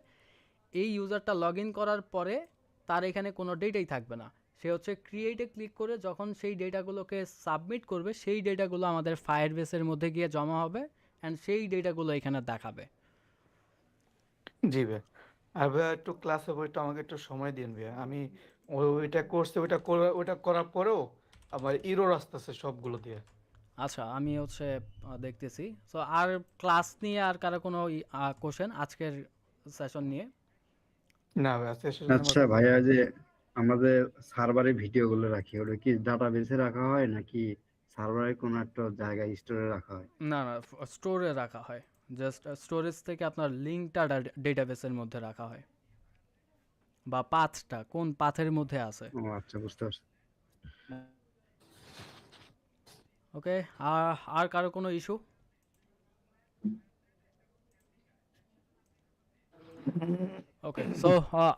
এই ইউজারটা লগ ইন করার পরে তার এখানে কোনো ডেটাই থাকবে না। সে হচ্ছে ক্রিয়েটে ক্লিক করে যখন সেই ডেটাগুলোকে সাবমিট করবে, সেই ডেটাগুলো আমাদের ফায়ারবেসের মধ্যে গিয়ে জমা হবে অ্যান্ড সেই ডেটাগুলো এখানে দেখাবে। জি ভাই। আর ভাইয়া একটু ক্লাসে বইটা আমাকে একটু সময় দিন ভাইয়া। আমি ওইটা করছি, ওইটা করার পরেও আমার ইরর আসতেছে সবগুলো দিয়ে। আচ্ছা আমি হচ্ছে দেখতেছি। সো আর ক্লাস নিয়ে আর কারো কোনো কোশ্চেন আজকের সেশন নিয়ে? না ভাই, সেশন আমার আচ্ছা ভাইয়া, যে আমাদের সার্ভারে ভিডিও গুলো রাখি ওটা কি ডাটাবেসে রাখা হয় নাকি সার্ভারে কোনো একটা জায়গায় স্টোরে রাখা হয়? না না, স্টোরে রাখা হয়। জাস্ট স্টোরেজ থেকে আপনার লিঙ্কটা ডেটাবেসের মধ্যে রাখা হয়, বা পাথটা কোন পাথের মধ্যে আছে। ও আচ্ছা, বুঝতে পারছি। ওকে, আর কারো কোনো ইস্যু? ওকে, সো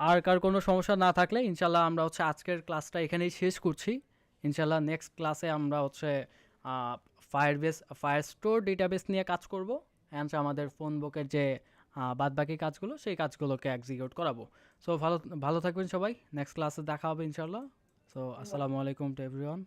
আর কার কোনো সমস্যা না থাকলে ইনশাল্লাহ আমরা হচ্ছে আজকের ক্লাসটা এখানেই শেষ করছি। ইনশাল্লাহ নেক্সট ক্লাসে আমরা হচ্ছে ফায়ার স্টোর ডেটাবেস নিয়ে কাজ করব, অ্যান্ড আমাদের ফোন বুকের যে বাদবাকি কাজগুলো সেই কাজগুলোকে এক্সিকিউট করাবো। সো ভালো ভালো থাকবেন সবাই, নেক্সট ক্লাসে দেখা হবে ইনশাল্লাহ। সো আসসালামু আলাইকুম টু এভরিওয়ান।